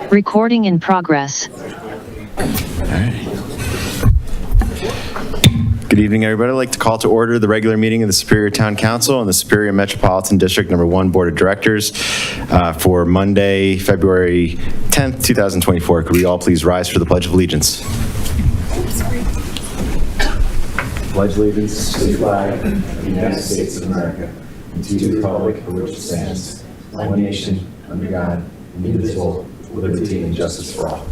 Recording in progress. Good evening, everybody. I'd like to call to order the regular meeting of the Superior Town Council and the Superior Metropolitan District Number 1 Board of Directors for Monday, February 10th, 2024. Could we all please rise for the Pledge of Allegiance? Pledge allegiance to the flag of the United States of America and to the republic for which it stands, one nation, under God, indivisible, with liberty and justice for all.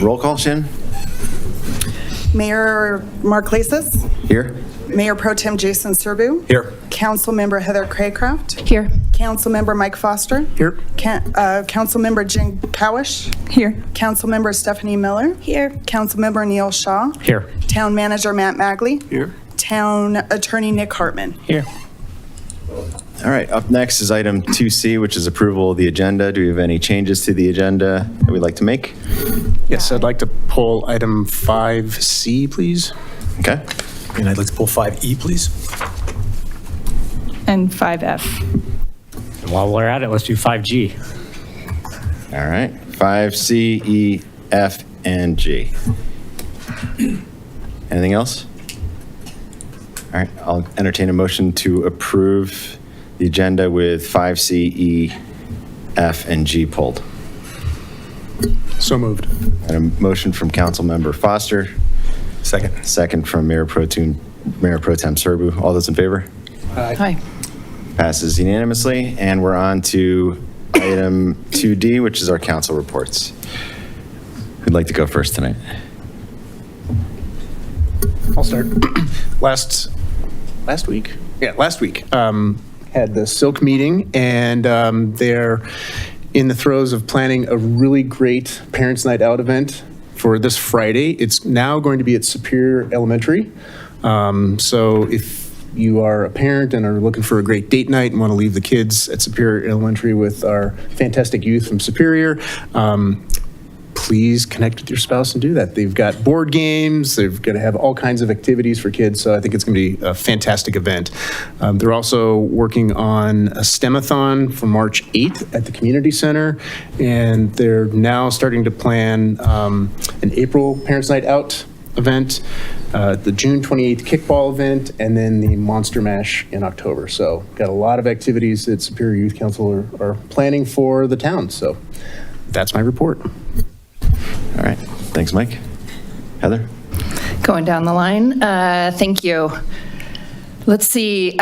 Roll call, Shin. Mayor Mark Lasis. Here. Mayor Pro Tem Jason Serbu. Here. Councilmember Heather Craycraft. Here. Councilmember Mike Foster. Here. Councilmember Jen Cowish. Here. Councilmember Stephanie Miller. Here. Councilmember Neil Shaw. Here. Town Manager Matt Magley. Here. Town Attorney Nick Hartman. Here. All right, up next is item 2C, which is approval of the agenda. Do we have any changes to the agenda that we'd like to make? Yes, I'd like to pull item 5C, please. Okay. And I'd like to pull 5E, please. And 5F. While we're at it, let's do 5G. All right, 5C, E, F, and G. Anything else? All right, I'll entertain a motion to approve the agenda with 5C, E, F, and G pulled. So moved. And a motion from Councilmember Foster. Second. Second from Mayor Pro Tem Serbu. All those in favor? Hi. Passes unanimously. And we're on to item 2D, which is our council reports. Who'd like to go first tonight? I'll start. Last week? Yeah, last week. Had the Silk meeting, and they're in the throes of planning a really great Parents' Night Out event for this Friday. It's now going to be at Superior Elementary. So if you are a parent and are looking for a great date night and want to leave the kids at Superior Elementary with our fantastic youth from Superior, please connect with your spouse and do that. They've got board games. They're going to have all kinds of activities for kids. So I think it's going to be a fantastic event. They're also working on a STEM-a-thon for March 8th at the community center. And they're now starting to plan an April Parents' Night Out event, the June 28th kickball event, and then the Monster Mash in October. So got a lot of activities that Superior Youth Council are planning for the town. So that's my report. All right. Thanks, Mike. Heather? Going down the line. Thank you. Let's see.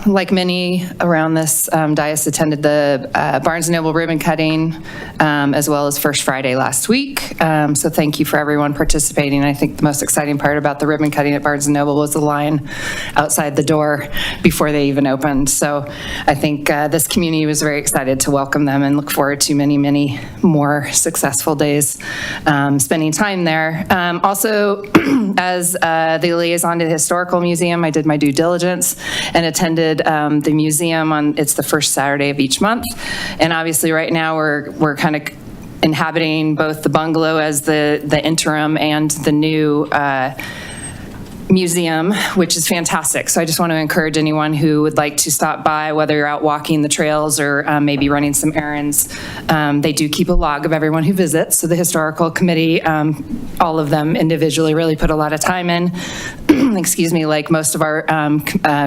Like many around this dais, attended the Barnes & Noble ribbon cutting, as well as First Friday last week. So thank you for everyone participating. I think the most exciting part about the ribbon cutting at Barnes & Noble was the line outside the door before they even opened. So I think this community was very excited to welcome them and look forward to many, many more successful days spending time there. Also, as the liaison to the Historical Museum, I did my due diligence and attended the museum it's the first Saturday of each month. And obviously right now we're kind of inhabiting both the bungalow as the interim and the new museum, which is fantastic. So I just want to encourage anyone who would like to stop by, whether you're out walking the trails or maybe running some errands. They do keep a log of everyone who visits. So the historical committee, all of them individually really put a lot of time in, excuse me, like most of our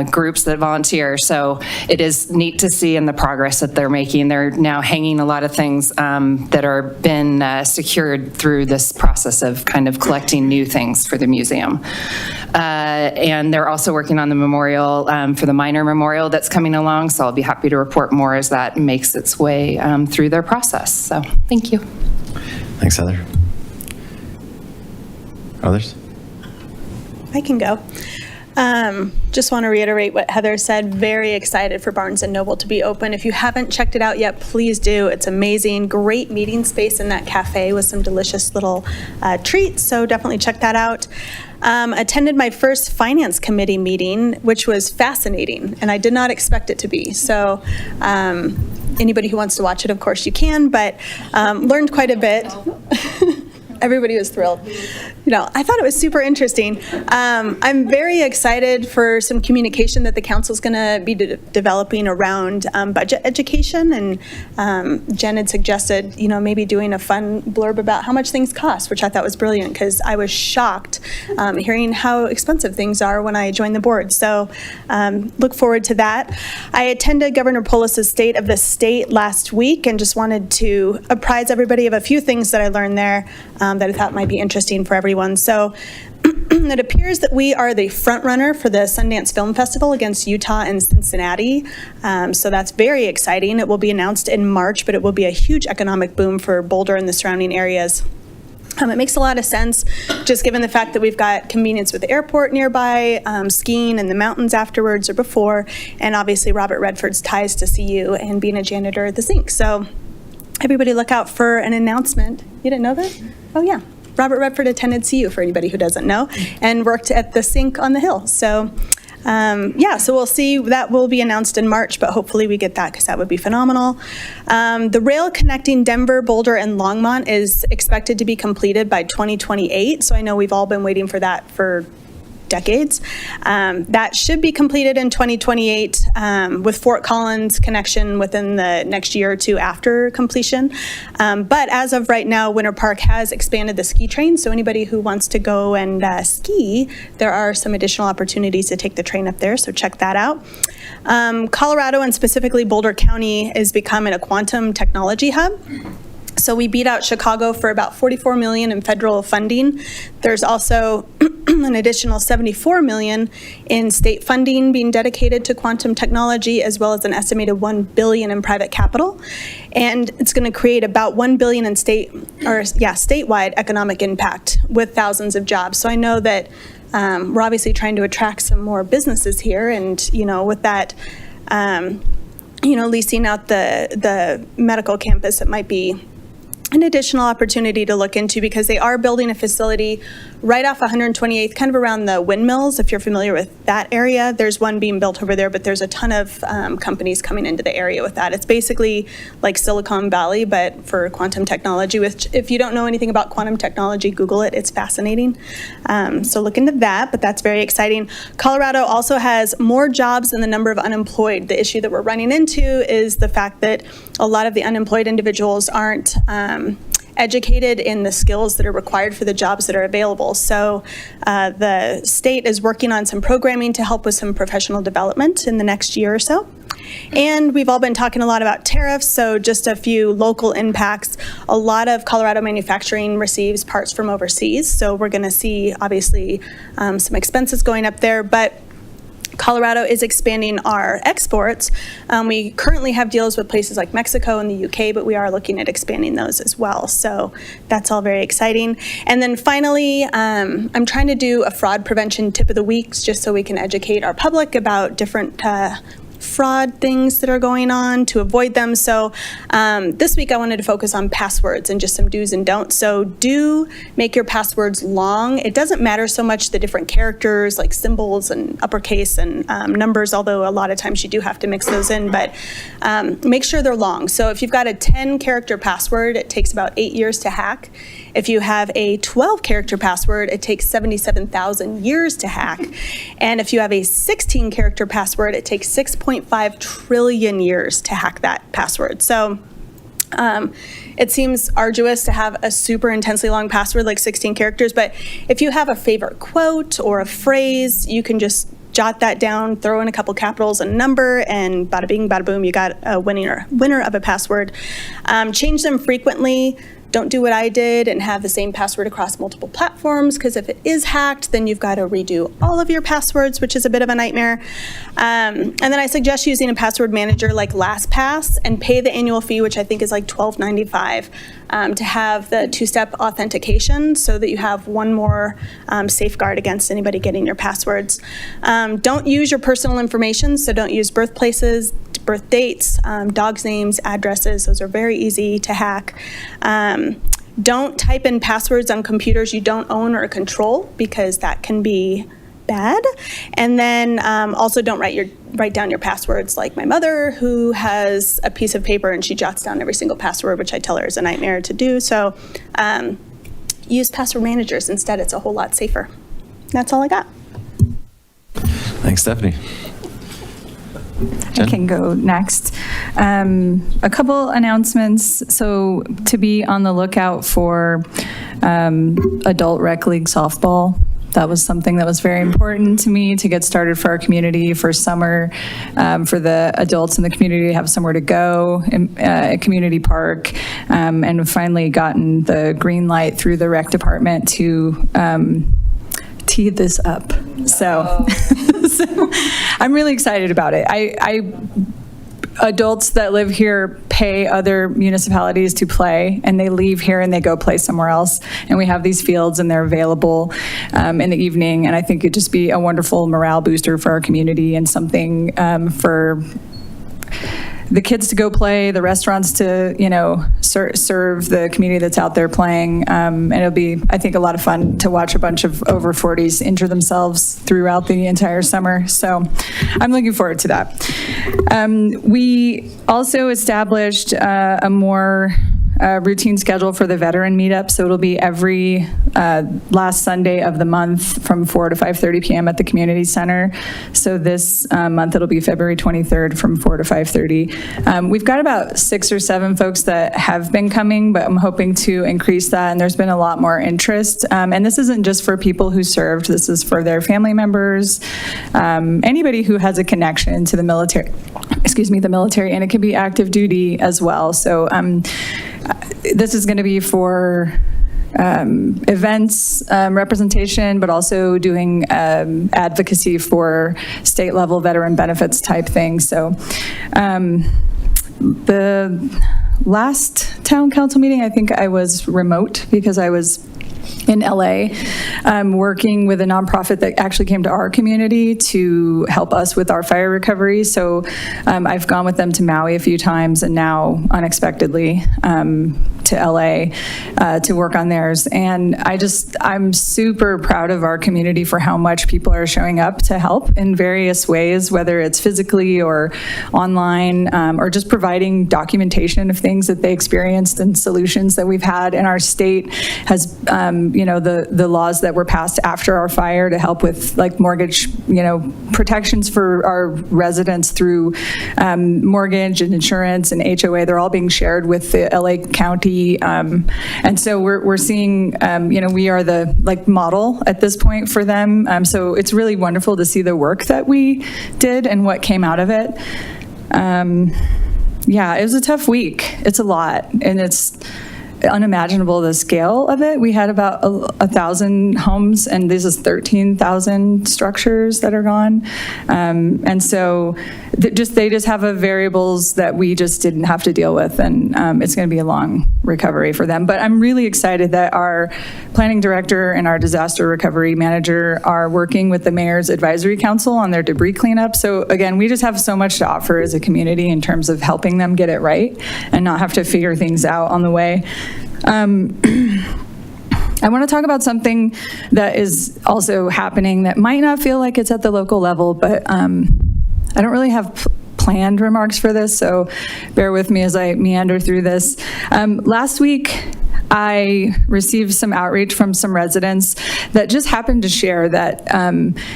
groups that volunteer. So it is neat to see in the progress that they're making. They're now hanging a lot of things that are been secured through this process of kind of collecting new things for the museum. And they're also working on the memorial for the minor memorial that's coming along. So I'll be happy to report more as that makes its way through their process. So thank you. Thanks, Heather. Others? I can go. Just want to reiterate what Heather said. Very excited for Barnes & Noble to be open. If you haven't checked it out yet, please do. It's amazing. Great meeting space in that cafe with some delicious little treats. So definitely check that out. Attended my first finance committee meeting, which was fascinating, and I did not expect it to be. So Anybody who wants to watch it, of course, you can, but learned quite a bit. Everybody was thrilled. I thought it was super interesting. I'm very excited for some communication that the council's going to be developing around budget education. And Jen had suggested, maybe doing a fun blurb about how much things cost, which I thought was brilliant because I was shocked hearing how expensive things are when I joined the board. So look forward to that. I attended Governor Polis's State of the State last week and just wanted to apprise everybody of a few things that I learned there that I thought might be interesting for everyone. So it appears that we are the front runner for the Sundance Film Festival against Utah and Cincinnati. So that's very exciting. It will be announced in March, but it will be a huge economic boom for Boulder and the surrounding areas. It makes a lot of sense, just given the fact that we've got convenience with the airport nearby, skiing in the mountains afterwards or before, and obviously Robert Redford's ties to CU and being a janitor at the Sink. So everybody look out for an announcement. You didn't know that? Oh, yeah. Robert Redford attended CU, for anybody who doesn't know, and worked at the Sink on the Hill. So, so we'll see. That will be announced in March, but hopefully we get that because that would be phenomenal. The rail connecting Denver, Boulder, and Longmont is expected to be completed by 2028. So I know we've all been waiting for that for decades. That should be completed in 2028 with Fort Collins connection within the next year or two after completion. But as of right now, Winter Park has expanded the ski train. So anybody who wants to go and ski, there are some additional opportunities to take the train up there. So check that out. Colorado and specifically Boulder County is becoming a quantum technology hub. So we beat out Chicago for about $44 million in federal funding. There's also an additional $74 million in state funding being dedicated to quantum technology, as well as an estimated $1 billion in private capital. And it's going to create about $1 billion in statewide economic impact with thousands of jobs. So I know that we're obviously trying to attract some more businesses here, and with that, leasing out the medical campus, it might be an additional opportunity to look into because they are building a facility right off 128th, kind of around the windmills, if you're familiar with that area. There's one being built over there, but there's a ton of companies coming into the area with that. It's basically like Silicon Valley, but for quantum technology, which if you don't know anything about quantum technology, Google it. It's fascinating. So look into that, but that's very exciting. Colorado also has more jobs than the number of unemployed. The issue that we're running into is the fact that a lot of the unemployed individuals aren't educated in the skills that are required for the jobs that are available. So the state is working on some programming to help with some professional development in the next year or so. And we've all been talking a lot about tariffs, so just a few local impacts. A lot of Colorado manufacturing receives parts from overseas, so we're going to see, obviously, some expenses going up there, but Colorado is expanding our exports. We currently have deals with places like Mexico and the UK, but we are looking at expanding those as well. So that's all very exciting. And then finally, I'm trying to do a fraud prevention tip of the week just so we can educate our public about different fraud things that are going on to avoid them. So this week I wanted to focus on passwords and just some do's and don'ts. So do make your passwords long. It doesn't matter so much the different characters like symbols and uppercase and numbers, although a lot of times you do have to mix those in, but make sure they're long. So if you've got a 10-character password, it takes about 8 years to hack. If you have a 12-character password, it takes 77,000 years to hack. And if you have a 16-character password, it takes 6.5 trillion years to hack that password. So it seems arduous to have a super intensely long password like 16 characters, but if you have a favorite quote or a phrase, you can just jot that down, throw in a couple capitals and number, and bada bing, bada boom, you got a winner of a password. Change them frequently. Don't do what I did and have the same password across multiple platforms, because if it is hacked, then you've got to redo all of your passwords, which is a bit of a nightmare. And then I suggest using a password manager like LastPass and pay the annual fee, which I think is like $12.95, to have the two-step authentication so that you have one more safeguard against anybody getting your passwords. Don't use your personal information, so don't use birthplaces, birth dates, dogs' names, addresses. Those are very easy to hack. Don't type in passwords on computers you don't own or control, because that can be bad. And then also don't write down your passwords, like my mother, who has a piece of paper and she jots down every single password, which I tell her is a nightmare to do. So use password managers instead. It's a whole lot safer. That's all I got. Thanks, Stephanie. I can go next. A couple announcements. So to be on the lookout for adult rec league softball. That was something that was very important to me to get started for our community for summer, for the adults in the community to have somewhere to go, a community park, and finally gotten the green light through the rec department to tee this up. So, so I'm really excited about it. Adults that live here pay other municipalities to play, and they leave here and they go play somewhere else. And we have these fields and they're available in the evening. And I think it'd just be a wonderful morale booster for our community and something for the kids to go play, the restaurants to, serve the community that's out there playing. And it'll be, I think, a lot of fun to watch a bunch of over 40s injure themselves throughout the entire summer. So I'm looking forward to that. We also established a more routine schedule for the veteran meetup. So it'll be every last Sunday of the month from 4 to 5:30 p.m. at the community center. So this month it'll be February 23rd from 4 to 5:30. We've got about 6 or 7 folks that have been coming, but I'm hoping to increase that. And there's been a lot more interest. And this isn't just for people who served. This is for their family members, anybody who has a connection to the military. The military, and it can be active duty as well. So this is going to be for events, representation, but also doing advocacy for state level veteran benefits type things. So the last town council meeting, I think I was remote because I was in LA, working with a nonprofit that actually came to our community to help us with our fire recovery. So I've gone with them to Maui a few times and now unexpectedly to LA to work on theirs. And I'm super proud of our community for how much people are showing up to help in various ways, whether it's physically or online, or just providing documentation of things that they experienced and solutions that we've had. And our state has the laws that were passed after our fire to help with like mortgage, protections for our residents through mortgage and insurance and HOA. They're all being shared with the LA County. And so we're seeing, we are the model at this point for them. So it's really wonderful to see the work that we did and what came out of it. Yeah, it was a tough week. It's a lot, and it's unimaginable the scale of it. We had about 1,000 homes, and this is 13,000 structures that are gone. And so they just have variables that we just didn't have to deal with, and it's going to be a long recovery for them. But I'm really excited that our planning director and our disaster recovery manager are working with the Mayor's Advisory Council on their debris cleanup. So again, we just have so much to offer as a community in terms of helping them get it right and not have to figure things out on the way. I want to talk about something that is also happening that might not feel like it's at the local level, but I don't really have planned remarks for this, so bear with me as I meander through this. Last week, I received some outreach from some residents that just happened to share that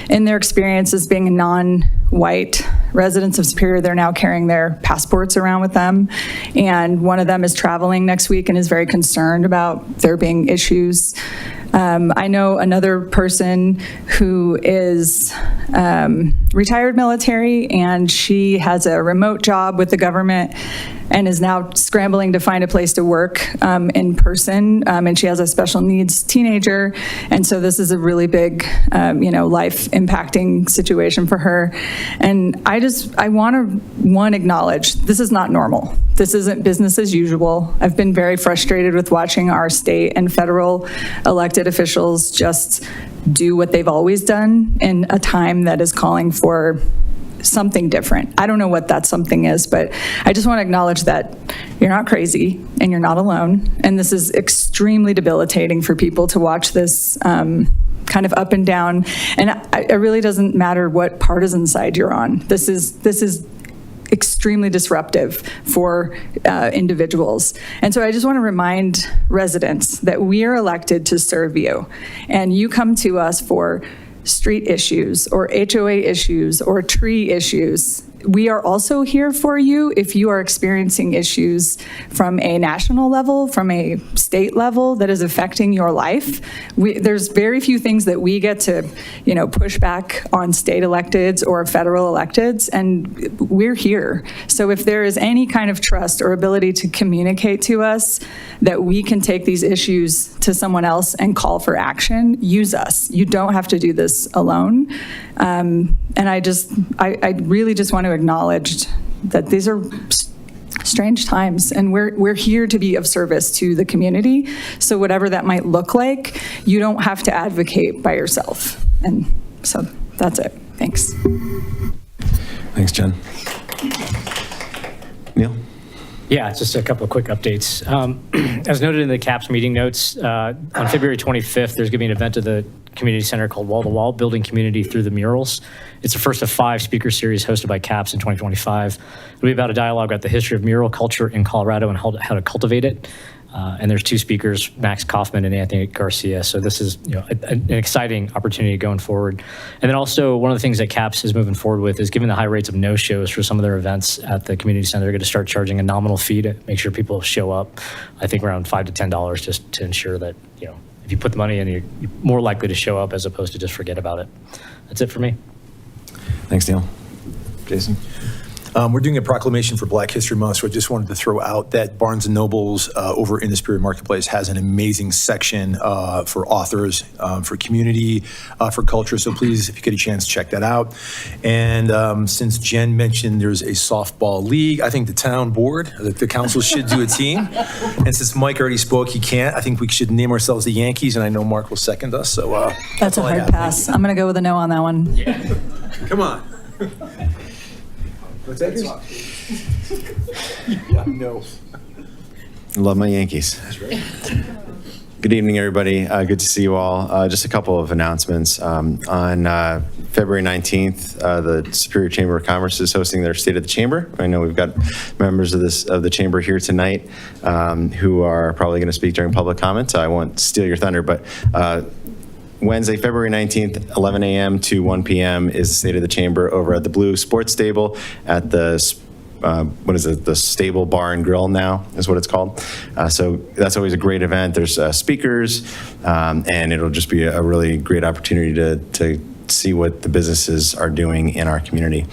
in their experience as being non-white residents of Superior, they're now carrying their passports around with them. And one of them is traveling next week and is very concerned about there being issues. I know another person who is retired military, and she has a remote job with the government and is now scrambling to find a place to work in person. And she has a special needs teenager. And so this is a really big, life impacting situation for her. And I want to, acknowledge this is not normal. This isn't business as usual. I've been very frustrated with watching our state and federal elected officials just do what they've always done in a time that is calling for something different. I don't know what that something is, but I just want to acknowledge that you're not crazy and you're not alone. And this is extremely debilitating for people to watch this kind of up and down. And it really doesn't matter what partisan side you're on. This is extremely disruptive for individuals. And so I just want to remind residents that we are elected to serve you. And you come to us for street issues or HOA issues or tree issues. We are also here for you if you are experiencing issues from a national level, from a state level that is affecting your life. There's very few things that we get to, push back on state electeds or federal electeds, and we're here. So if there is any kind of trust or ability to communicate to us that we can take these issues to someone else and call for action, use us. You don't have to do this alone. And I really just want to acknowledge that these are strange times, and we're here to be of service to the community. So whatever that might look like, you don't have to advocate by yourself. And so that's it. Thanks. Thanks, Jen. Neil? Yeah, just a couple of quick updates. As noted in the CAPS meeting notes, on February 25th, there's going to be an event at the community center called Wall to Wall, Building Community Through the Murals. It's the first of 5 speaker series hosted by CAPS in 2025. It'll be about a dialogue about the history of mural culture in Colorado and how to cultivate it. And there's 2 speakers, Max Kaufman and Anthony Garcia. So this is an exciting opportunity going forward. And then also one of the things that CAPS is moving forward with is given the high rates of no-shows for some of their events at the community center, they're going to start charging a nominal fee to make sure people show up. I think around $5 to $10 just to ensure that, if you put the money in, you're more likely to show up as opposed to just forget about it. That's it for me. Thanks, Neil. Jason? We're doing a proclamation for Black History Month, so I just wanted to throw out that Barnes & Noble's over in the Superior Marketplace has an amazing section for authors, for community, for culture. So please, if you get a chance, check that out. And since Jen mentioned there's a softball league, I think the town board, the council should do a team. And since Mike already spoke, he can't. I think we should name ourselves the Yankees, and I know Mark will second us. So That's a hard pass. I'm going to go with a no on that one. Yeah. Come on. What's that? Yeah, no. I love my Yankees. That's right. Good evening, everybody. Good to see you all. Just a couple of announcements. On February 19th, the Superior Chamber of Commerce is hosting their State of the Chamber. I know we've got members of the chamber here tonight who are probably going to speak during public comment, so I won't steal your thunder, but Wednesday, February 19th, 11 a.m. to 1 p.m. is the State of the Chamber over at the Blue Sports Stable at the, the Stable Bar and Grill now is what it's called. So that's always a great event. There's speakers, and it'll just be a really great opportunity to see what the businesses are doing in our community.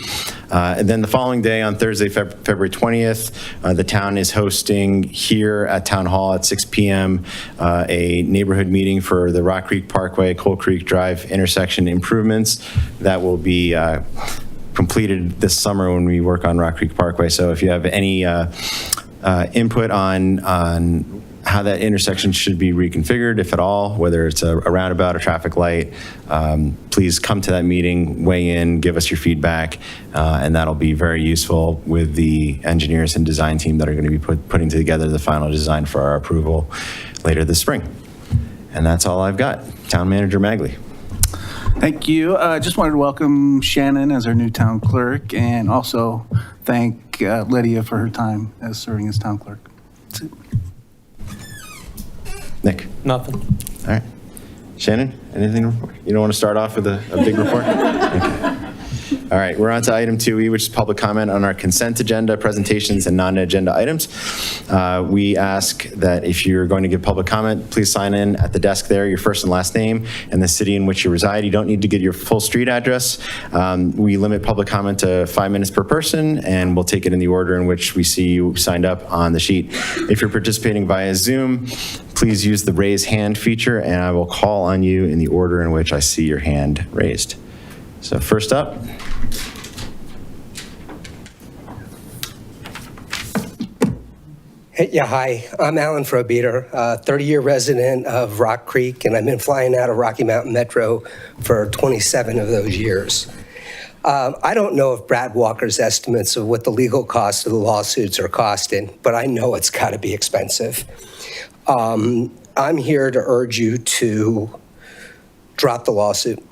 And then the following day, on Thursday, February 20th, the town is hosting here at Town Hall at 6 p.m. A neighborhood meeting for the Rock Creek Parkway, Coal Creek Drive intersection improvements that will be completed this summer when we work on Rock Creek Parkway. So if you have any input on how that intersection should be reconfigured, if at all, whether it's a roundabout, a traffic light, please come to that meeting, weigh in, give us your feedback, and that'll be very useful with the engineers and design team that are going to be putting together the final design for our approval later this spring. And that's all I've got. Town Manager Magley. Thank you. Just wanted to welcome Shannon as our new town clerk, and also thank Lydia for her time as serving as town clerk. That's it. Nick? Nothing. All right. Shannon, anything to report? You don't want to start off with a big report? Okay. All right, we're on to item 2E, which is public comment on our consent agenda, presentations, and non-agenda items. We ask that if you're going to give public comment, please sign in at the desk there, your first and last name, and the city in which you reside. You don't need to get your full street address. We limit public comment to 5 minutes per person, and we'll take it in the order in which we see you signed up on the sheet. If you're participating via Zoom, please use the raise hand feature, and I will call on you in the order in which I see your hand raised. So first up. Yeah, hi. I'm Alan Frobeder, 30-year resident of Rock Creek, and I've been flying out of Rocky Mountain Metro for 27 of those years. I don't know if Brad Walker's estimates of what the legal costs of the lawsuits are costing, but I know it's got to be expensive. I'm here to urge you to drop the lawsuit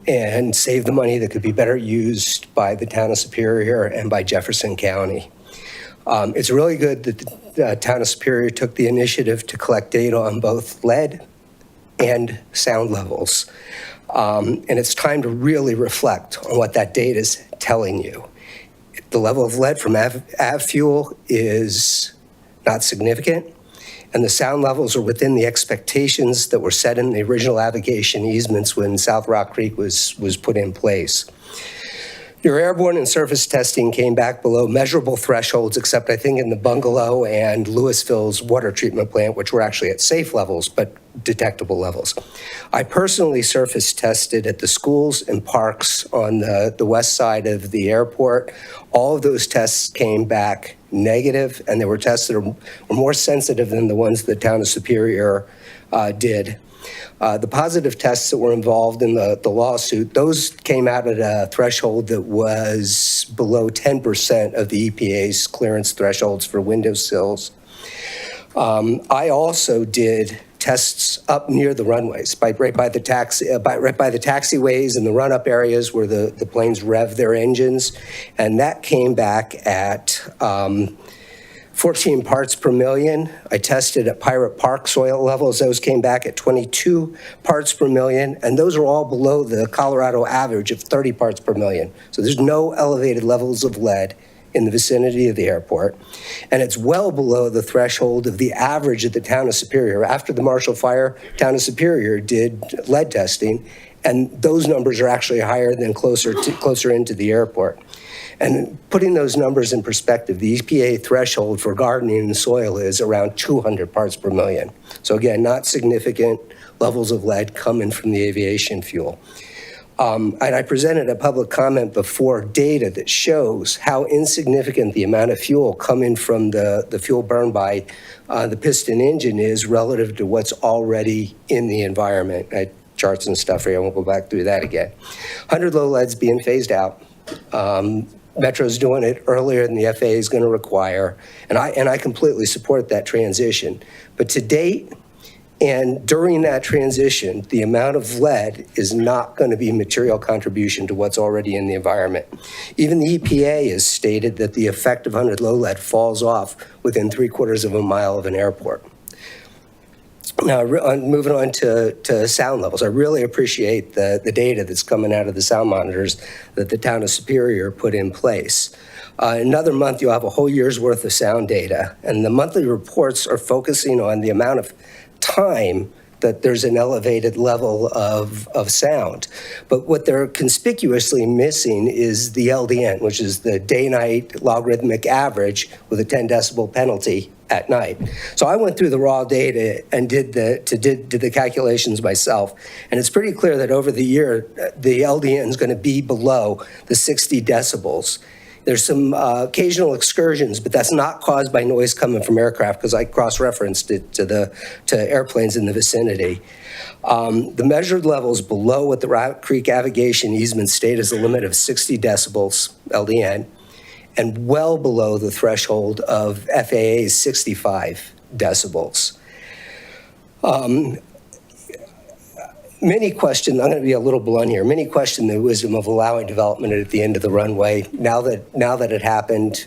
and save the money that could be better used by the town of Superior and by Jefferson County. It's really good that the town of Superior took the initiative to collect data on both lead and sound levels. And it's time to really reflect on what that data is telling you. The level of lead from av fuel is not significant, and the sound levels are within the expectations that were set in the original navigation easements when South Rock Creek was put in place. Your airborne and surface testing came back below measurable thresholds, except I think in the Bungalow and Louisville's water treatment plant, which were actually at safe levels, but detectable levels. I personally surface tested at the schools and parks on the west side of the airport. All of those tests came back negative, and they were tests that were more sensitive than the ones the town of Superior did. The positive tests that were involved in the lawsuit, those came out at a threshold that was below 10% of the EPA's clearance thresholds for windowsills. I also did tests up near the runways, right by the taxiways and the run-up areas where the planes rev their engines, and that came back at 14 parts per million. I tested at Pirate Park soil levels. Those came back at 22 parts per million, and those are all below the Colorado average of 30 parts per million. So there's no elevated levels of lead in the vicinity of the airport, and it's well below the threshold of the average of the town of Superior. After the Marshall Fire, town of Superior did lead testing, and those numbers are actually higher than closer into the airport. And putting those numbers in perspective, the EPA threshold for gardening in soil is around 200 parts per million. So again, not significant levels of lead coming from the aviation fuel. And I presented a public comment before data that shows how insignificant the amount of fuel coming from the fuel burned by the piston engine is relative to what's already in the environment. I had charts and stuff here, I won't go back through that again. 100 low lead's being phased out. Metro's doing it earlier than the FAA is going to require, and I completely support that transition. But to date, and during that transition, the amount of lead is not going to be a material contribution to what's already in the environment. Even the EPA has stated that the effect of 100 low lead falls off within 3/4 of a mile of an airport. Now, moving on to sound levels, I really appreciate the data that's coming out of the sound monitors that the town of Superior put in place. Another month, you'll have a whole year's worth of sound data, and the monthly reports are focusing on the amount of time that there's an elevated level of sound. But what they're conspicuously missing is the LDN, which is the day-night logarithmic average with a 10 decibel penalty at night. So I went through the raw data and did the calculations myself, and it's pretty clear that over the year, the LDN is going to be below the 60 decibels. There's some occasional excursions, but that's not caused by noise coming from aircraft, because I cross-referenced it to airplanes in the vicinity. The measured levels below what the Rock Creek navigation easement state is a limit of 60 decibels LDN, and well below the threshold of FAA's 65 decibels. Many question, I'm going to be a little blunt here, many question the wisdom of allowing development at the end of the runway. Now that it happened,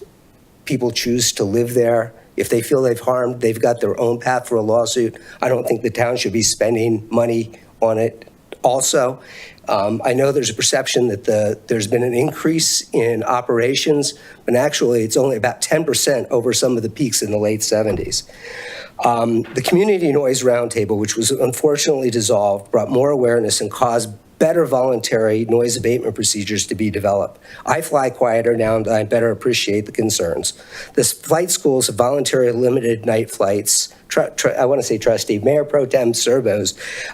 people choose to live there. If they feel they've got their own path for a lawsuit, I don't think the town should be spending money on it also. I know there's a perception that there's been an increase in operations, but actually it's only about 10% over some of the peaks in the late 70s. The Community Noise Roundtable, which was unfortunately dissolved, brought more awareness and caused better voluntary noise abatement procedures to be developed. I fly quieter now, and I better appreciate the concerns. The flight schools have voluntary limited night flights. I want to say trustee, Mayor Pro Tem Serbo's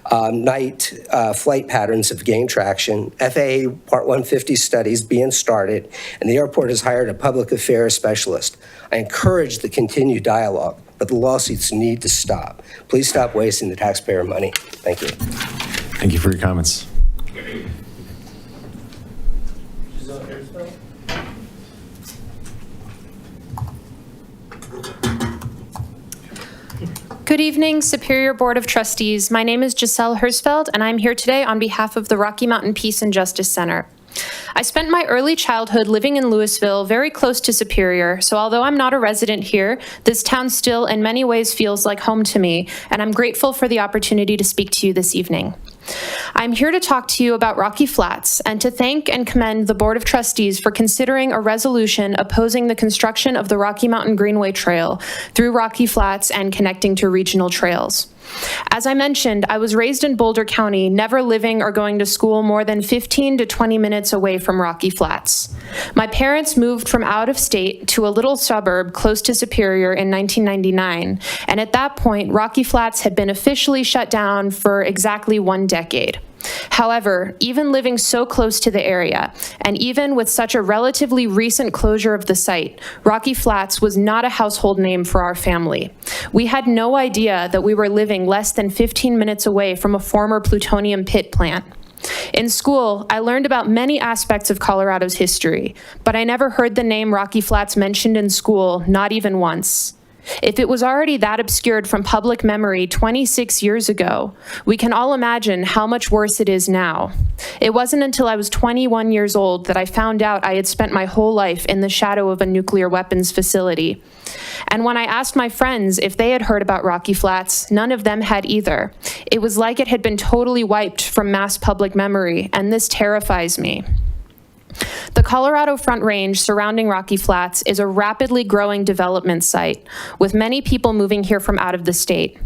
night flight patterns have gained traction. FAA Part 150 studies being started, and the airport has hired a public affairs specialist. I encourage the continued dialogue, but the lawsuits need to stop. Please stop wasting the taxpayer money. Thank you. Thank you for your comments. Good evening, Superior Board of Trustees. My name is Giselle Hersfeld, and I'm here today on behalf of the Rocky Mountain Peace and Justice Center. I spent my early childhood living in Louisville, very close to Superior, so although I'm not a resident here, this town still in many ways feels like home to me, and I'm grateful for the opportunity to speak to you this evening. I'm here to talk to you about Rocky Flats and to thank and commend the Board of Trustees for considering a resolution opposing the construction of the Rocky Mountain Greenway Trail through Rocky Flats and connecting to regional trails. As I mentioned, I was raised in Boulder County, never living or going to school more than 15 to 20 minutes away from Rocky Flats. My parents moved from out of state to a little suburb close to Superior in 1999, and at that point, Rocky Flats had been officially shut down for exactly 1 decade. However, even living so close to the area, and even with such a relatively recent closure of the site, Rocky Flats was not a household name for our family. We had no idea that we were living less than 15 minutes away from a former plutonium pit plant. In school, I learned about many aspects of Colorado's history, but I never heard the name Rocky Flats mentioned in school, not even once. If it was already that obscured from public memory 26 years ago, we can all imagine how much worse it is now. It wasn't until I was 21 years old that I found out I had spent my whole life in the shadow of a nuclear weapons facility. And when I asked my friends if they had heard about Rocky Flats, none of them had either. It was like it had been totally wiped from mass public memory, and this terrifies me. The Colorado Front Range surrounding Rocky Flats is a rapidly growing development site, with many people moving here from out of the state.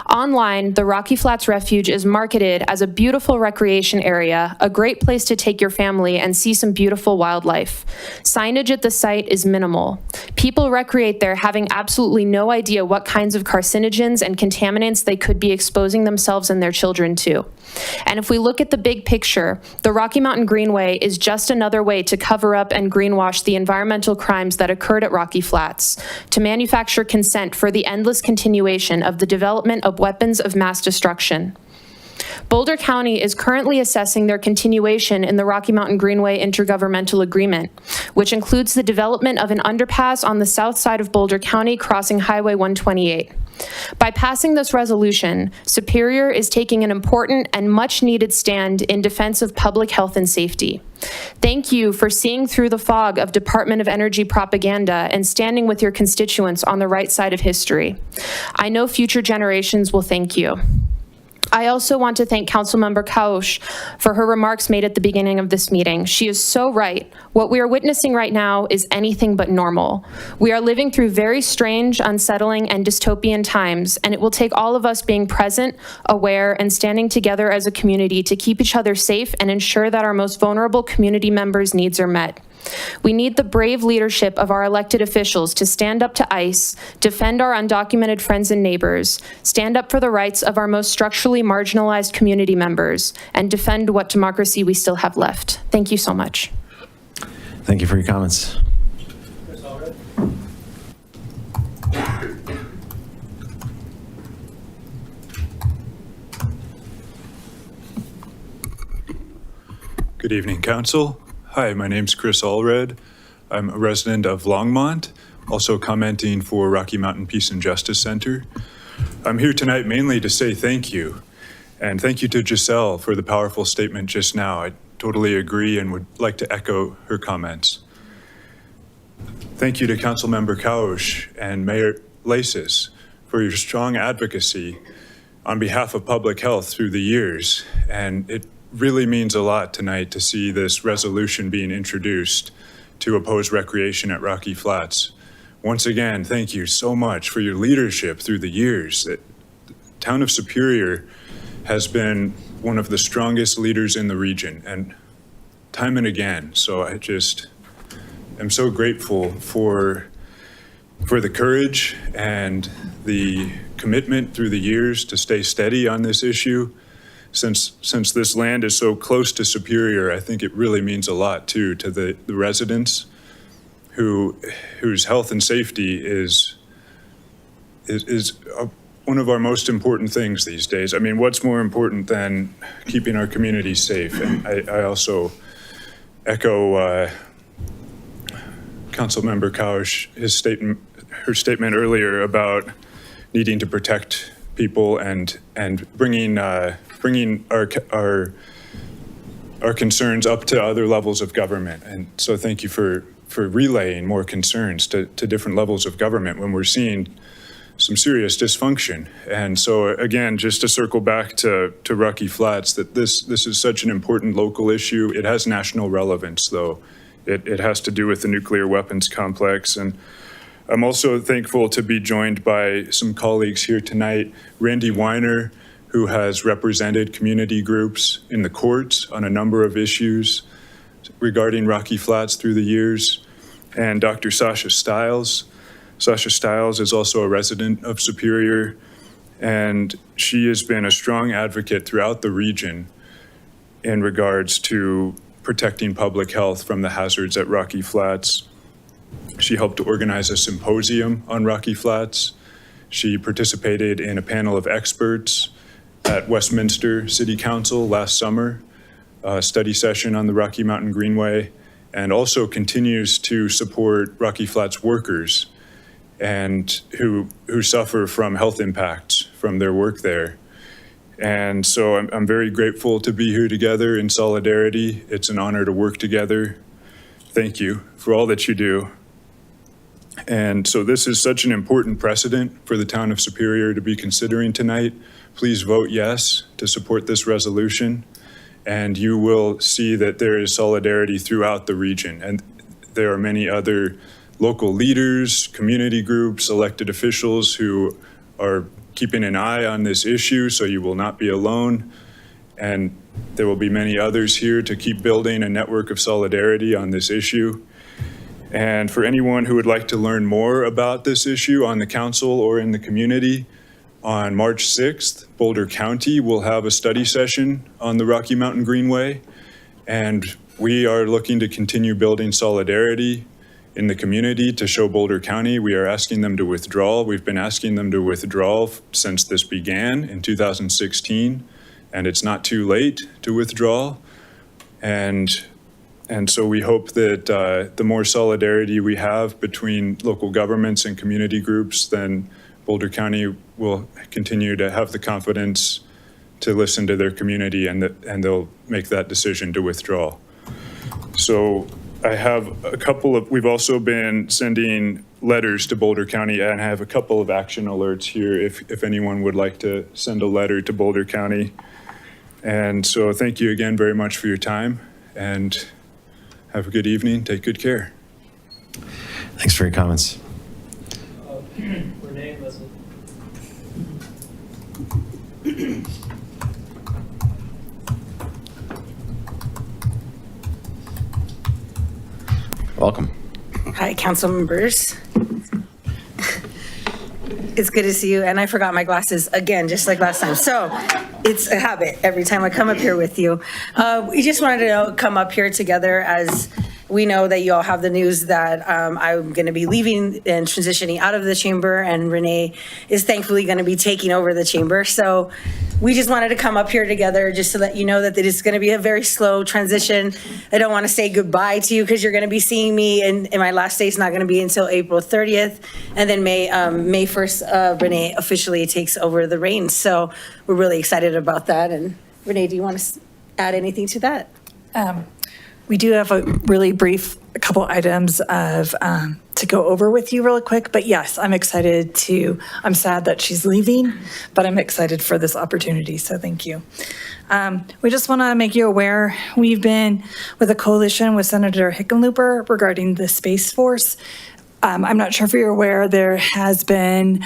Online, the Rocky Flats Refuge is marketed as a beautiful recreation area, a great place to take your family and see some beautiful wildlife. Signage at the site is minimal. People recreate there having absolutely no idea what kinds of carcinogens and contaminants they could be exposing themselves and their children to. And if we look at the big picture, the Rocky Mountain Greenway is just another way to cover up and greenwash the environmental crimes that occurred at Rocky Flats, to manufacture consent for the endless continuation of the development of weapons of mass destruction. Boulder County is currently assessing their continuation in the Rocky Mountain Greenway Intergovernmental Agreement, which includes the development of an underpass on the south side of Boulder County crossing Highway 128. By passing this resolution, Superior is taking an important and much-needed stand in defense of public health and safety. Thank you for seeing through the fog of Department of Energy propaganda and standing with your constituents on the right side of history. I know future generations will thank you. I also want to thank Councilmember Kausch for her remarks made at the beginning of this meeting. She is so right. What we are witnessing right now is anything but normal. We are living through very strange, unsettling, and dystopian times, and it will take all of us being present, aware, and standing together as a community to keep each other safe and ensure that our most vulnerable community members' needs are met. We need the brave leadership of our elected officials to stand up to ICE, defend our undocumented friends and neighbors, stand up for the rights of our most structurally marginalized community members, and defend what democracy we still have left. Thank you so much. Thank you for your comments. Good evening, Council. Hi, my name's Chris Allred. I'm a resident of Longmont, also commenting for Rocky Mountain Peace and Justice Center. I'm here tonight mainly to say thank you, and thank you to Giselle for the powerful statement just now. I totally agree and would like to echo her comments. Thank you to Councilmember Kausch and Mayor Lasis for your strong advocacy on behalf of public health through the years, and it really means a lot tonight to see this resolution being introduced to oppose recreation at Rocky Flats. Once again, thank you so much for your leadership through the years. The town of Superior has been one of the strongest leaders in the region, and time and again. So I just am so grateful for the courage and the commitment through the years to stay steady on this issue. Since this land is so close to Superior, I think it really means a lot too to the residents whose health and safety is one of our most important things these days. I mean, what's more important than keeping our community safe? And I also echo Councilmember Kausch, her statement earlier about needing to protect people and bringing our concerns up to other levels of government. And so thank you for relaying more concerns to different levels of government when we're seeing some serious dysfunction. And so again, just to circle back to Rocky Flats, that this is such an important local issue. It has national relevance, though. It has to do with the nuclear weapons complex. And I'm also thankful to be joined by some colleagues here tonight. Randy Weiner, who has represented community groups in the courts on a number of issues regarding Rocky Flats through the years, and Dr. Sasha Stiles. Sasha Stiles is also a resident of Superior, and she has been a strong advocate throughout the region in regards to protecting public health from the hazards at Rocky Flats. She helped to organize a symposium on Rocky Flats. She participated in a panel of experts at Westminster City Council last summer, a study session on the Rocky Mountain Greenway, and also continues to support Rocky Flats workers and who suffer from health impacts from their work there. And so I'm very grateful to be here together in solidarity. It's an honor to work together. Thank you for all that you do. And so this is such an important precedent for the town of Superior to be considering tonight. Please vote yes to support this resolution, and you will see that there is solidarity throughout the region. And there are many other local leaders, community groups, elected officials who are keeping an eye on this issue, so you will not be alone. And there will be many others here to keep building a network of solidarity on this issue. And for anyone who would like to learn more about this issue on the council or in the community, on March 6th, Boulder County will have a study session on the Rocky Mountain Greenway. And we are looking to continue building solidarity in the community to show Boulder County. We are asking them to withdraw. We've been asking them to withdraw since this began in 2016, and it's not too late to withdraw. And so we hope that the more solidarity we have between local governments and community groups, then Boulder County will continue to have the confidence to listen to their community, and they'll make that decision to withdraw. So I have a couple of, we've also been sending letters to Boulder County, and I have a couple of action alerts here if anyone would like to send a letter to Boulder County. And so thank you again very much for your time, and have a good evening. Take good care. Thanks for your comments. Renee, Leslie. Welcome. Hi, council members. It's good to see you, and I forgot my glasses again, just like last time. So it's a habit every time I come up here with you. We just wanted to come up here together as we know that you all have the news that I'm going to be leaving and transitioning out of the chamber, and Renee is thankfully going to be taking over the chamber. So we just wanted to come up here together just to let you know that it is going to be a very slow transition. I don't want to say goodbye to you because you're going to be seeing me, and my last day is not going to be until April 30th. And then May 1st, Renee officially takes over the reins. So we're really excited about that. And Renee, do you want to add anything to that? We do have a really brief, a couple items of to go over with you really quick, but yes, I'm excited I'm sad that she's leaving, but I'm excited for this opportunity, so thank you. We just want to make you aware, we've been with a coalition with Senator Hickenlooper regarding the Space Force. I'm not sure if you're aware, there has been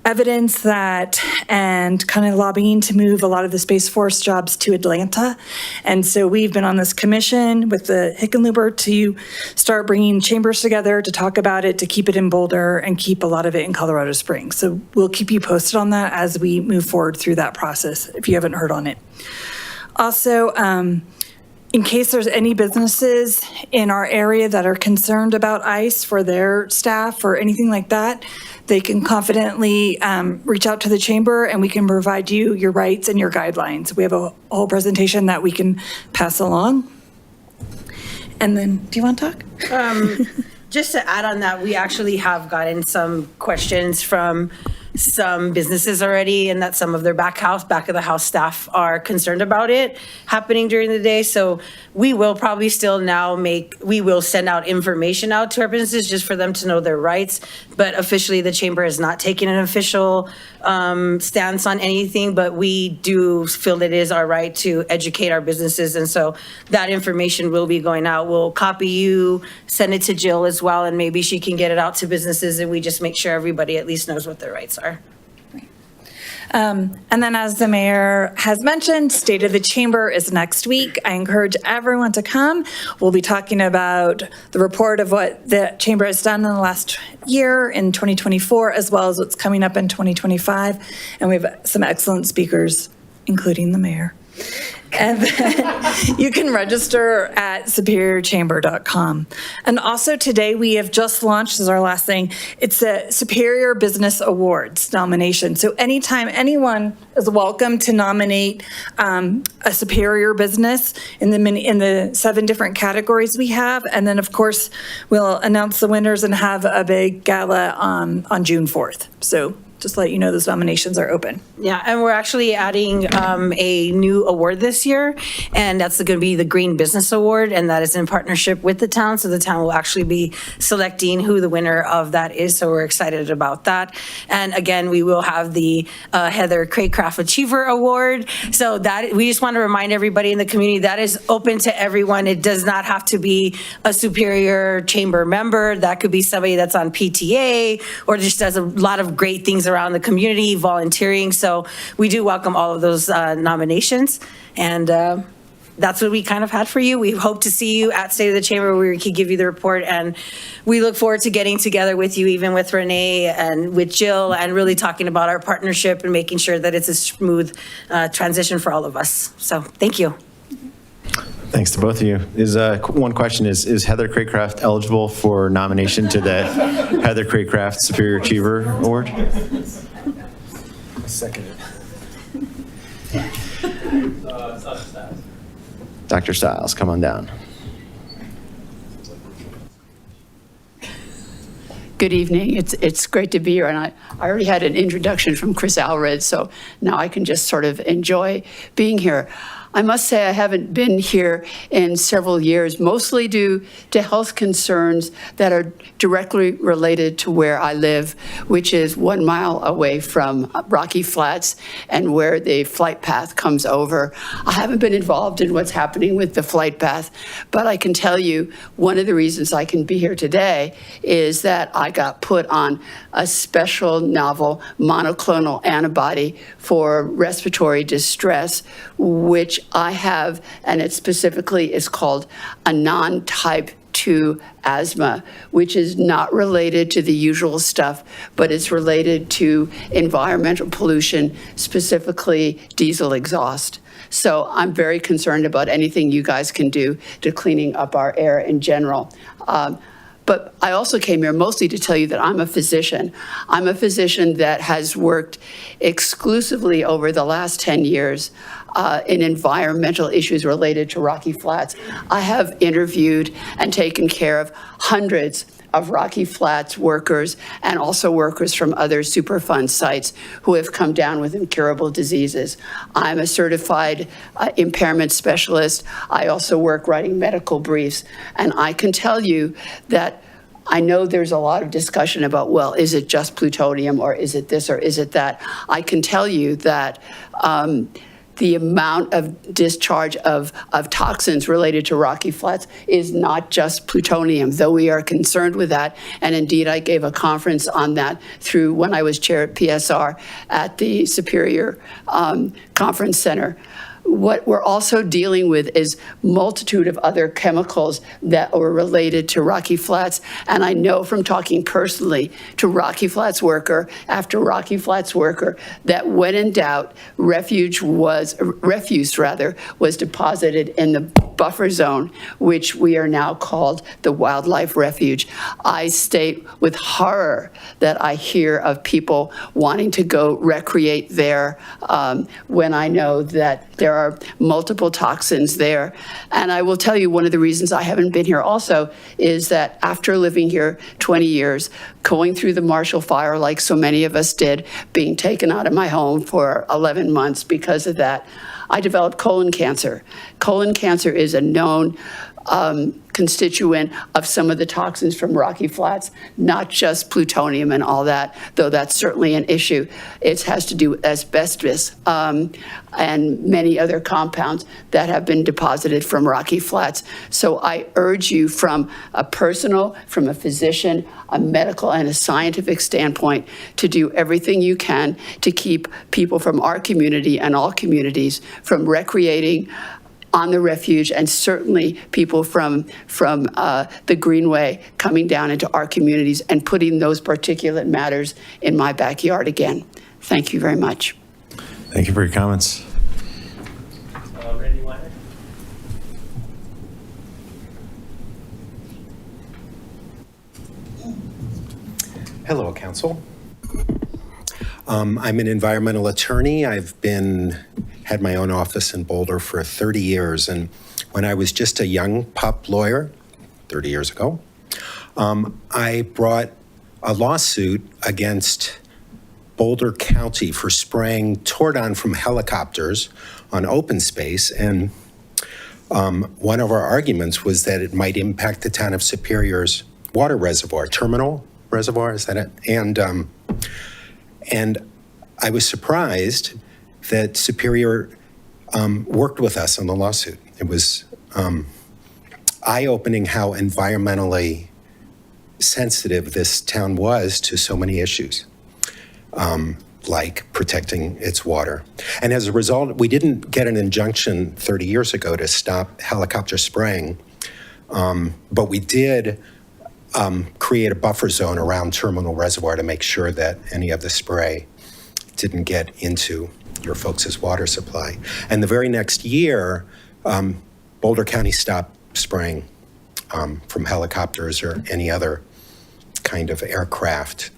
evidence that and kind of lobbying to move a lot of the Space Force jobs to Atlanta. And so we've been on this commission with the Hickenlooper to start bringing chambers together to talk about it, to keep it in Boulder and keep a lot of it in Colorado Springs. So we'll keep you posted on that as we move forward through that process, if you haven't heard on it. Also, in case there's any businesses in our area that are concerned about ICE for their staff or anything like that, they can confidently reach out to the chamber and we can provide you your rights and your guidelines. We have a whole presentation that we can pass along. And then, do you want to talk? Just to add on that, we actually have gotten some questions from some businesses already, and that some of their back of the house staff are concerned about it happening during the day. So we will probably still we will send out information out to our businesses just for them to know their rights. But officially, the chamber is not taking an official stance on anything, but we do feel that it is our right to educate our businesses. And so that information will be going out. We'll copy you, send it to Jill as well, and maybe she can get it out to businesses, and we just make sure everybody at least knows what their rights are. And then, as the mayor has mentioned, State of the Chamber is next week. I encourage everyone to come. We'll be talking about the report of what the chamber has done in the last year in 2024, as well as what's coming up in 2025. And we have some excellent speakers, including the mayor. And then you can register at superiorchamber.com. And also today we have just launched, this is our last thing, it's a Superior Business Awards nomination. So anytime anyone is welcome to nominate a superior business in the 7 different categories we have. And then of course, we'll announce the winners and have a big gala on June 4th. So just to let you know, those nominations are open. Yeah, and we're actually adding a new award this year, and that's going to be the Green Business Award, and that is in partnership with the town. So the town will actually be selecting who the winner of that is. So we're excited about that. And again, we will have the Heather Craycraft Achiever Award. So that we just want to remind everybody in the community that is open to everyone. It does not have to be a Superior Chamber member. That could be somebody that's on PTA or just does a lot of great things around the community, volunteering. So we do welcome all of those nominations. And that's what we kind of had for you. We hope to see you at State of the Chamber where we can give you the report. And we look forward to getting together with you, even with Renee and with Jill, and really talking about our partnership and making sure that it's a smooth transition for all of us. So thank you. Thanks to both of you. One question is Heather Craycraft eligible for nomination to the Heather Craycraft Superior Achiever Award? Second Dr. Stiles, come on down. Good evening. It's great to be here, and I already had an introduction from Chris Allred, so now I can just sort of enjoy being here. I must say I haven't been here in several years, mostly due to health concerns that are directly related to where I live, which is 1 mile away from Rocky Flats and where the flight path comes over. I haven't been involved in what's happening with the flight path, but I can tell you one of the reasons I can be here today is that I got put on a special novel monoclonal antibody for respiratory distress, which I have, and it specifically is called a non-type 2 asthma, which is not related to the usual stuff, but it's related to environmental pollution, specifically diesel exhaust. So I'm very concerned about anything you guys can do to cleaning up our air in general. But I also came here mostly to tell you that I'm a physician. I'm a physician that has worked exclusively over the last 10 years in environmental issues related to Rocky Flats. I have interviewed and taken care of hundreds of Rocky Flats workers and also workers from other Superfund sites who have come down with incurable diseases. I'm a certified impairment specialist. I also work writing medical briefs. And I can tell you that I know there's a lot of discussion about, well, is it just plutonium or is it this or is it that? I can tell you that the amount of discharge of toxins related to Rocky Flats is not just plutonium, though we are concerned with that. And indeed, I gave a conference on that through when I was chair at PSR at the Superior Conference Center. What we're also dealing with is multitude of other chemicals that are related to Rocky Flats. And I know from talking personally to Rocky Flats worker after Rocky Flats worker that when in doubt, refuse was deposited in the buffer zone, which we are now called the Wildlife Refuge. I state with horror that I hear of people wanting to go recreate there when I know that there are multiple toxins there. And I will tell you, one of the reasons I haven't been here also is that after living here 20 years, going through the Marshall Fire like so many of us did, being taken out of my home for 11 months because of that, I developed colon cancer. Colon cancer is a known constituent of some of the toxins from Rocky Flats, not just plutonium and all that, though that's certainly an issue. It has to do with asbestos and many other compounds that have been deposited from Rocky Flats. So I urge you from a personal, from a physician, a medical and a scientific standpoint to do everything you can to keep people from our community and all communities from recreating on the refuge, and certainly people from the Greenway coming down into our communities and putting those particulate matters in my backyard again. Thank you very much. Thank you for your comments. Randy Weiner. Hello, Council. I'm an environmental attorney. I've had my own office in Boulder for 30 years. And when I was just a young pup lawyer, 30 years ago, I brought a lawsuit against Boulder County for spraying Tordon from helicopters on open space. And one of our arguments was that it might impact the town of Superior's water reservoir, terminal reservoir, is that it? And I was surprised that Superior worked with us on the lawsuit. It was eye-opening how environmentally sensitive this town was to so many issues, like protecting its water. And as a result, we didn't get an injunction 30 years ago to stop helicopter spraying, but we did create a buffer zone around Terminal Reservoir to make sure that any of the spray didn't get into your folks' water supply. And the very next year, Boulder County stopped spraying from helicopters or any other kind of aircraft.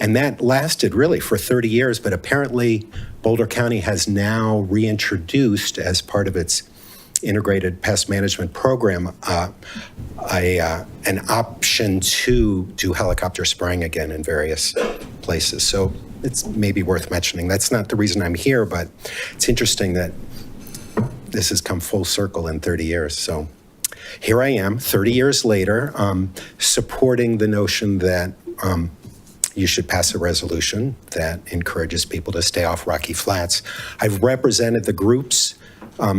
And that lasted really for 30 years, but apparently Boulder County has now reintroduced as part of its integrated pest management program an option to do helicopter spraying again in various places. So it's maybe worth mentioning. That's not the reason I'm here, but it's interesting that this has come full circle in 30 years. So here I am, 30 years later, supporting the notion that you should pass a resolution that encourages people to stay off Rocky Flats. I've represented the groups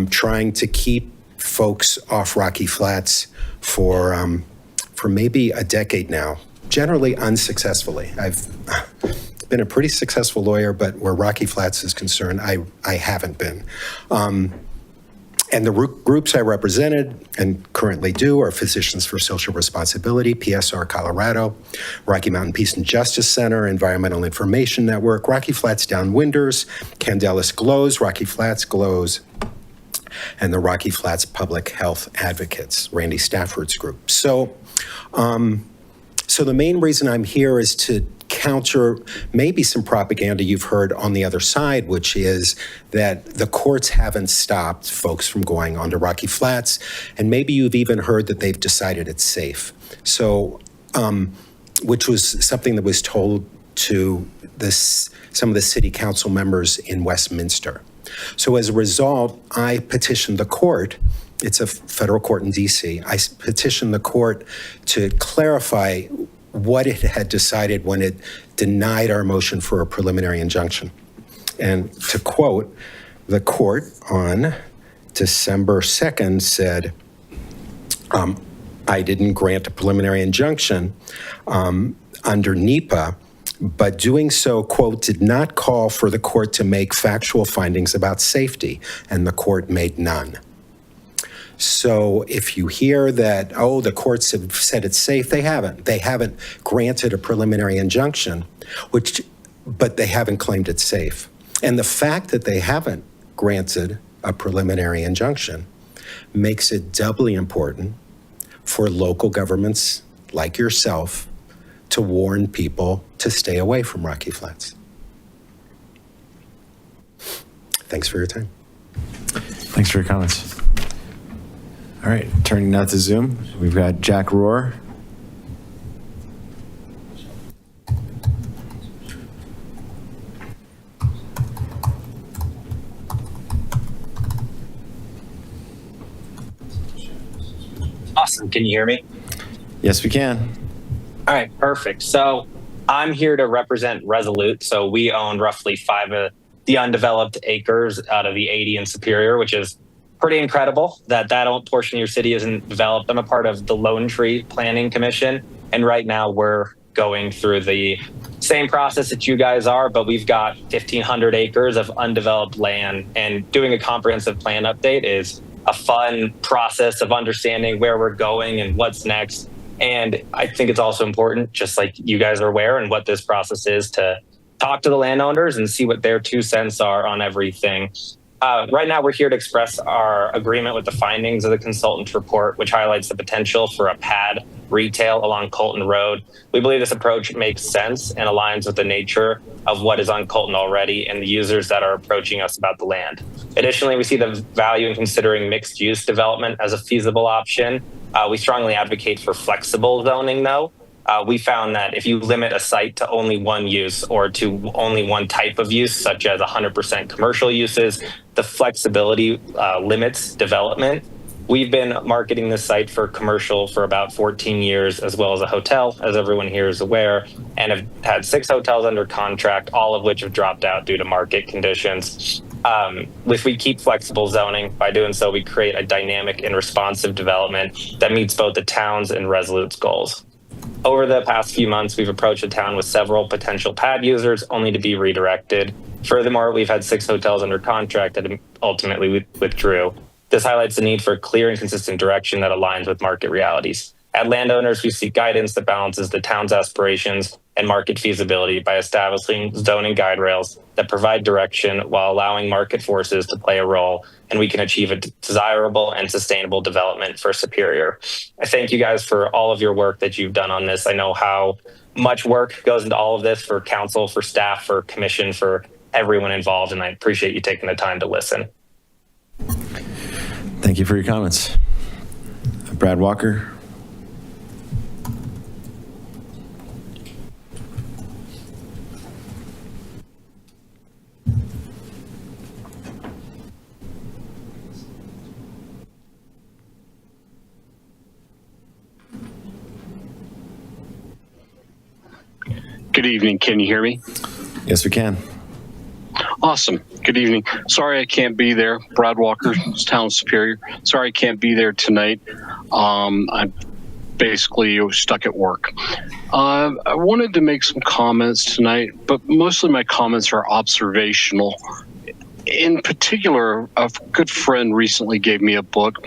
trying to keep folks off Rocky Flats for maybe a decade now, generally unsuccessfully. I've been a pretty successful lawyer, but where Rocky Flats is concerned, I haven't been. And the groups I represented and currently do are Physicians for Social Responsibility, PSR Colorado, Rocky Mountain Peace and Justice Center, Environmental Information Network, Rocky Flats Downwinders, Candelas Glows, Rocky Flats Glows, and the Rocky Flats Public Health Advocates, Randy Stafford's group. So the main reason I'm here is to counter maybe some propaganda you've heard on the other side, which is that the courts haven't stopped folks from going onto Rocky Flats, and maybe you've even heard that they've decided it's safe. So, which was something that was told to some of the city council members in Westminster. So as a result, I petitioned the court. It's a federal court in DC. I petitioned the court to clarify what it had decided when it denied our motion for a preliminary injunction. And to quote, the court on December 2nd said, I didn't grant a preliminary injunction under NEPA, but doing so, quote, did not call for the court to make factual findings about safety, and the court made none. So if you hear that, oh, the courts have said it's safe, they haven't. They haven't granted a preliminary injunction, but they haven't claimed it's safe. And the fact that they haven't granted a preliminary injunction makes it doubly important for local governments like yourself to warn people to stay away from Rocky Flats. Thanks for your time. Thanks for your comments. All right, turning now to Zoom, we've got Jack Rohr. Awesome. Can you hear me? Yes, we can. All right, perfect. So I'm here to represent Resolute. So we own roughly 5 of the undeveloped acres out of the 80 in Superior, which is pretty incredible that portion of your city isn't developed. I'm a part of the Lone Tree Planning Commission, and right now we're going through the same process that you guys are, but we've got 1,500 acres of undeveloped land, and doing a comprehensive plan update is a fun process of understanding where we're going and what's next. And I think it's also important, just like you guys are aware and what this process is, to talk to the landowners and see what their 2 cents are on everything. Right now, we're here to express our agreement with the findings of the consultant's report, which highlights the potential for a pad retail along Colton Road. We believe this approach makes sense and aligns with the nature of what is on Colton already and the users that are approaching us about the land. Additionally, we see the value in considering mixed use development as a feasible option. We strongly advocate for flexible zoning, though. We found that if you limit a site to only one use or to only one type of use, such as 100% commercial uses, the flexibility limits development. We've been marketing this site for commercial for about 14 years, as well as a hotel, as everyone here is aware, and have had 6 hotels under contract, all of which have dropped out due to market conditions. If we keep flexible zoning, by doing so, we create a dynamic and responsive development that meets both the town's and Resolute's goals. Over the past few months, we've approached the town with several potential pad users, only to be redirected. Furthermore, we've had 6 hotels under contract that ultimately withdrew. This highlights the need for clear and consistent direction that aligns with market realities. At landowners, we seek guidance that balances the town's aspirations and market feasibility by establishing zoning guide rails that provide direction while allowing market forces to play a role, and we can achieve a desirable and sustainable development for Superior. I thank you guys for all of your work that you've done on this. I know how much work goes into all of this for council, for staff, for commission, for everyone involved, and I appreciate you taking the time to listen. Thank you for your comments. Brad Walker. Good evening. Can you hear me? Yes, we can. Awesome. Good evening. Sorry I can't be there. Brad Walker, Town Superior. Sorry I can't be there tonight. I'm basically stuck at work. I wanted to make some comments tonight, but mostly my comments are observational. In particular, a good friend recently gave me a book,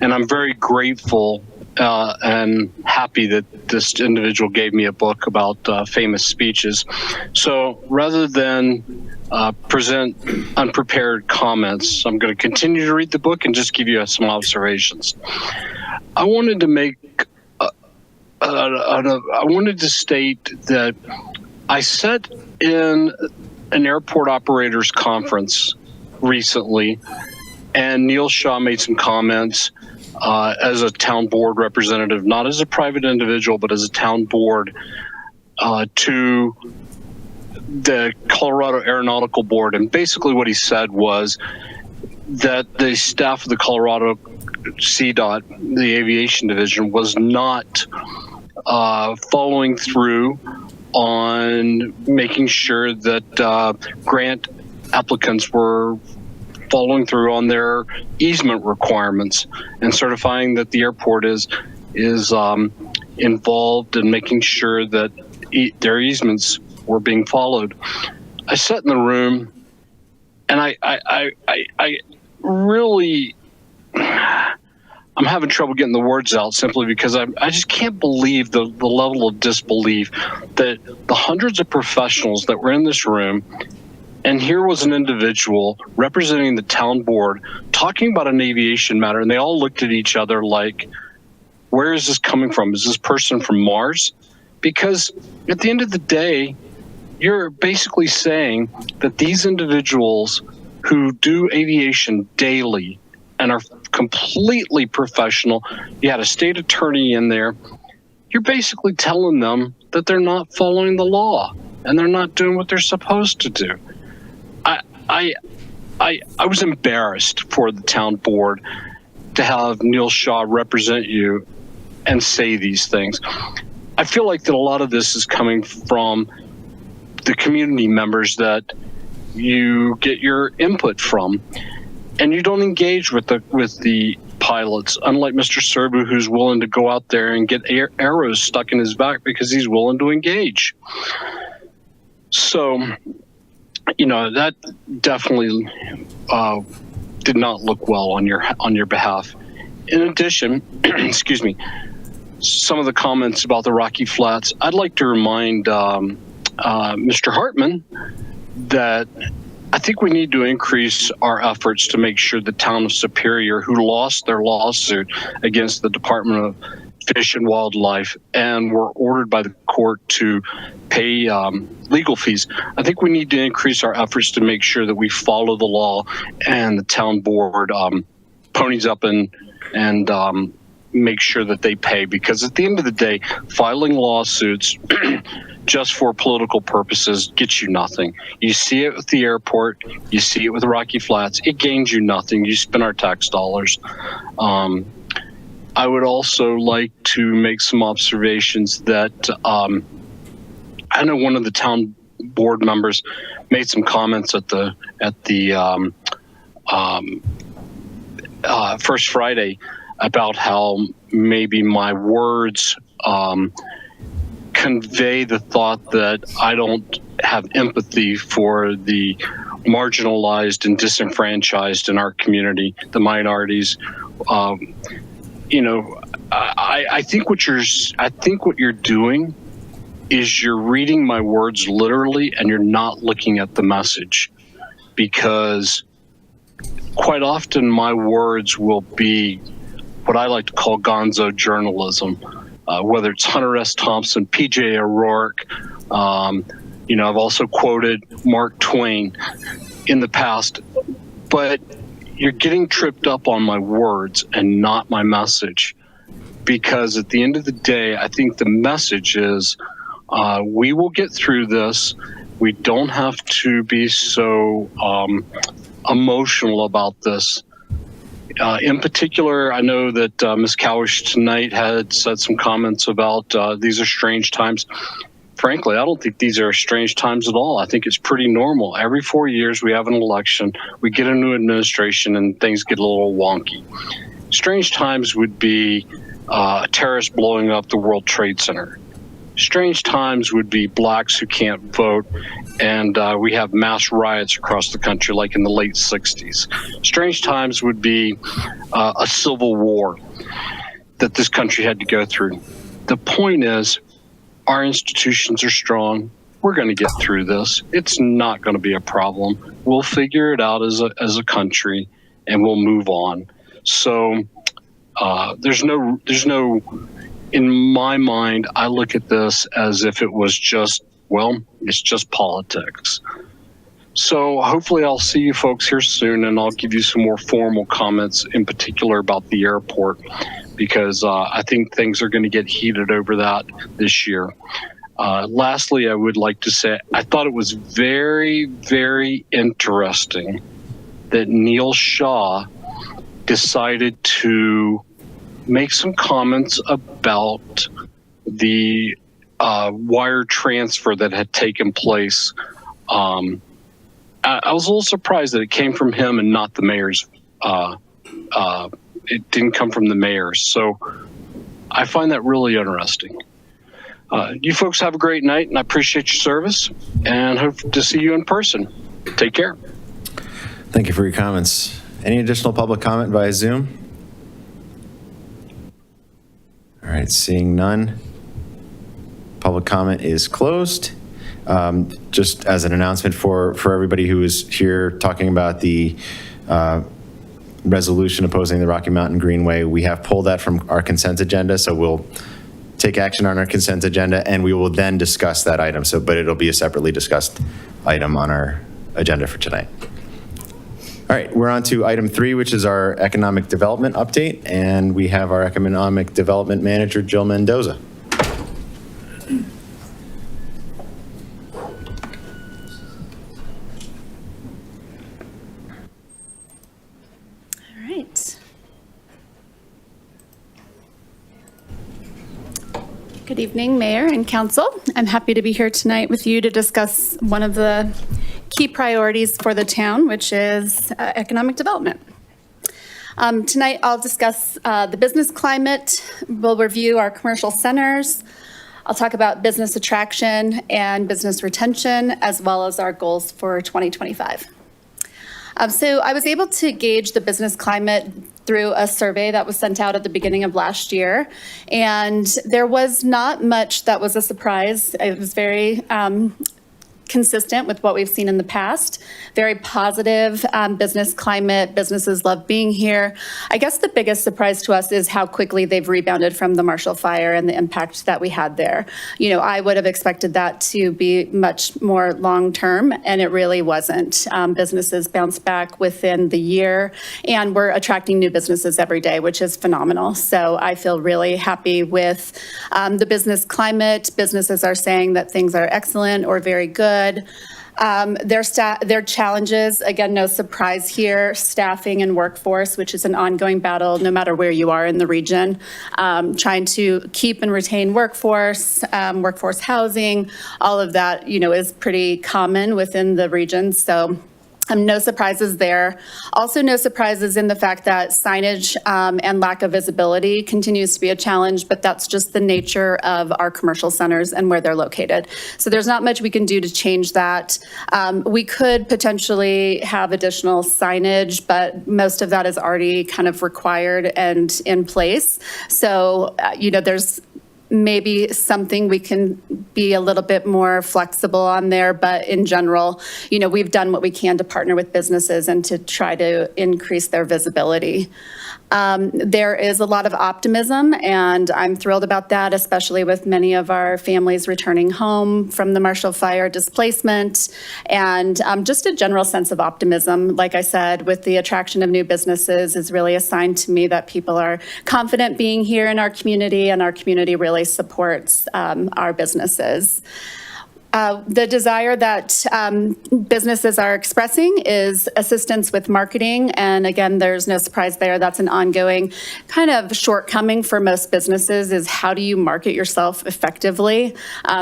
and I'm very grateful and happy that this individual gave me a book about famous speeches. So rather than present unprepared comments, I'm going to continue to read the book and just give you some observations. I wanted to make, I wanted to state that I sat in an airport operators conference recently, and Neil Shaw made some comments as a town board representative, not as a private individual, but as a town board, to the Colorado Aeronautical Board. And basically what he said was that the staff of the Colorado CDOT, the aviation division, was not following through on making sure that grant applicants were following through on their easement requirements and certifying that the airport is involved in making sure that their easements were being followed. I sat in the room, and I really, I'm having trouble getting the words out simply because I just can't believe the level of disbelief that the hundreds of professionals that were in this room And here was an individual representing the town board talking about an aviation matter, and they all looked at each other like, where is this coming from? Is this person from Mars? Because at the end of the day, you're basically saying that these individuals who do aviation daily and are completely professional, you had a state attorney in there, you're basically telling them that they're not following the law and they're not doing what they're supposed to do. I was embarrassed for the town board to have Neil Shaw represent you and say these things. I feel like that a lot of this is coming from the community members that you get your input from, and you don't engage with the pilots, unlike Mr. Serbu, who's willing to go out there and get arrows stuck in his back because he's willing to engage. So, you know, that definitely did not look well on your behalf. In addition, excuse me, some of the comments about the Rocky Flats, I'd like to remind Mr. Hartman that I think we need to increase our efforts to make sure the town of Superior, who lost their lawsuit against the Department of Fish and Wildlife and were ordered by the court to pay legal fees, I think we need to increase our efforts to make sure that we follow the law and the town board ponies up and make sure that they pay, because at the end of the day, filing lawsuits just for political purposes gets you nothing. You see it with the airport, you see it with Rocky Flats, it gains you nothing. You spend our tax dollars. I would also like to make some observations that I know one of the town board members made some comments at the First Friday about how maybe my words convey the thought that I don't have empathy for the marginalized and disenfranchised in our community, the minorities. You know, I think what you're doing is you're reading my words literally and you're not looking at the message, because quite often my words will be what I like to call gonzo journalism, whether it's Hunter S. Thompson, P.J. O'Rourke. You know, I've also quoted Mark Twain in the past, but you're getting tripped up on my words and not my message, because at the end of the day, I think the message is we will get through this. We don't have to be so emotional about this. In particular, I know that Ms. Cowish tonight had said some comments about these are strange times. Frankly, I don't think these are strange times at all. I think it's pretty normal. Every 4 years we have an election, we get a new administration, and things get a little wonky. Strange times would be terrorists blowing up the World Trade Center. Strange times would be blacks who can't vote, and we have mass riots across the country like in the late 60s. Strange times would be a civil war that this country had to go through. The point is, our institutions are strong. We're going to get through this. It's not going to be a problem. We'll figure it out as a country, and we'll move on. So there's no, in my mind, I look at this as if it was just, well, it's just politics. So hopefully I'll see you folks here soon, and I'll give you some more formal comments, in particular about the airport, because I think things are going to get heated over that this year. Lastly, I would like to say I thought it was very, very interesting that Neil Shaw decided to make some comments about the wire transfer that had taken place. I was a little surprised that it came from him and not the mayor's. It didn't come from the mayor. So I find that really interesting. You folks have a great night, and I appreciate your service, and hope to see you in person. Take care. Thank you for your comments. Any additional public comment via Zoom? All right, seeing none. Public comment is closed. Just as an announcement for everybody who is here talking about the resolution opposing the Rocky Mountain Greenway, we have pulled that from our consent agenda, so we'll take action on our consent agenda, and we will then discuss that item. But it'll be a separately discussed item on our agenda for tonight. All right, we're on to item 3, which is our economic development update, and we have our economic development manager, Jill Mendoza. All right. Good evening, Mayor and Council. I'm happy to be here tonight with you to discuss one of the key priorities for the town, which is economic development. Tonight, I'll discuss the business climate. We'll review our commercial centers. I'll talk about business attraction and business retention, as well as our goals for 2025. So I was able to gauge the business climate through a survey that was sent out at the beginning of last year. And there was not much that was a surprise. It was very consistent with what we've seen in the past. Very positive business climate. Businesses love being here. I guess the biggest surprise to us is how quickly they've rebounded from the Marshall Fire and the impact that we had there. You know, I would have expected that to be much more long-term, and it really wasn't. Businesses bounced back within the year, and we're attracting new businesses every day, which is phenomenal. So I feel really happy with the business climate. Businesses are saying that things are excellent or very good. Their challenges, again, no surprise here, staffing and workforce, which is an ongoing battle no matter where you are in the region. Trying to keep and retain workforce, workforce housing, all of that, you know, is pretty common within the region. So no surprises there. Also, no surprises in the fact that signage and lack of visibility continues to be a challenge, but that's just the nature of our commercial centers and where they're located. So there's not much we can do to change that. We could potentially have additional signage, but most of that is already kind of required and in place. So, you know, there's maybe something we can be a little bit more flexible on there, but in general, you know, we've done what we can to partner with businesses and to try to increase their visibility. There is a lot of optimism, and I'm thrilled about that, especially with many of our families returning home from the Marshall Fire displacement, and just a general sense of optimism. Like I said, with the attraction of new businesses is really a sign to me that people are confident being here in our community, and our community really supports our businesses. The desire that businesses are expressing is assistance with marketing. And again, there's no surprise there. That's an ongoing kind of shortcoming for most businesses is how do you market yourself effectively?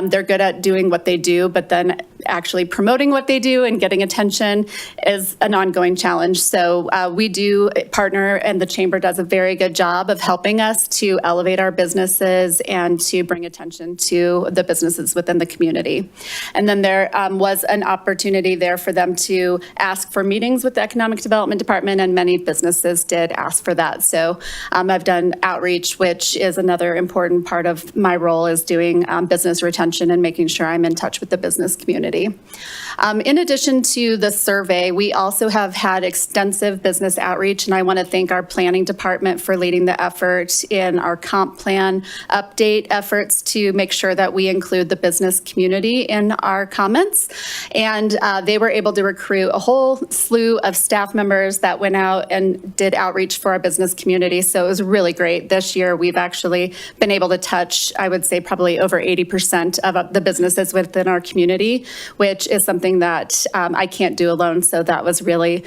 They're good at doing what they do, but then actually promoting what they do and getting attention is an ongoing challenge. So we do partner, and the Chamber does a very good job of helping us to elevate our businesses and to bring attention to the businesses within the community. And then there was an opportunity there for them to ask for meetings with the Economic Development Department, and many businesses did ask for that. So I've done outreach, which is another important part of my role, is doing business retention and making sure I'm in touch with the business community. In addition to the survey, we also have had extensive business outreach, and I want to thank our planning department for leading the effort in our comp plan update efforts to make sure that we include the business community in our comments. And they were able to recruit a whole slew of staff members that went out and did outreach for our business community. So it was really great. This year, we've actually been able to touch, I would say, probably over 80% of the businesses within our community, which is something that I can't do alone. So that was really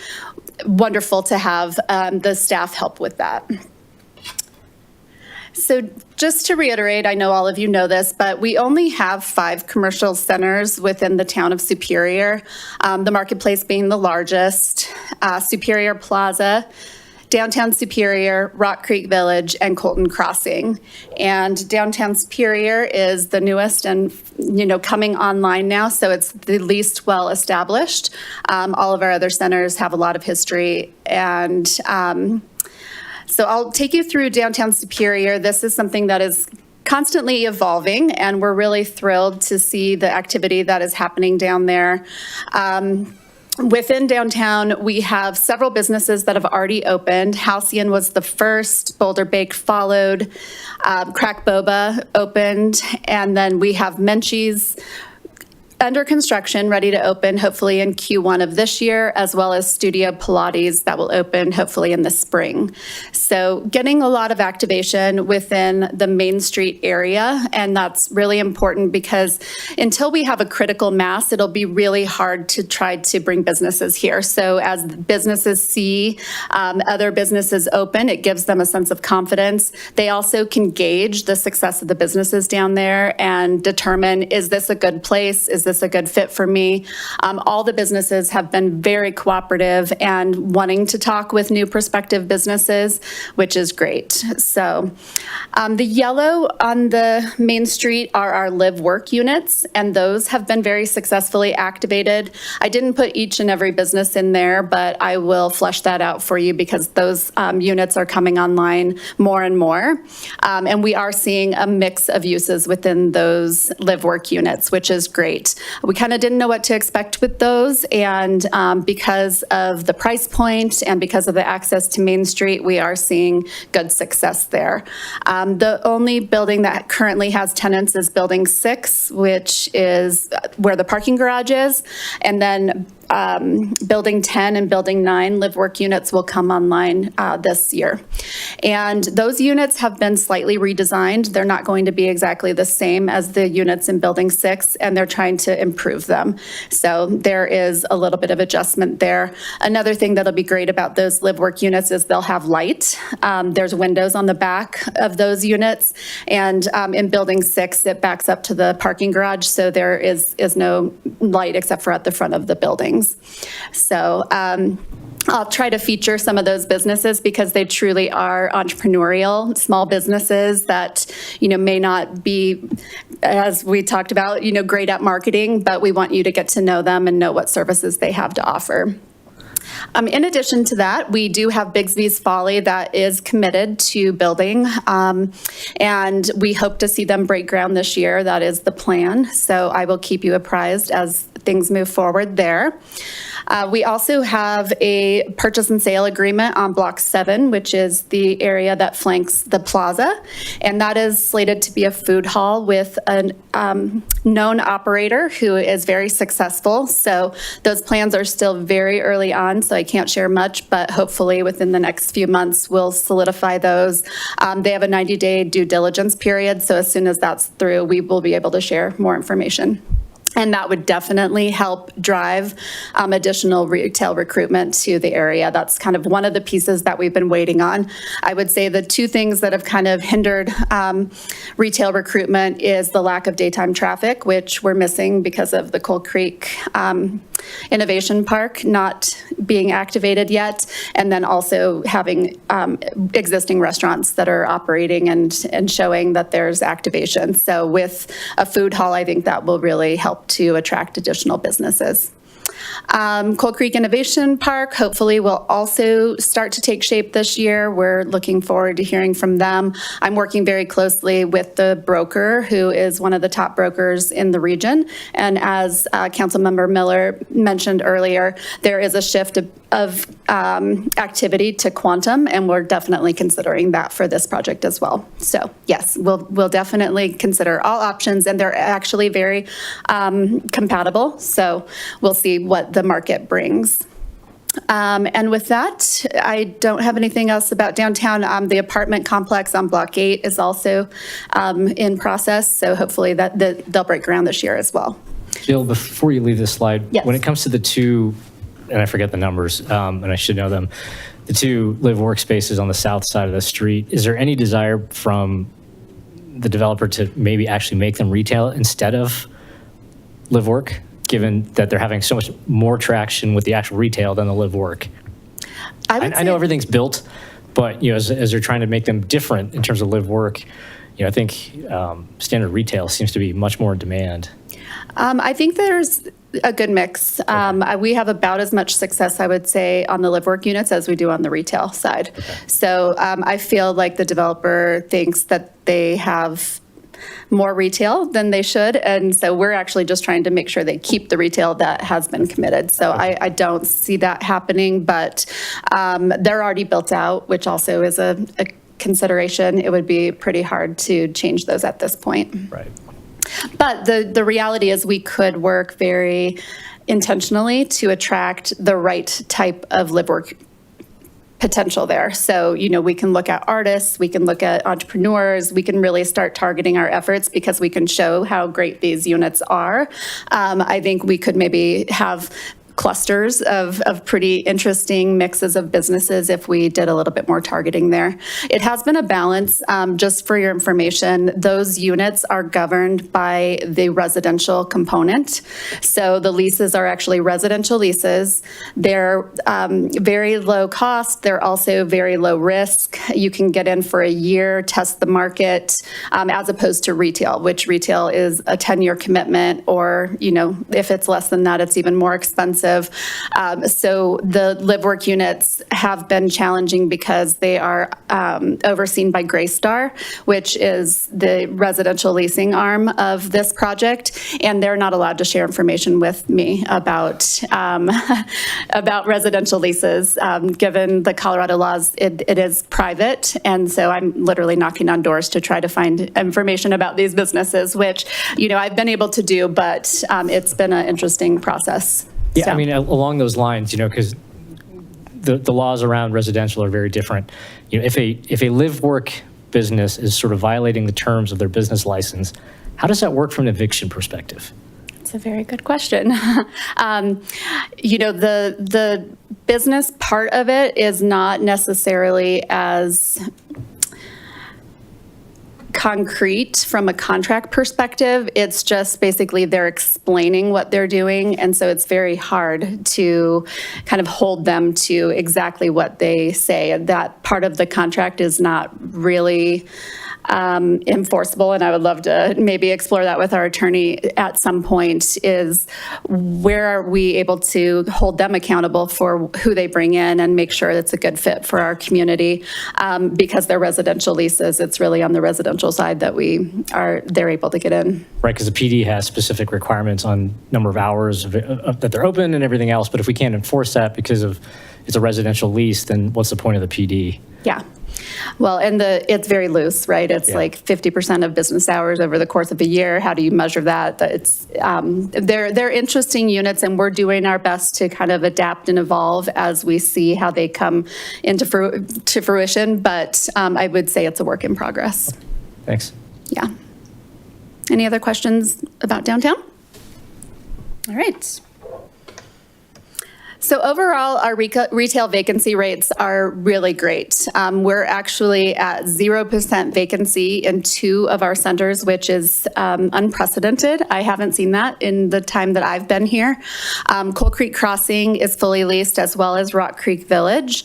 wonderful to have the staff help with that. So just to reiterate, I know all of you know this, but we only have 5 commercial centers within the town of Superior, the Marketplace being the largest, Superior Plaza, Downtown Superior, Rock Creek Village, and Colton Crossing. And Downtown Superior is the newest and, you know, coming online now, so it's the least well established. All of our other centers have a lot of history, and so I'll take you through Downtown Superior. This is something that is constantly evolving, and we're really thrilled to see the activity that is happening down there. Within downtown, we have several businesses that have already opened. Halcyon was the first, Boulder Bake followed, Crack Boba opened, and then we have Menchie's under construction, ready to open hopefully in Q1 of this year, as well as Studio Pilates that will open hopefully in the spring. So getting a lot of activation within the Main Street area, and that's really important because until we have a critical mass, it'll be really hard to try to bring businesses here. So as businesses see other businesses open, it gives them a sense of confidence. They also can gauge the success of the businesses down there and determine, is this a good place? Is this a good fit for me? All the businesses have been very cooperative and wanting to talk with new prospective businesses, which is great. So the yellow on the Main Street are our live work units, and those have been very successfully activated. I didn't put each and every business in there, but I will flesh that out for you because those units are coming online more and more. And we are seeing a mix of uses within those live work units, which is great. We kind of didn't know what to expect with those, and because of the price point and because of the access to Main Street, we are seeing good success there. The only building that currently has tenants is Building 6, which is where the parking garage is, and then Building 10 and Building 9 live work units will come online this year. And those units have been slightly redesigned. They're not going to be exactly the same as the units in Building 6, and they're trying to improve them. So there is a little bit of adjustment there. Another thing that'll be great about those live work units is they'll have light. There's windows on the back of those units, and in Building 6, it backs up to the parking garage, so there is no light except for at the front of the buildings. So I'll try to feature some of those businesses because they truly are entrepreneurial, small businesses that, may not be, as we talked about, great at marketing, but we want you to get to know them and know what services they have to offer. In addition to that, we do have Bigsby's Folly that is committed to building, and we hope to see them break ground this year. That is the plan. So I will keep you apprised as things move forward there. We also have a purchase and sale agreement on Block 7, which is the area that flanks the plaza, and that is slated to be a food hall with a known operator who is very successful. So those plans are still very early on, so I can't share much, but hopefully within the next few months we'll solidify those. They have a 90-day due diligence period, so as soon as that's through, we will be able to share more information. And that would definitely help drive additional retail recruitment to the area. That's kind of one of the pieces that we've been waiting on. I would say the two things that have kind of hindered retail recruitment is the lack of daytime traffic, which we're missing because of the Coal Creek Innovation Park not being activated yet, and then also having existing restaurants that are operating and showing that there's activation. So with a food hall, I think that will really help to attract additional businesses. Coal Creek Innovation Park hopefully will also start to take shape this year. We're looking forward to hearing from them. I'm working very closely with the broker, who is one of the top brokers in the region. And as Councilmember Miller mentioned earlier, there is a shift of activity to quantum, and we're definitely considering that for this project as well. So yes, we'll definitely consider all options, and they're actually very compatible. So we'll see what the market brings. And with that, I don't have anything else about downtown. The apartment complex on Block 8 is also in process, so hopefully they'll break ground this year as well. Jill, before you leave this slide, Yes. When it comes to the two, and I forget the numbers, and I should know them, the two live workspaces on the south side of the street, is there any desire from the developer to maybe actually make them retail instead of live work, given that they're having so much more traction with the actual retail than the live work? I know everything's built, but as they're trying to make them different in terms of live work, I think standard retail seems to be much more in demand. I think there's a good mix. We have about as much success, I would say, on the live work units as we do on the retail side. Okay. So I feel like the developer thinks that they have more retail than they should. And so we're actually just trying to make sure they keep the retail that has been committed. So I don't see that happening, but they're already built out, which also is a consideration. It would be pretty hard to change those at this point. Right. But the reality is we could work very intentionally to attract the right type of live work potential there. So, we can look at artists, we can look at entrepreneurs, we can really start targeting our efforts because we can show how great these units are. I think we could maybe have clusters of pretty interesting mixes of businesses if we did a little bit more targeting there. It has been a balance. Just for your information, those units are governed by the residential component. So the leases are actually residential leases. They're very low cost. They're also very low risk. You can get in for a year, test the market, as opposed to retail, which retail is a 10-year commitment, or, if it's less than that, it's even more expensive. So the live work units have been challenging because they are overseen by Greystar, which is the residential leasing arm of this project, and they're not allowed to share information with me about residential leases. Given the Colorado laws, it is private, and so I'm literally knocking on doors to try to find information about these businesses, which I've been able to do, but it's been an interesting process. Yeah, I mean, along those lines, because the laws around residential are very different. If a live work business is sort of violating the terms of their business license, how does that work from an eviction perspective? That's a very good question. The business part of it is not necessarily as concrete from a contract perspective. It's just basically they're explaining what they're doing, and so it's very hard to kind of hold them to exactly what they say. That part of the contract is not really enforceable, and I would love to maybe explore that with our attorney at some point, is where are we able to hold them accountable for who they bring in and make sure it's a good fit for our community, because they're residential leases. It's really on the residential side that they're able to get in. Right, because the PD has specific requirements on number of hours that they're open and everything else, but if we can't enforce that because it's a residential lease, then what's the point of the PD? Yeah. Well, and it's very loose, right? It's like 50% of business hours over the course of a year. How do you measure that? It's they're interesting units, and we're doing our best to kind of adapt and evolve as we see how they come into fruition. But I would say it's a work in progress. Thanks. Yeah. Any other questions about downtown? All right. So overall, our retail vacancy rates are really great. We're actually at 0% vacancy in 2 of our centers, which is unprecedented. I haven't seen that in the time that I've been here. Coal Creek Crossing is fully leased, as well as Rock Creek Village.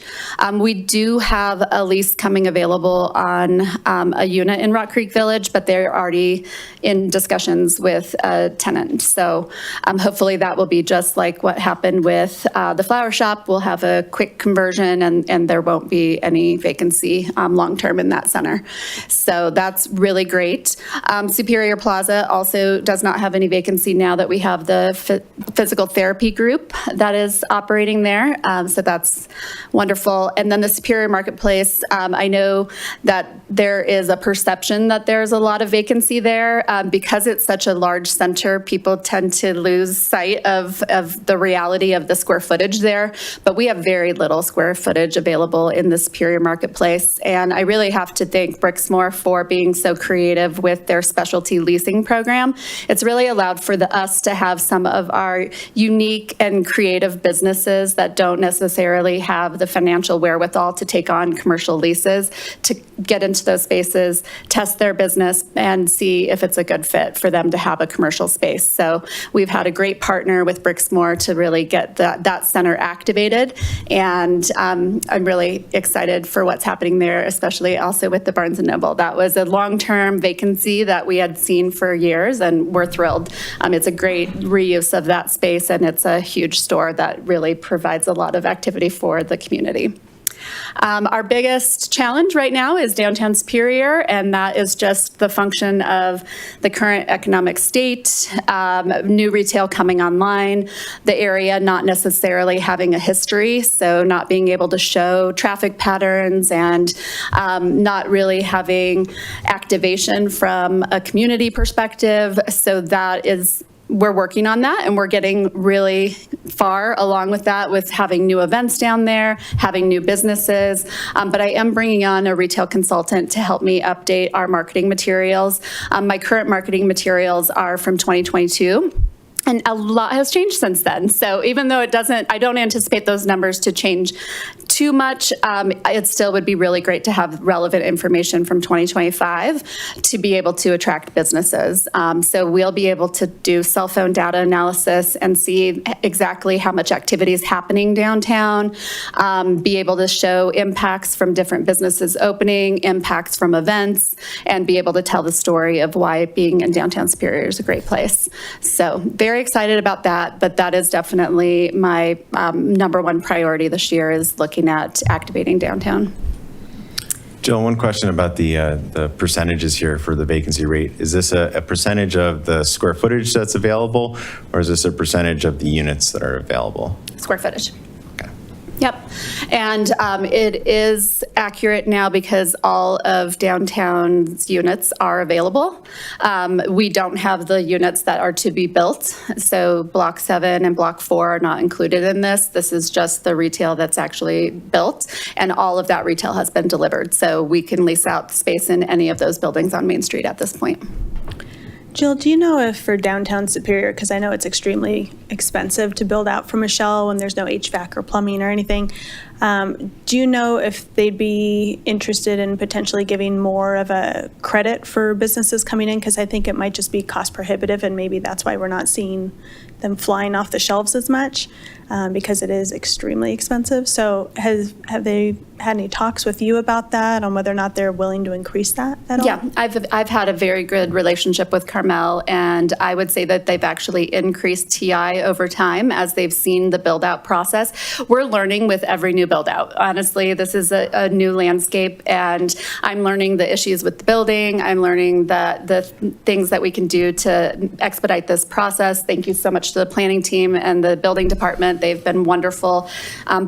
We do have a lease coming available on a unit in Rock Creek Village, but they're already in discussions with a tenant. So hopefully that will be just like what happened with the flower shop. We'll have a quick conversion, and there won't be any vacancy long-term in that center. So that's really great. Superior Plaza also does not have any vacancy now that we have the physical therapy group that is operating there. So that's wonderful. And then the Superior Marketplace, I know that there is a perception that there's a lot of vacancy there. Because it's such a large center, people tend to lose sight of the reality of the square footage there, but we have very little square footage available in the Superior Marketplace. And I really have to thank Brixmor for being so creative with their specialty leasing program. It's really allowed for us to have some of our unique and creative businesses that don't necessarily have the financial wherewithal to take on commercial leases to get into those spaces, test their business, and see if it's a good fit for them to have a commercial space. So we've had a great partner with Brixmor to really get that center activated, and I'm really excited for what's happening there, especially also with the Barnes & Noble. That was a long-term vacancy that we had seen for years, and we're thrilled. It's a great reuse of that space, and it's a huge store that really provides a lot of activity for the community. Our biggest challenge right now is downtown Superior, and that is just the function of the current economic state, new retail coming online, the area not necessarily having a history, so not being able to show traffic patterns and not really having activation from a community perspective. So that is, we're working on that, and we're getting really far along with that, with having new events down there, having new businesses. But I am bringing on a retail consultant to help me update our marketing materials. My current marketing materials are from 2022. And a lot has changed since then. So even though I don't anticipate those numbers to change too much, it still would be really great to have relevant information from 2025 to be able to attract businesses. So we'll be able to do cell phone data analysis and see exactly how much activity is happening downtown, be able to show impacts from different businesses opening, impacts from events, and be able to tell the story of why being in downtown Superior is a great place. So very excited about that, but that is definitely my number one priority this year, is looking at activating downtown. Jill, one question about the percentages here for the vacancy rate. Is this a percentage of the square footage that's available, or is this a percentage of the units that are available? Square footage. Yep. And it is accurate now because all of downtown's units are available. We don't have the units that are to be built. So Block 7 and Block 4 are not included in this. This is just the retail that's actually built, and all of that retail has been delivered. So we can lease out space in any of those buildings on Main Street at this point. Jill, do you know if for downtown Superior, because I know it's extremely expensive to build out from a shell when there's no HVAC or plumbing or anything, do you know if they'd be interested in potentially giving more of a credit for businesses coming in? Because I think it might just be cost prohibitive, and maybe that's why we're not seeing them flying off the shelves as much, because it is extremely expensive. So have they had any talks with you about that, on whether or not they're willing to increase that at all? Yeah, I've had a very good relationship with Carmel, and I would say that they've actually increased TI over time as they've seen the build out process. We're learning with every new build out. Honestly, this is a new landscape, and I'm learning the issues with the building. I'm learning the things that we can do to expedite this process. Thank you so much to the planning team and the building department. They've been wonderful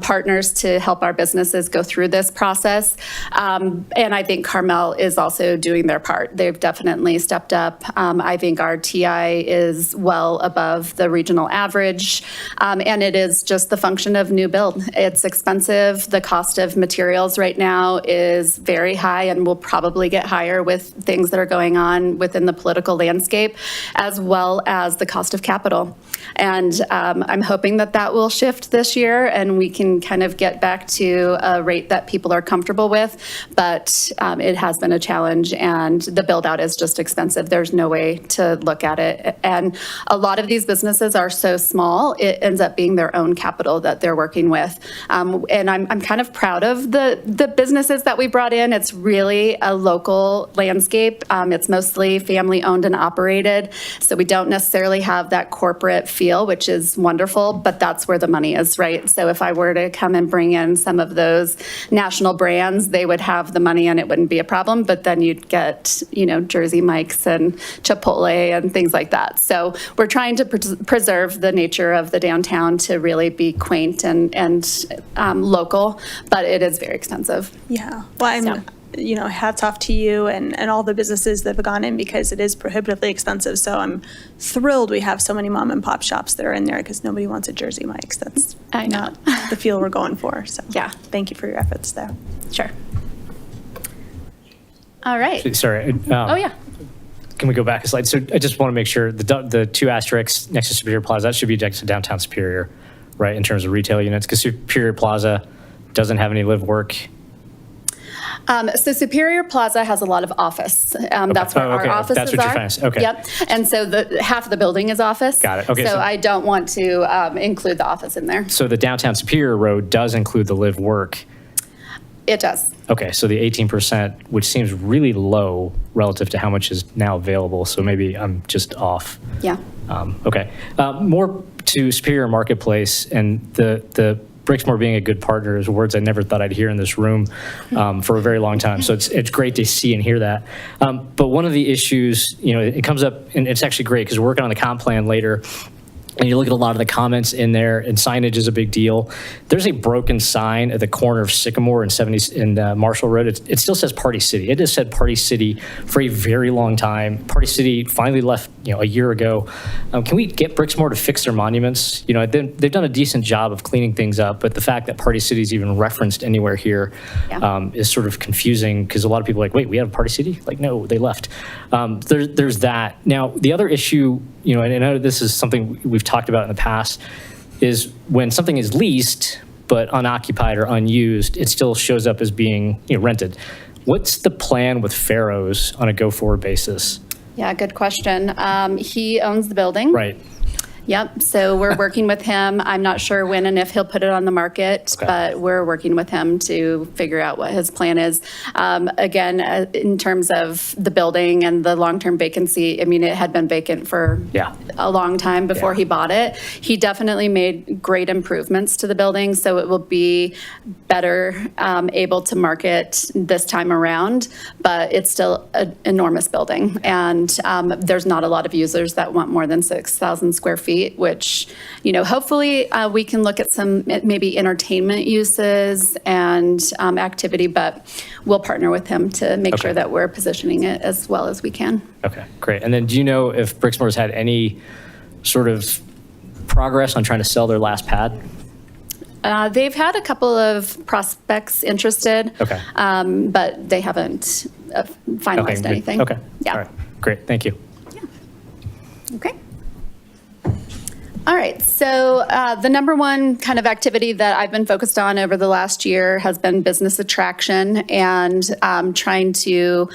partners to help our businesses go through this process. And I think Carmel is also doing their part. They've definitely stepped up. I think our TI is well above the regional average. And it is just the function of new build. It's expensive. The cost of materials right now is very high and will probably get higher with things that are going on within the political landscape, as well as the cost of capital. And I'm hoping that that will shift this year and we can kind of get back to a rate that people are comfortable with. But it has been a challenge, and the build out is just expensive. There's no way to look at it. And a lot of these businesses are so small, it ends up being their own capital that they're working with. And I'm kind of proud of the businesses that we brought in. It's really a local landscape. It's mostly family owned and operated. So we don't necessarily have that corporate feel, which is wonderful, but that's where the money is, right? So if I were to come and bring in some of those national brands, they would have the money and it wouldn't be a problem, but then you'd get, Jersey Mike's and Chipotle and things like that. So we're trying to preserve the nature of the downtown to really be quaint and local, but it is very expensive. Yeah. Well, hats off to you and all the businesses that have gone in, because it is prohibitively expensive. So I'm thrilled we have so many mom and pop shops that are in there, because nobody wants a Jersey Mike's. That's not the feel we're going for. So yeah, thank you for your efforts there. Sure. All right. Sorry. Oh, yeah. Can we go back a slide? So I just want to make sure the two asterisks next to Superior Plaza, that should be next to downtown Superior, right, in terms of retail units, because Superior Plaza doesn't have any live work. So Superior Plaza has a lot of office. That's where our offices That's what are. you're trying to say. Okay. Yep. And so half of the building is office. Got it. Okay. So I don't want to include the office in there. So the downtown Superior Road does include the live work. It does. Okay, so the 18%, which seems really low relative to how much is now available, so maybe I'm just off. Yeah. Okay. More to Superior Marketplace and the Brixmor being a good partner is words I never thought I'd hear in this room for a very long time. So it's great to see and hear that. But one of the issues, it comes up, and it's actually great because we're working on the comp plan later. And you look at a lot of the comments in there, and signage is a big deal. There's a broken sign at the corner of Sycamore and Marshall Road. It still says Party City. It has said Party City for a very long time. Party City finally left, a year ago. Can we get Brixmor to fix their monuments? They've done a decent job of cleaning things up, but the fact that Party City is even referenced anywhere here is sort of confusing because a lot of people are like, wait, we have Party City? Like, no, they left. There's that. Now, the other issue, and I know this is something we've talked about in the past, is when something is leased but unoccupied or unused, it still shows up as being rented. What's the plan with Farrow's on a go-forward basis? Yeah, good question. He owns the building. Right. Yep, so we're working with him. I'm not sure when and if he'll put it on the market, but we're working with him to figure out what his plan is. Again, in terms of the building and the long-term vacancy, I mean, it had been vacant for a long time before he bought it. He definitely made great improvements to the building, so it will be better able to market this time around, but it's still an enormous building. And there's not a lot of users that want more than 6,000 square feet, which, hopefully we can look at some maybe entertainment uses and activity, but we'll partner with him to make sure that we're positioning it as well as we can. Okay, great. And then do you know if Brixmor's had any sort of progress on trying to sell their last pad? They've had a couple of prospects interested, but they haven't finalized anything. Okay. Yeah. All right. Great. Thank you. Okay. All right, so the number one kind of activity that I've been focused on over the last year has been business attraction and trying to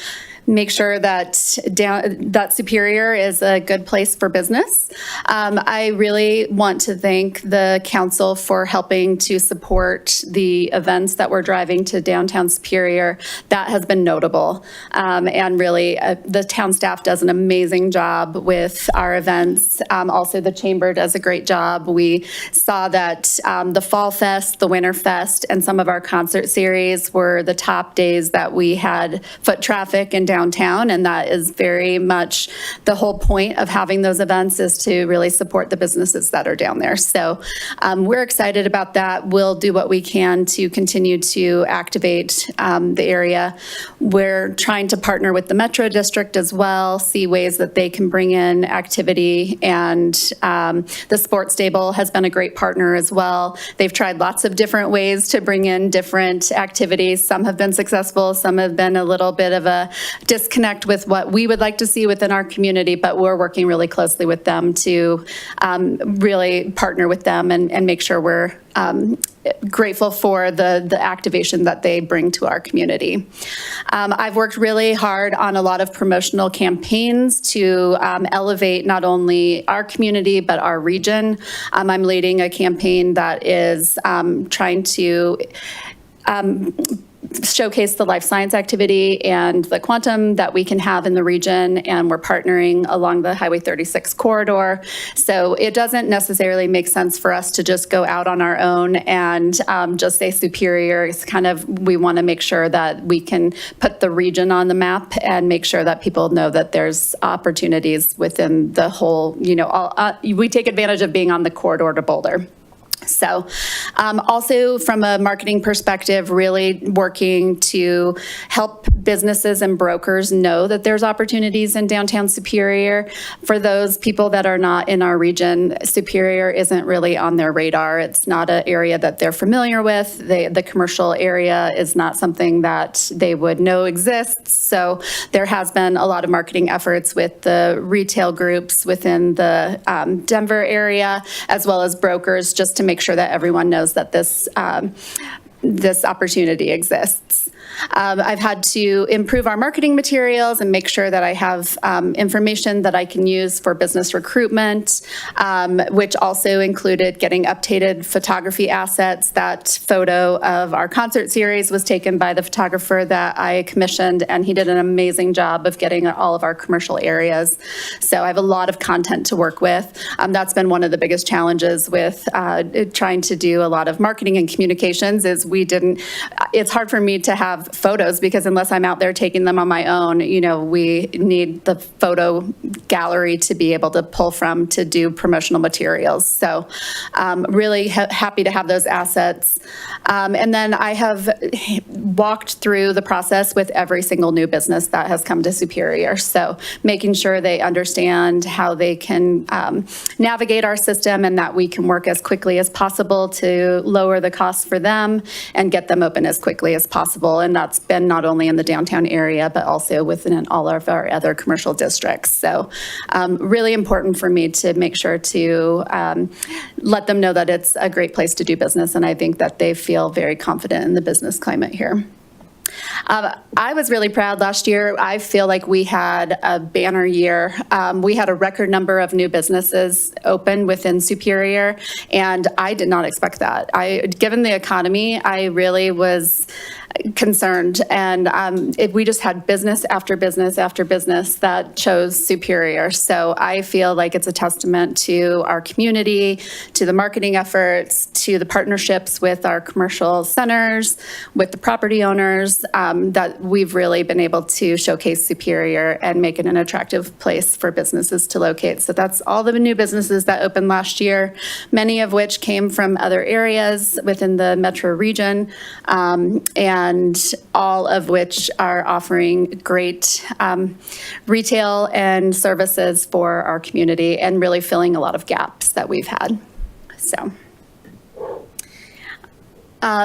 make sure that Superior is a good place for business. I really want to thank the council for helping to support the events that we're driving to downtown Superior. That has been notable. And really, the town staff does an amazing job with our events. Also, the chamber does a great job. We saw that the Fall Fest, the Winter Fest, and some of our concert series were the top days that we had foot traffic and downtown, and that is very much the whole point of having those events, is to really support the businesses that are down there. So we're excited about that. We'll do what we can to continue to activate the area. We're trying to partner with the Metro District as well, see ways that they can bring in activity, and the Sports Stable has been a great partner as well. They've tried lots of different ways to bring in different activities. Some have been successful, some have been a little bit of a disconnect with what we would like to see within our community, but we're working really closely with them to really partner with them and make sure we're grateful for the activation that they bring to our community. I've worked really hard on a lot of promotional campaigns to elevate not only our community, but our region. I'm leading a campaign that is trying to showcase the life science activity and the quantum that we can have in the region, and we're partnering along the Highway 36 corridor. So it doesn't necessarily make sense for us to just go out on our own and just say Superior. It's kind of, we want to make sure that we can put the region on the map and make sure that people know that there's opportunities within the whole, we take advantage of being on the corridor to Boulder. So also from a marketing perspective, really working to help businesses and brokers know that there's opportunities in downtown Superior. For those people that are not in our region, Superior isn't really on their radar. It's not an area that they're familiar with. The commercial area is not something that they would know exists. So there has been a lot of marketing efforts with the retail groups within the Denver area, as well as brokers, just to make sure that everyone knows that this this opportunity exists. I've had to improve our marketing materials and make sure that I have information that I can use for business recruitment, which also included getting updated photography assets. That photo of our concert series was taken by the photographer that I commissioned, and he did an amazing job of getting all of our commercial areas. So I have a lot of content to work with. That's been one of the biggest challenges with trying to do a lot of marketing and communications is it's hard for me to have photos because unless I'm out there taking them on my own, we need the photo gallery to be able to pull from to do promotional materials. So really happy to have those assets. And then I have walked through the process with every single new business that has come to Superior. So making sure they understand how they can navigate our system and that we can work as quickly as possible to lower the costs for them and get them open as quickly as possible. And that's been not only in the downtown area, but also within all of our other commercial districts. So really important for me to make sure to let them know that it's a great place to do business. And I think that they feel very confident in the business climate here. I was really proud last year. I feel like we had a banner year. We had a record number of new businesses open within Superior, and I did not expect that. Given the economy, I really was concerned, and we just had business after business after business that chose Superior. So I feel like it's a testament to our community, to the marketing efforts, to the partnerships with our commercial centers, with the property owners, that we've really been able to showcase Superior and make it an attractive place for businesses to locate. So that's all the new businesses that opened last year, many of which came from other areas within the metro region, and all of which are offering great retail and services for our community and really filling a lot of gaps that we've had. So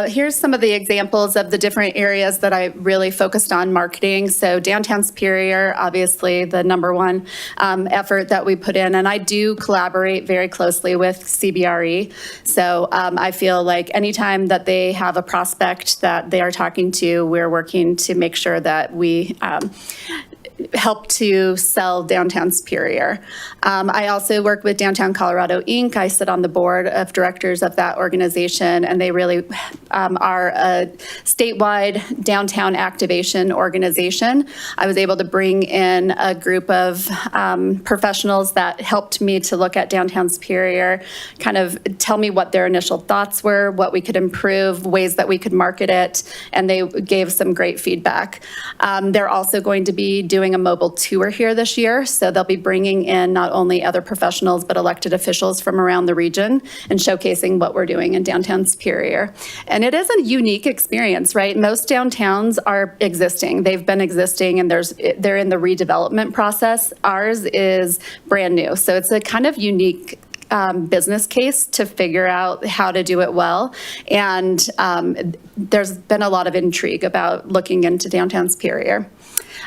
here's some of the examples of the different areas that I really focused on marketing. So downtown Superior, obviously the number one effort that we put in, and I do collaborate very closely with CBRE. So I feel like anytime that they have a prospect that they are talking to, we're working to make sure that we help to sell downtown Superior. I also work with Downtown Colorado, Inc. I sit on the board of directors of that organization, and they really are a statewide downtown activation organization. I was able to bring in a group of professionals that helped me to look at downtown Superior, kind of tell me what their initial thoughts were, what we could improve, ways that we could market it, and they gave some great feedback. They're also going to be doing a mobile tour here this year, so they'll be bringing in not only other professionals but elected officials from around the region and showcasing what we're doing in downtown Superior. And it is a unique experience, right? Most downtowns are existing. They've been existing and they're in the redevelopment process. Ours is brand new, so it's a kind of unique business case to figure out how to do it well. And there's been a lot of intrigue about looking into downtown Superior.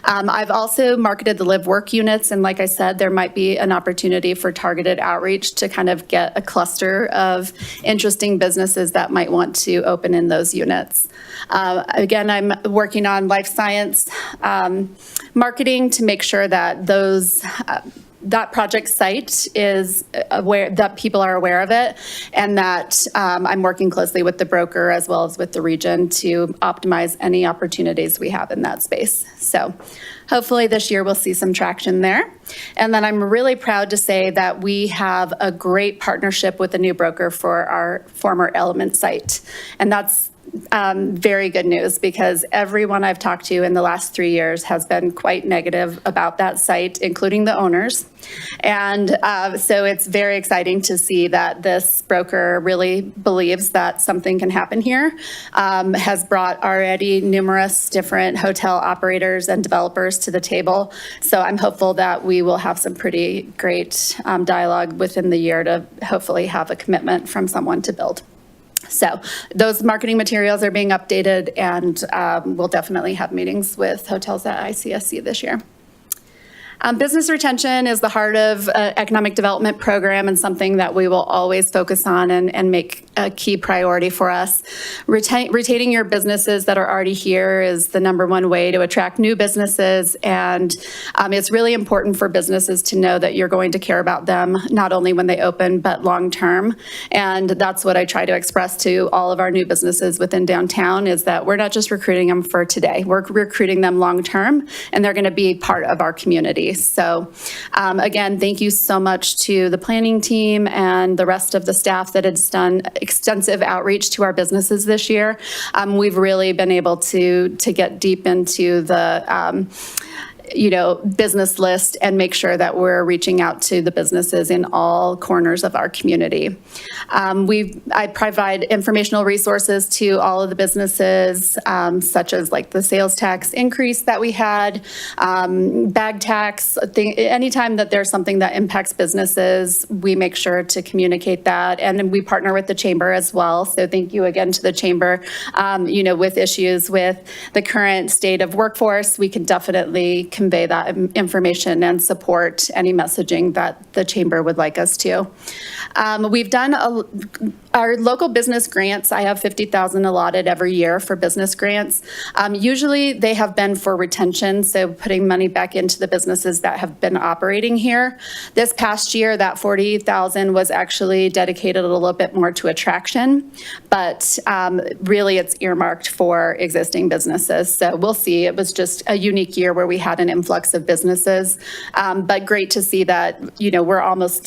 I've also marketed the live work units, and like I said, there might be an opportunity for targeted outreach to kind of get a cluster of interesting businesses that might want to open in those units. Again, I'm working on life science marketing to make sure that that project site is aware, that people are aware of it, and that I'm working closely with the broker as well as with the region to optimize any opportunities we have in that space. So hopefully this year we'll see some traction there. And then I'm really proud to say that we have a great partnership with a new broker for our former Element site. And that's very good news because everyone I've talked to in the last 3 years has been quite negative about that site, including the owners. And so it's very exciting to see that this broker really believes that something can happen here, has brought already numerous different hotel operators and developers to the table. So I'm hopeful that we will have some pretty great dialogue within the year to hopefully have a commitment from someone to build. So those marketing materials are being updated, and we'll definitely have meetings with hotels at ICSC this year. Business retention is the heart of economic development program and something that we will always focus on and make a key priority for us. Retaining your businesses that are already here is the number one way to attract new businesses, and it's really important for businesses to know that you're going to care about them not only when they open but long term. And that's what I try to express to all of our new businesses within downtown, is that we're not just recruiting them for today, we're recruiting them long term, and they're going to be part of our community. So again, thank you so much to the planning team and the rest of the staff that has done extensive outreach to our businesses this year. We've really been able to get deep into the business list and make sure that we're reaching out to the businesses in all corners of our community. I provide informational resources to all of the businesses, such as like the sales tax increase that we had, bag tax. Anytime that there's something that impacts businesses, we make sure to communicate that. And then we partner with the chamber as well. So thank you again to the chamber. With issues with the current state of workforce, we can definitely convey that information and support any messaging that the chamber would like us to. We've done our local business grants. I have $50,000 allotted every year for business grants. Usually they have been for retention, so putting money back into the businesses that have been operating here. This past year, that $40,000 was actually dedicated a little bit more to attraction, but really it's earmarked for existing businesses. So we'll see. It was just a unique year where we had an influx of businesses, but great to see that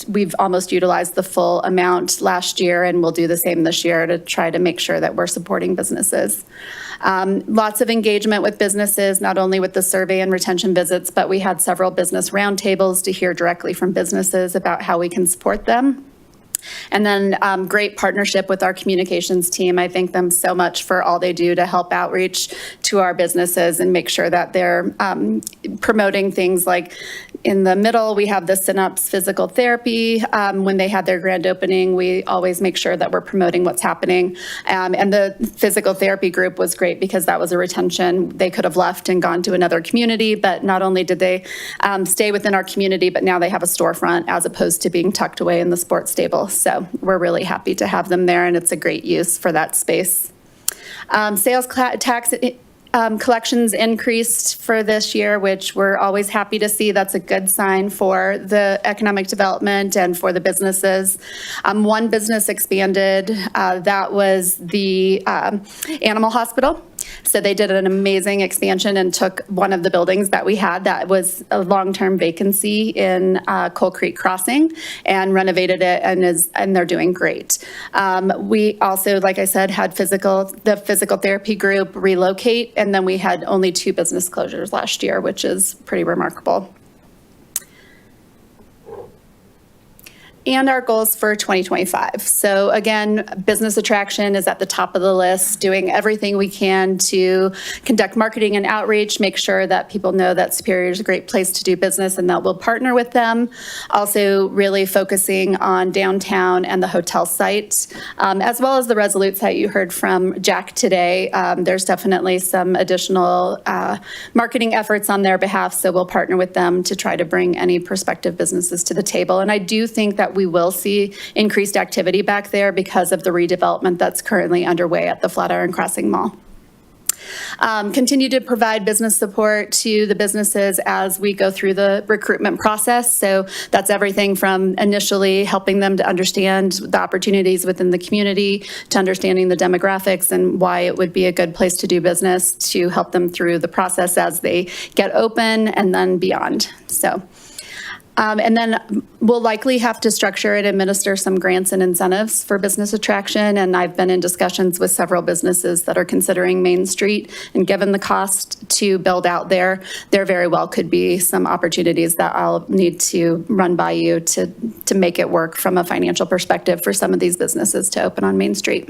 we've almost utilized the full amount last year, and we'll do the same this year to try to make sure that we're supporting businesses. Lots of engagement with businesses, not only with the survey and retention visits, but we had several business roundtables to hear directly from businesses about how we can support them. And then great partnership with our communications team. I thank them so much for all they do to help outreach to our businesses and make sure that they're promoting things like, in the middle, we have the Synapse Physical Therapy. When they had their grand opening, we always make sure that we're promoting what's happening. And the physical therapy group was great because that was a retention. They could have left and gone to another community, but not only did they stay within our community, but now they have a storefront as opposed to being tucked away in the sports stable. So we're really happy to have them there, and it's a great use for that space. Sales tax collections increased for this year, which we're always happy to see. That's a good sign for the economic development and for the businesses. One business expanded, that was the animal hospital. So they did an amazing expansion and took one of the buildings that we had that was a long-term vacancy in Coal Creek Crossing and renovated it, and they're doing great. We also, like I said, had the physical therapy group relocate, and then we had only 2 business closures last year, which is pretty remarkable. And our goals for 2025. So again, business attraction is at the top of the list, doing everything we can to conduct marketing and outreach, make sure that people know that Superior is a great place to do business and that we'll partner with them. Also really focusing on downtown and the hotel sites, as well as the Resolute site you heard from Jack today. There's definitely some additional marketing efforts on their behalf, so we'll partner with them to try to bring any prospective businesses to the table. And I do think that we will see increased activity back there because of the redevelopment that's currently underway at the Flatiron Crossing Mall. Continue to provide business support to the businesses as we go through the recruitment process. So that's everything from initially helping them to understand the opportunities within the community, to understanding the demographics and why it would be a good place to do business, to help them through the process as they get open and then beyond. And then we'll likely have to structure and administer some grants and incentives for business attraction. And I've been in discussions with several businesses that are considering Main Street. And given the cost to build out there very well could be some opportunities that I'll need to run by you to make it work from a financial perspective for some of these businesses to open on Main Street.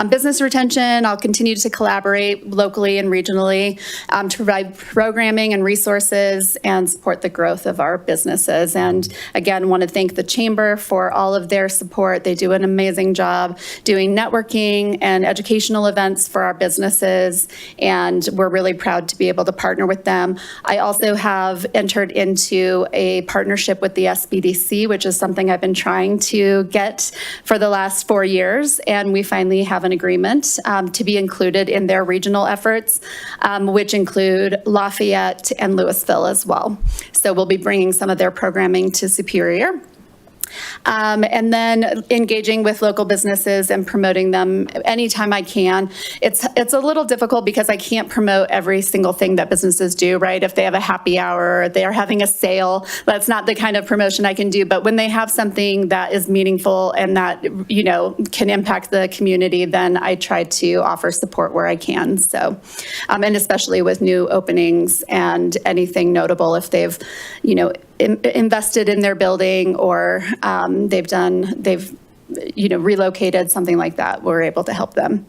Business retention, I'll continue to collaborate locally and regionally to provide programming and resources and support the growth of our businesses. And again, want to thank the Chamber for all of their support. They do an amazing job doing networking and educational events for our businesses, and we're really proud to be able to partner with them. I also have entered into a partnership with the SBDC, which is something I've been trying to get for the last 4 years, and we finally have an agreement to be included in their regional efforts, which include Lafayette and Louisville as well. So we'll be bringing some of their programming to Superior. And then engaging with local businesses and promoting them anytime I can. It's a little difficult because I can't promote every single thing that businesses do, right? If they have a happy hour, or they are having a sale, that's not the kind of promotion I can do. But when they have something that is meaningful and that, you know, can impact the community, then I try to offer support where I can. So, and especially with new openings and anything notable, if they've, you know, invested in their building or they've relocated, something like that, we're able to help them.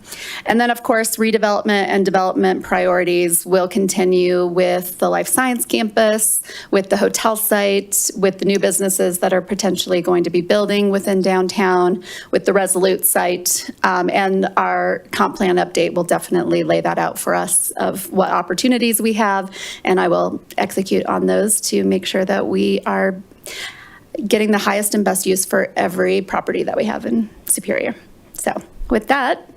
And then, of course, redevelopment and development priorities will continue with the life science campus, with the hotel site, with the new businesses that are potentially going to be building within downtown, with the Resolute site, and our comp plan update will definitely lay that out for us of what opportunities we have, and I will execute on those to make sure that we are getting the highest and best use for every property that we have in Superior. So with that,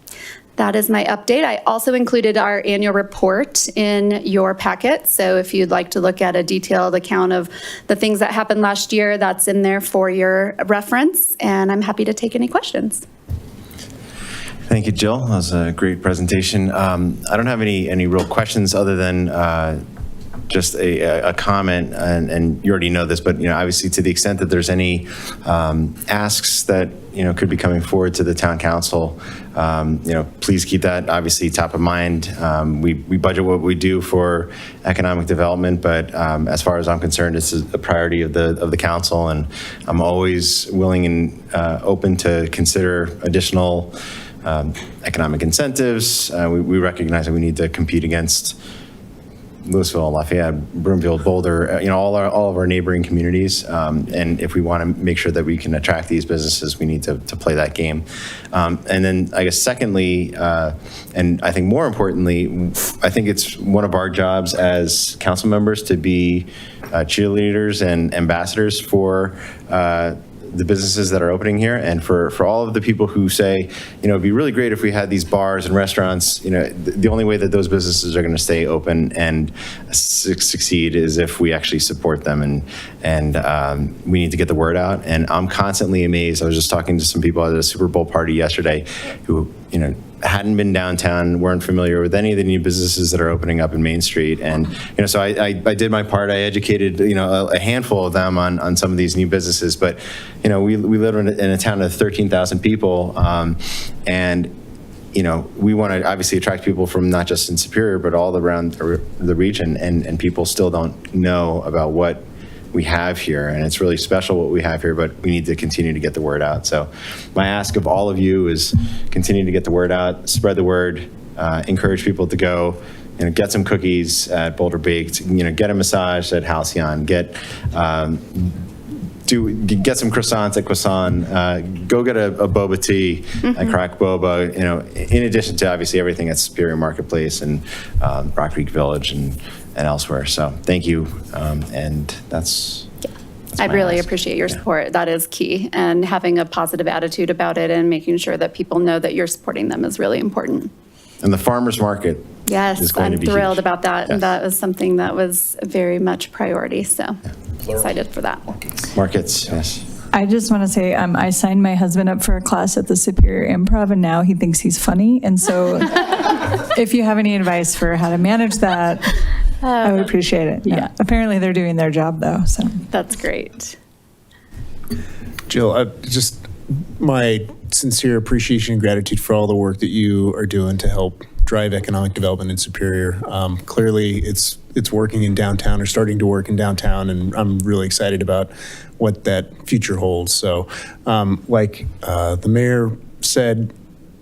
that is my update. I also included our annual report in your packet. So if you'd like to look at a detailed account of the things that happened last year, that's in there for your reference. And I'm happy to take any questions. Thank you, Jill. That was a great presentation. I don't have any real questions other than just a comment, and you already know this, but obviously to the extent that there's any asks that could be coming forward to the town council, please keep that obviously top of mind. We budget what we do for economic development, but as far as I'm concerned, it's a priority of the council, and I'm always willing and open to consider additional economic incentives. We recognize that we need to compete against Louisville, Lafayette, Broomfield, Boulder, all of our neighboring communities. And if we want to make sure that we can attract these businesses, we need to play that game. And then I guess secondly, and I think more importantly, I think it's one of our jobs as council members to be cheerleaders and ambassadors for the businesses that are opening here, and for all of the people who say, it'd be really great if we had these bars and restaurants. The only way that those businesses are going to stay open and succeed is if we actually support them, and we need to get the word out. And I'm constantly amazed. I was just talking to some people at a Super Bowl party yesterday who, hadn't been downtown, weren't familiar with any of the new businesses that are opening up in Main Street. And, so I did my part. I educated, a handful of them on some of these new businesses. But, we live in a town of 13,000 people. And, we want to obviously attract people from not just in Superior, but all around the region. And people still don't know about what we have here, and it's really special what we have here, but we need to continue to get the word out. So my ask of all of you is continue to get the word out, spread the word, encourage people to go, get some cookies at Boulder Baked, get a massage at Halcyon, get some croissants at Croissant, go get a boba tea at Crack Boba, in addition to obviously everything at Superior Marketplace and Rock Creek Village and elsewhere. So thank you, and that's I really ask. appreciate your support. That is key, and having a positive attitude about it and making sure that people know that you're supporting them is really important. And the farmers market is going I'm to be thrilled huge. about that. Yes. That was something that was very much priority, so excited for that. Markets, yes. I just want to say I signed my husband up for a class at the Superior Improv, and now he thinks he's funny. And so if you have any advice for how to manage that, I would appreciate it. Yeah. Apparently they're doing their job, though. So that's great. Jill, just my sincere appreciation and gratitude for all the work that you are doing to help drive economic development in Superior. Clearly, it's working in downtown or starting to work in downtown, and I'm really excited about what that future holds. So, like the mayor said,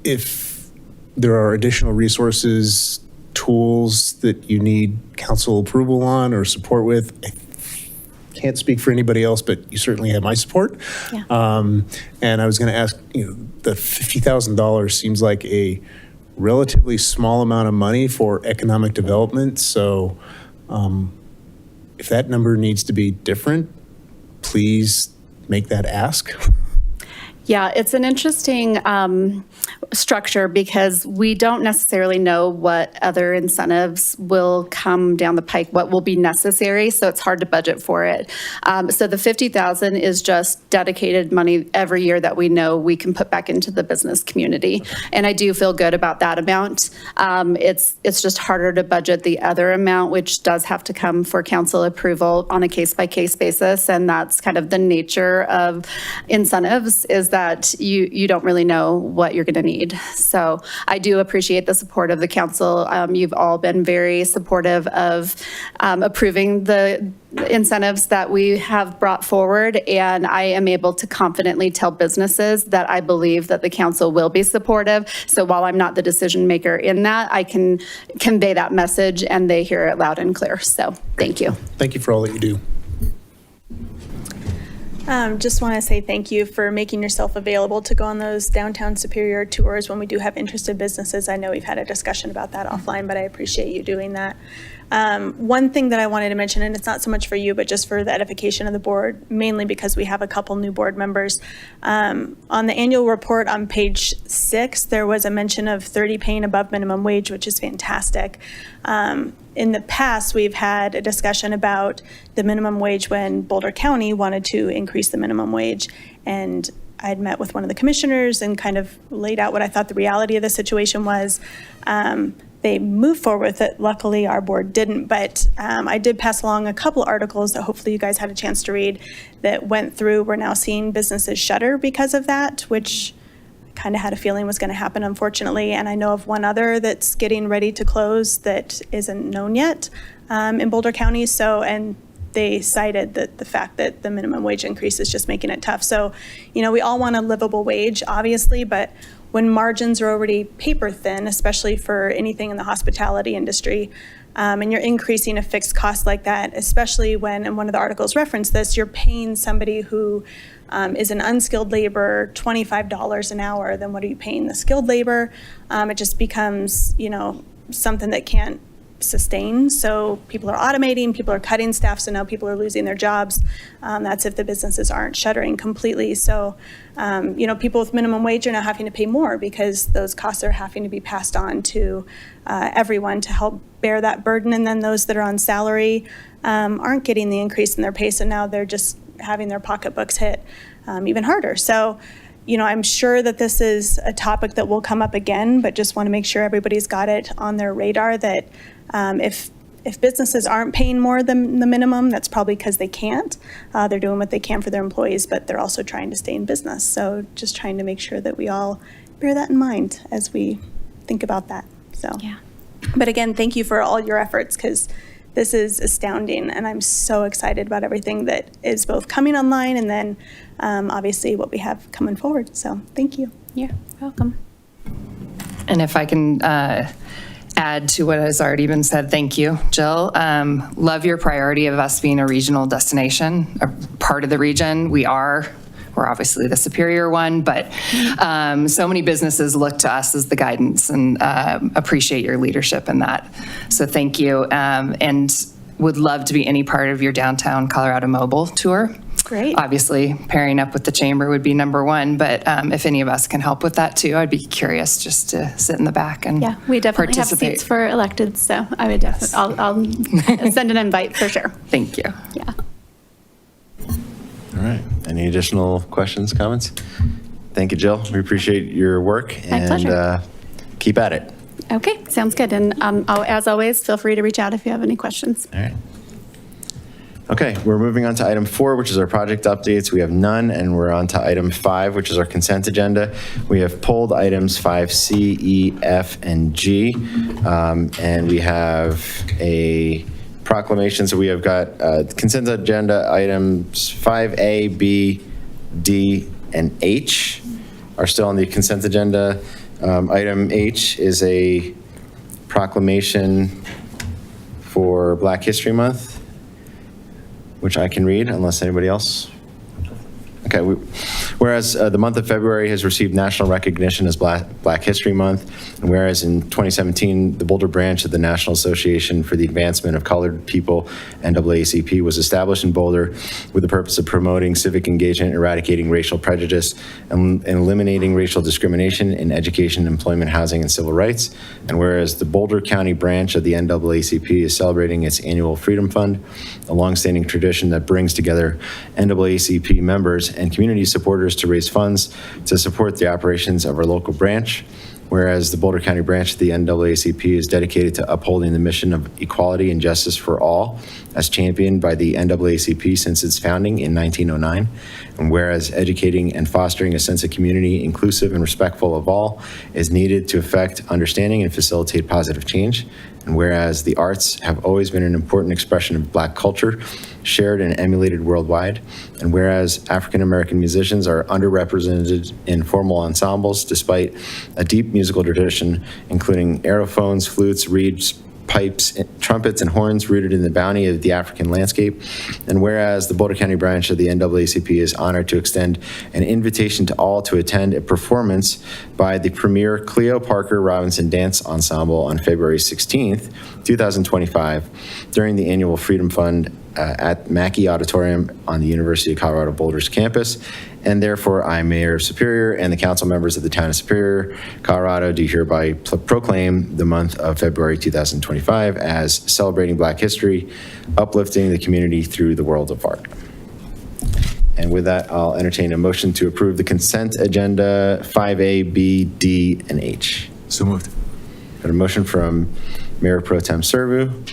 if there are additional resources, tools that you need council approval on or support with, I can't speak for anybody else, but you certainly have my support. Yeah. And I was going to ask, the $50,000 seems like a relatively small amount of money for economic development. So if that number needs to be different, please make that ask. Yeah, it's an interesting structure because we don't necessarily know what other incentives will come down the pike, what will be necessary, so it's hard to budget for it. So the $50,000 is just dedicated money every year that we know we can put back into the business community. And I do feel good about that amount. It's just harder to budget the other amount, which does have to come for council approval on a case-by-case basis, and that's kind of the nature of incentives, is that you don't really know what you're going to need. So I do appreciate the support of the council. You've all been very supportive of approving the incentives that we have brought forward, and I am able to confidently tell businesses that I believe that the council will be supportive. So while I'm not the decision maker in that, I can convey that message and they hear it loud and clear. So thank you. Thank you for all that you do. Just want to say thank you for making yourself available to go on those downtown Superior tours when we do have interested businesses. I know we've had a discussion about that offline, but I appreciate you doing that. One thing that I wanted to mention, and it's not so much for you, but just for the edification of the board, mainly because we have a couple new board members. On the annual report on page 6, there was a mention of 30 paying above minimum wage, which is fantastic. In the past, we've had a discussion about the minimum wage when Boulder County wanted to increase the minimum wage. And I had met with one of the commissioners and kind of laid out what I thought the reality of the situation was. They moved forward with it. Luckily, our board didn't, but I did pass along a couple articles that hopefully you guys had a chance to read that went through. We're now seeing businesses shutter because of that, which kind of had a feeling was going to happen, unfortunately. And I know of one other that's getting ready to close that isn't known yet in Boulder County. So, and they cited that the fact that the minimum wage increase is just making it tough. So, we all want a livable wage, obviously, but when margins are already paper thin, especially for anything in the hospitality industry, and you're increasing a fixed cost like that, especially when, and one of the articles referenced this, you're paying somebody who is an unskilled laborer $25 an hour, then what are you paying the skilled labor? It just becomes, something that can't sustain. So people are automating, people are cutting staff, so now people are losing their jobs. That's if the businesses aren't shuttering completely. So, people with minimum wage are now having to pay more because those costs are having to be passed on to everyone to help bear that burden. And then those that are on salary aren't getting the increase in their pay, so now they're just having their pocketbooks hit even harder. So, I'm sure that this is a topic that will come up again, but just want to make sure everybody's got it on their radar that if businesses aren't paying more than the minimum, that's probably because they can't. They're doing what they can for their employees, but they're also trying to stay in business. So just trying to make sure that we all bear that in mind as we think about that. So, yeah. But again, thank you for all your efforts, because this is astounding, and I'm so excited about everything that is both coming online and then obviously what we have coming forward. So thank you. You're welcome. And if I can add to what has already been said, thank you, Jill. Love your priority of us being a regional destination, a part of the region. We're obviously the superior one, but so many businesses look to us as the guidance, and appreciate your leadership in that. So thank you, and would love to be any part of your downtown Colorado mobile tour. Great. Obviously, pairing up with the chamber would be number one, but if any of us can help with that too, I'd be curious just to sit in the back and we definitely have participate. seats for elected, so I would definitely, I'll send an invite for sure. Thank you. Yeah. All right. Any additional questions, comments? Thank you, Jill. We appreciate your work. My pleasure. And keep at it. Okay, sounds good. And as always, feel free to reach out if you have any questions. All right. Okay, we're moving on to item 4, which is our project updates. We have none, and we're on to item 5, which is our consent agenda. We have pulled items 5C, E, F, and G, and we have a proclamation. So we have got consent agenda items 5A, B, D, and H are still on the consent agenda. Item H is a proclamation for Black History Month, which I can read unless anybody else. Okay, whereas the month of February has received national recognition as Black History Month, and whereas in 2017, the Boulder branch of the National Association for the Advancement of Colored People, NAACP, was established in Boulder with the purpose of promoting civic engagement, eradicating racial prejudice, and eliminating racial discrimination in education, employment, housing, and civil rights. And whereas the Boulder County branch of the NAACP is celebrating its annual Freedom Fund, a longstanding tradition that brings together NAACP members and community supporters to raise funds to support the operations of our local branch. Whereas the Boulder County branch of the NAACP is dedicated to upholding the mission of equality and justice for all, as championed by the NAACP since its founding in 1909. And whereas educating and fostering a sense of community, inclusive and respectful of all, is needed to affect understanding and facilitate positive change. And whereas the arts have always been an important expression of Black culture, shared and emulated worldwide. And whereas African American musicians are underrepresented in formal ensembles despite a deep musical tradition, including aerophones, flutes, reeds, pipes, trumpets, and horns rooted in the bounty of the African landscape. And whereas the Boulder County branch of the NAACP is honored to extend an invitation to all to attend a performance by the premier Cleo Parker Robinson Dance Ensemble on February 16th, 2025, during the annual Freedom Fund at Mackey Auditorium on the University of Colorado Boulder's campus. And therefore, I, Mayor of Superior, and the council members of the town of Superior, Colorado, do hereby proclaim the month of February 2025 as celebrating Black history, uplifting the community through the world of art. And with that, I'll entertain a motion to approve the consent agenda 5A, B, D, and H. So moved. Got a motion from Mayor Pro Tem Serbu.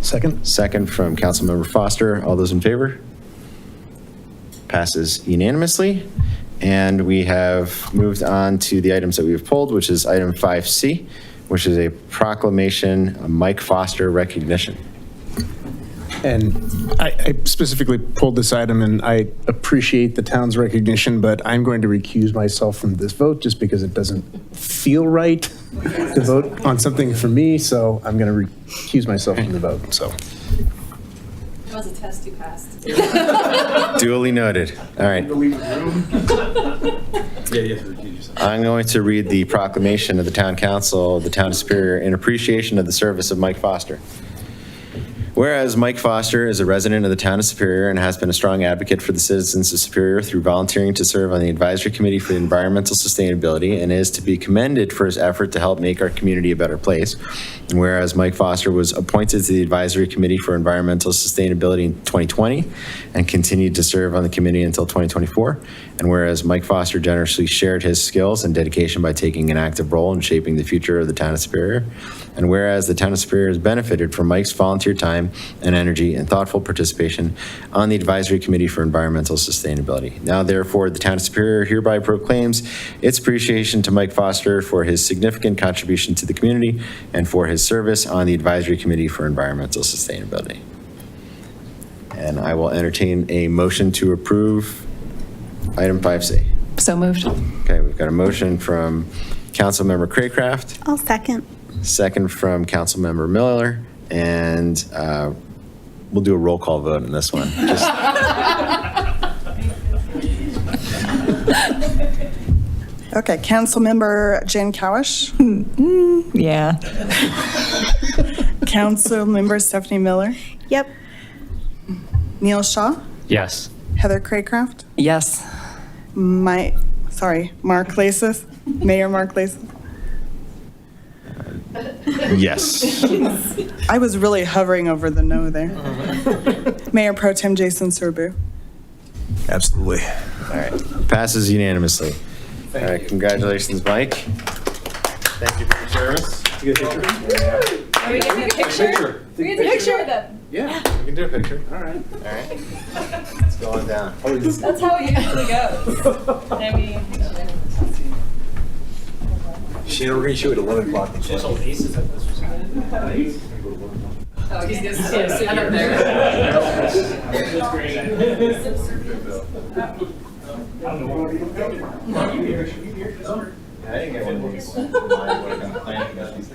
Second. Second from Councilmember Foster. All those in favor? Passes unanimously. And we have moved on to the items that we have pulled, which is item 5C, which is a proclamation, a Mike Foster recognition. And I specifically pulled this item, and I appreciate the town's recognition, but I'm going to recuse myself from this vote just because it doesn't feel right to vote on something for me, so I'm going to recuse myself from the vote, so. That was a test you passed. Duly noted. All right. I'm going to read the proclamation of the Town Council of the Town of Superior in appreciation of the service of Mike Foster. Whereas Mike Foster is a resident of the Town of Superior and has been a strong advocate for the citizens of Superior through volunteering to serve on the Advisory Committee for Environmental Sustainability and is to be commended for his effort to help make our community a better place. And whereas Mike Foster was appointed to the Advisory Committee for Environmental Sustainability in 2020 and continued to serve on the committee until 2024. And whereas Mike Foster generously shared his skills and dedication by taking an active role in shaping the future of the Town of Superior. And whereas the Town of Superior has benefited from Mike's volunteer time and energy and thoughtful participation on the Advisory Committee for Environmental Sustainability. Now, therefore, the Town of Superior hereby proclaims its appreciation to Mike Foster for his significant contribution to the community and for his service on the Advisory Committee for Environmental Sustainability. And I will entertain a motion to approve item 5C. So moved. Okay, we've got a motion from Councilmember Craycraft. I'll second. Second from Councilmember Miller, and we'll do a roll call vote on this one. Okay, Councilmember Jen Cowish. Yeah. Councilmember Stephanie Miller. Yep. Neil Shaw. Yes. Heather Craycraft. Yes. Mark Lasis. Mayor Mark Lasis. Yes. I was really hovering over the no there. Mayor Pro Tem Jason Serbu. Absolutely. All right. Passes unanimously. All right. Congratulations, Mike. Thank you for your service. You get a picture? Are we getting a picture? We get a picture with them. Yeah, we can do a picture. All right. All right. It's going down. That's how it usually goes. I mean, Shannon, we're going to show it at 11 o'clock. oh, he's gonna stand up there. didn't get one of these. My work on planning commission is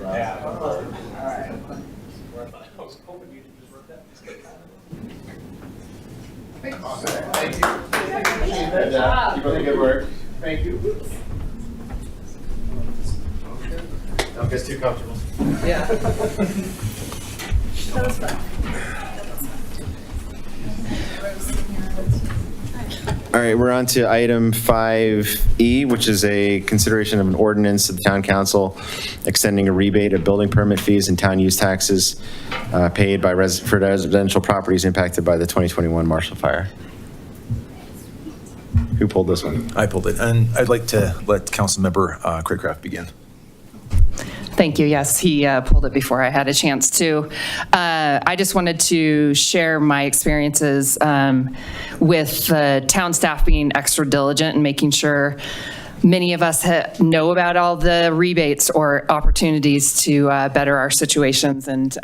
Thank you. Good job. Keep up the good work. Thank you. Don't get too comfortable. Yeah. That was fun. All right, we're on to item 5E, which is a consideration of an ordinance of the town council extending a rebate of building permit fees and town use taxes paid by for residential properties impacted by the 2021 Marshall Fire. Who pulled this one? I pulled it, and I'd like to let Councilmember Craycraft begin. Thank you. Yes, he pulled it before I had a chance to. I just wanted to share my experiences with the town staff being extra diligent and making sure many of us know about all the rebates or opportunities to better our situations. And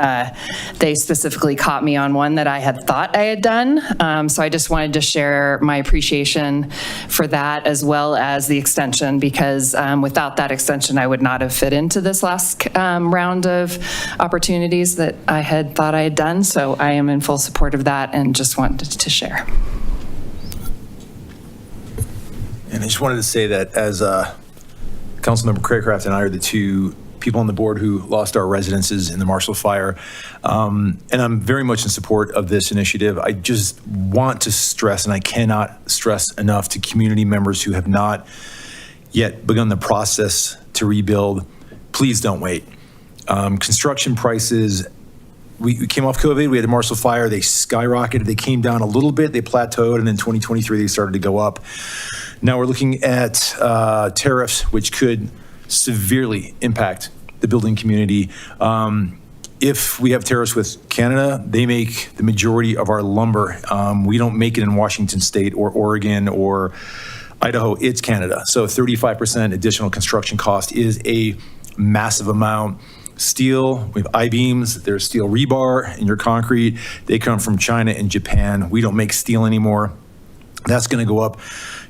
they specifically caught me on one that I had thought I had done. So I just wanted to share my appreciation for that, as well as the extension, because without that extension, I would not have fit into this last round of opportunities that I had thought I had done. So I am in full support of that and just wanted to share. And I just wanted to say that as Councilmember Craycraft and I are the two people on the board who lost our residences in the Marshall Fire, and I'm very much in support of this initiative. I just want to stress, and I cannot stress enough to community members who have not yet begun the process to rebuild, please don't wait. Construction prices, we came off COVID, we had the Marshall Fire, they skyrocketed, they came down a little bit, they plateaued, and in 2023 they started to go up. Now we're looking at tariffs, which could severely impact the building community. If we have tariffs with Canada, they make the majority of our lumber. We don't make it in Washington State or Oregon or Idaho, it's Canada. So 35% additional construction cost is a massive amount. Steel, we have I-beams, there's steel rebar in your concrete. They come from China and Japan. We don't make steel anymore. That's going to go up.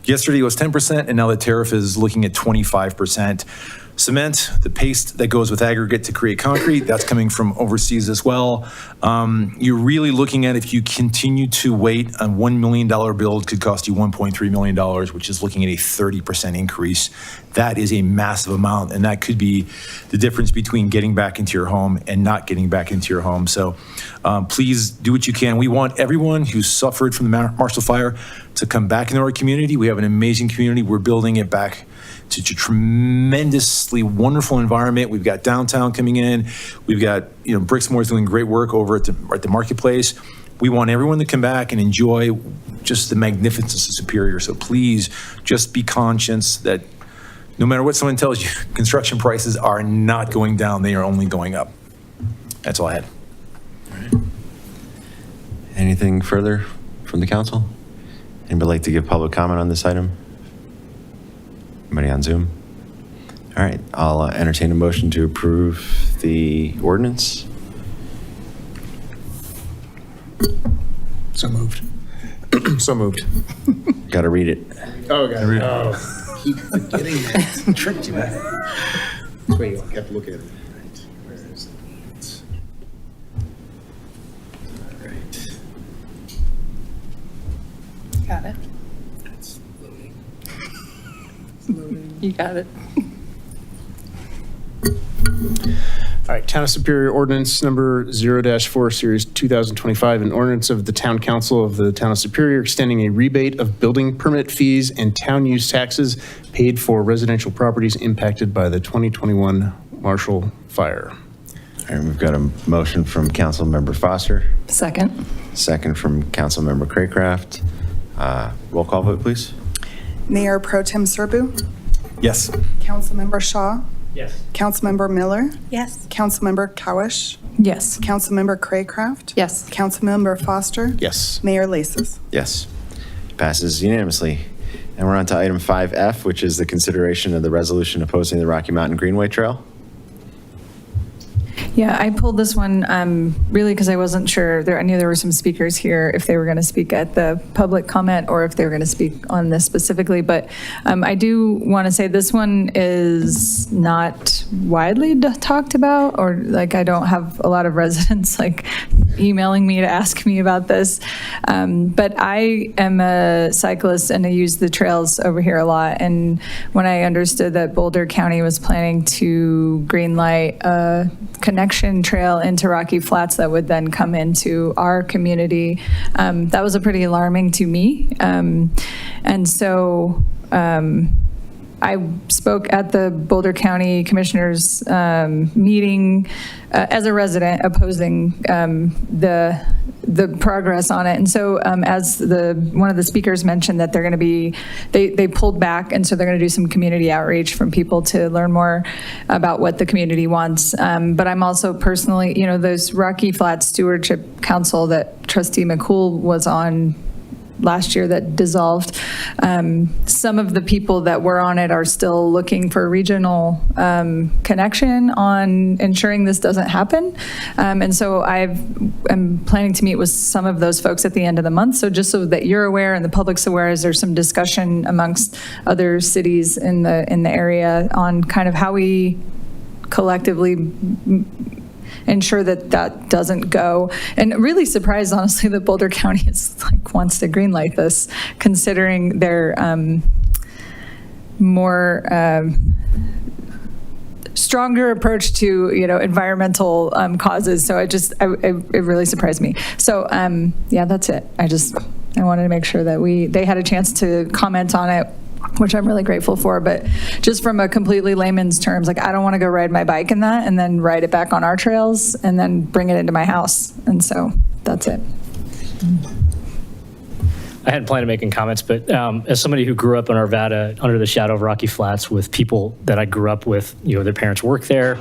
Yesterday it was 10%, and now the tariff is looking at 25%. Cement, the paste that goes with aggregate to create concrete, that's coming from overseas as well. You're really looking at, if you continue to wait, a $1 million build could cost you $1.3 million, which is looking at a 30% increase. That is a massive amount, and that could be the difference between getting back into your home and not getting back into your home. So please do what you can. We want everyone who suffered from the Marshall Fire to come back into our community. We have an amazing community. We're building it back to a tremendously wonderful environment. We've got downtown coming in. We've got, Brixmoor's doing great work over at the marketplace. We want everyone to come back and enjoy just the magnificence of Superior. So please just be conscious that no matter what someone tells you, construction prices are not going down. They are only going up. That's all I had. All right. Anything further from the council? Anybody like to give public comment on this item? Anybody on Zoom? All right, I'll entertain a motion to approve the ordinance. So moved. So moved. Got to read it. Oh, got to read it. Oh, keep forgetting that. Tricked you, man. That's where you have to look at it. Right. Where is it? All right. Got it. It's loading. You got it. All right, Town of Superior Ordinance Number 0-4, Series 2025, an ordinance of the Town Council of the Town of Superior extending a rebate of building permit fees and town use taxes paid for residential properties impacted by the 2021 Marshall Fire. All right, we've got a motion from Councilmember Foster. Second. Second from Councilmember Craycraft. Roll call vote, please. Mayor Pro Tem Serbu, Yes. Councilmember Shaw, Yes. Councilmember Miller, Yes. Councilmember Cowish, Yes. Councilmember Craycraft, Yes. Councilmember Foster, Yes. Mayor Lasis. Yes. Passes unanimously. And we're on to item 5F, which is the consideration of the resolution opposing the Rocky Mountain Greenway Trail. Yeah, I pulled this one really because I wasn't sure. I knew there were some speakers here if they were going to speak at the public comment or if they were going to speak on this specifically. But I do want to say this one is not widely talked about, or like I don't have a lot of residents like emailing me to ask me about this. But I am a cyclist and I use the trails over here a lot. And when I understood that Boulder County was planning to greenlight a connection trail into Rocky Flats that would then come into our community, that was a pretty alarming to me. And so I spoke at the Boulder County Commissioners meeting as a resident opposing the progress on it. And so as one of the speakers mentioned that they're going to be, they pulled back, and so they're going to do some community outreach from people to learn more about what the community wants. But I'm also personally, those Rocky Flats Stewardship Council that Trustee McCool was on last year that dissolved. Some of the people that were on it are still looking for regional connection on ensuring this doesn't happen. And so I'm planning to meet with some of those folks at the end of the month. So just so that you're aware and the public's aware, as there's some discussion amongst other cities in the area on kind of how we collectively ensure that that doesn't go. And really surprised, honestly, that Boulder County wants to greenlight this, considering their more stronger approach to environmental causes. So it really surprised me. So yeah, that's it. I wanted to make sure that they had a chance to comment on it, which I'm really grateful for. But just from a completely layman's terms, I don't want to go ride my bike in that and then ride it back on our trails and then bring it into my house. And so that's it. I hadn't planned on making comments, but as somebody who grew up in Arvada under the shadow of Rocky Flats with people that I grew up with, their parents work there,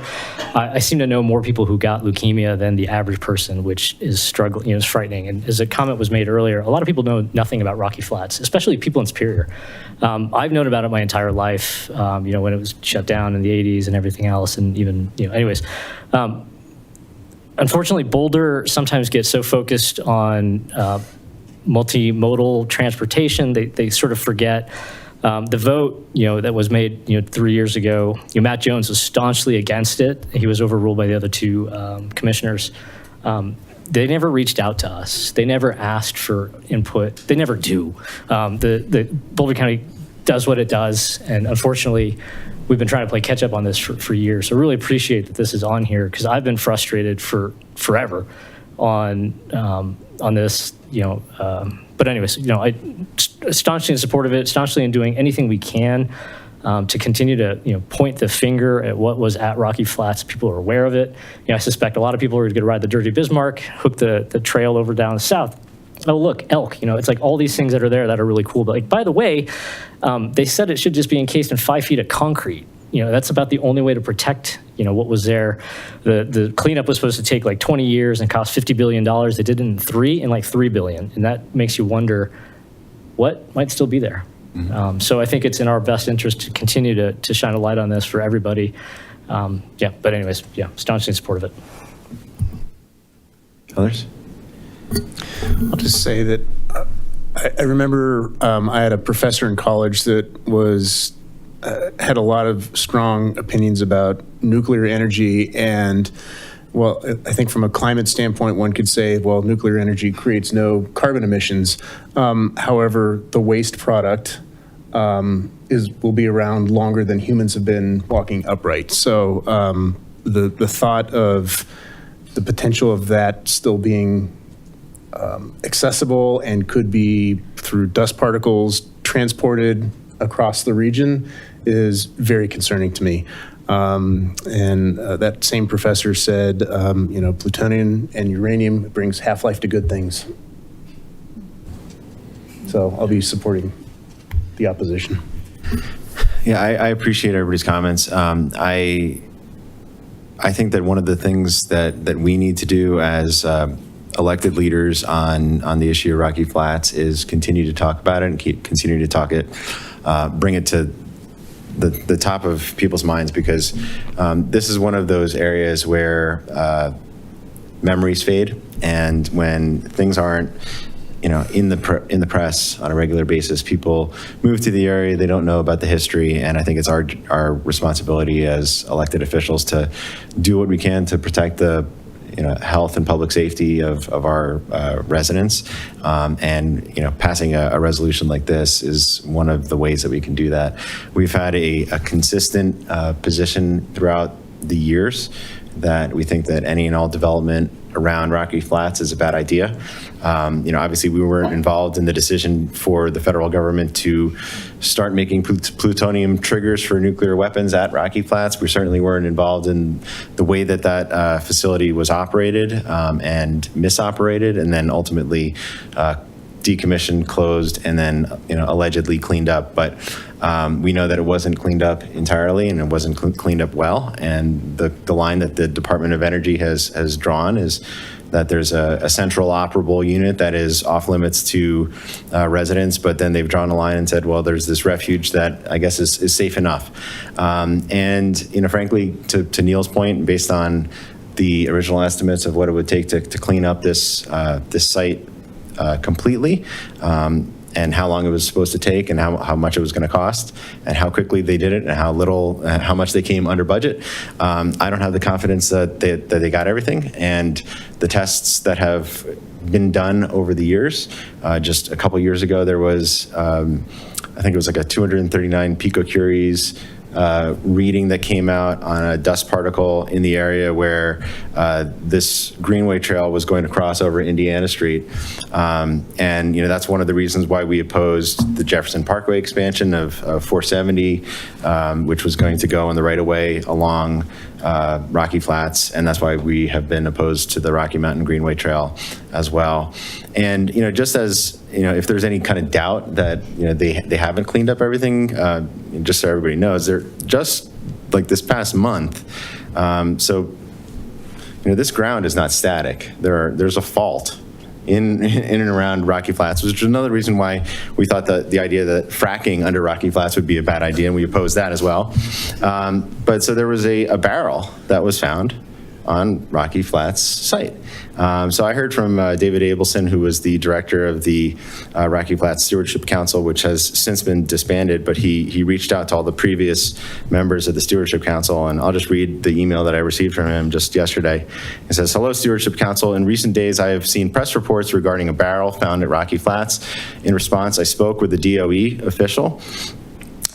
I seem to know more people who got leukemia than the average person, which is struggling, is frightening. And as a comment was made earlier, a lot of people know nothing about Rocky Flats, especially people in Superior. I've known about it my entire life, when it was shut down in the 80s and everything else, and even, anyways. Unfortunately, Boulder sometimes gets so focused on multimodal transportation, they sort of forget the vote, that was made, 3 years ago. Matt Jones was staunchly against it. He was overruled by the other two commissioners. They never reached out to us. They never asked for input. They never do. The Boulder County does what it does, and unfortunately, we've been trying to play catch up on this for years. So I really appreciate that this is on here, because I've been frustrated for forever on this, but anyways, I staunchly in support of it, staunchly in doing anything we can to continue to, point the finger at what was at Rocky Flats. People are aware of it. I suspect a lot of people are going to ride the Dirty Bismarck, hook the trail over down the south. Oh, look, elk, it's like all these things that are there that are really cool. But by the way, they said it should just be encased in 5 feet of concrete. That's about the only way to protect, what was there. The cleanup was supposed to take 20 years and cost $50 billion. They did it in $3 billion. And that makes you wonder what might still be there. Mm-hmm. So I think it's in our best interest to continue to shine a light on this for everybody. But anyways, staunchly in support of it. Others? I'll just say that I remember I had a professor in college that had a lot of strong opinions about nuclear energy. And, well, I think from a climate standpoint, one could say, well, nuclear energy creates no carbon emissions. However, the waste product will be around longer than humans have been walking upright. So the thought of the potential of that still being accessible and could be through dust particles transported across the region is very concerning to me. And that same professor said, plutonium and uranium brings half-life to good things. So I'll be supporting the opposition. Yeah, I appreciate everybody's comments. I think that one of the things that we need to do as elected leaders on the issue of Rocky Flats is continue to talk about it and continue to talk it, bring it to the top of people's minds, because this is one of those areas where memories fade, and when things aren't in the press on a regular basis, people move to the area, they don't know about the history, and I think it's our responsibility as elected officials to do what we can to protect the health and public safety of our residents, and passing a resolution like this is one of the ways that we can do that. We've had a consistent position throughout the years that we think that any and all development around Rocky Flats is a bad idea. Obviously we weren't involved in the decision for the federal government to start making plutonium triggers for nuclear weapons at Rocky Flats. We certainly weren't involved in the way that facility was operated and misoperated, and then ultimately decommissioned, closed, and then allegedly cleaned up. But we know that it wasn't cleaned up entirely, and it wasn't cleaned up well. And the line that the Department of Energy has drawn is that there's a central operable unit that is off limits to residents, but then they've drawn a line and said, well, there's this refuge that I guess is safe enough. And frankly, to Neil's point, based on the original estimates of what it would take to clean up this site completely, and how long it was supposed to take, and how much it was going to cost, and how quickly they did it, and how much they came under budget. I don't have the confidence that they got everything, and the tests that have been done over the years. Just a couple years ago, there was, I think it was like a 239 picocuries reading that came out on a dust particle in the area where this Greenway Trail was going to cross over Indiana Street. And that's one of the reasons why we opposed the Jefferson Parkway expansion of 470, which was going to go in the right-of-way along Rocky Flats, and that's why we have been opposed to the Rocky Mountain Greenway Trail as well. And just as if there's any kind of doubt that they haven't cleaned up everything, just so everybody knows, they're just like this past month. So this ground is not static. There's a fault in and around Rocky Flats, which is another reason why we thought that the idea that fracking under Rocky Flats would be a bad idea, and we opposed that as well. But so there was a barrel that was found on Rocky Flats site. So I heard from David Abelson, who was the director of the Rocky Flats Stewardship Council, which has since been disbanded, but he reached out to all the previous members of the Stewardship Council, and I'll just read the email that I received from him just yesterday. It says, "Hello, Stewardship Council. In recent days, I have seen press reports regarding a barrel found at Rocky Flats. In response, I spoke with the DOE official.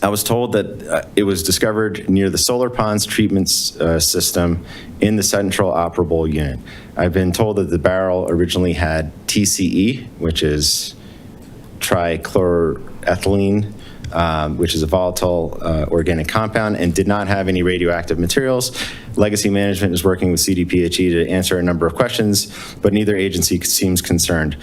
I was told that it was discovered near the solar ponds treatment system in the central operable unit. I've been told that the barrel originally had TCE, which is trichloroethylene, which is a volatile organic compound, and did not have any radioactive materials. Legacy Management is working with CDPHE to answer a number of questions, but neither agency seems concerned.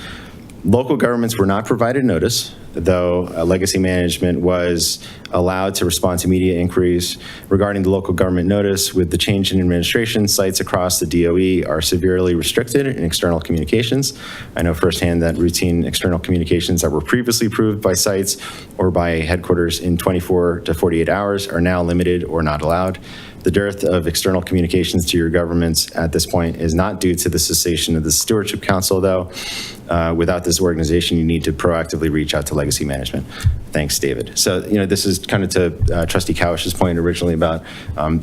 Local governments were not provided notice, though Legacy Management was allowed to respond to media inquiries regarding the local government notice. With the change in administration, sites across the DOE are severely restricted in external communications. I know firsthand that routine external communications that were previously approved by sites or by headquarters in 24 to 48 hours are now limited or not allowed. The dearth of external communications to your governments at this point is not due to the cessation of the Stewardship Council, though. Without this organization, you need to proactively reach out to Legacy Management." Thanks, David. So, this is kind of to Trustee Cowish's point originally about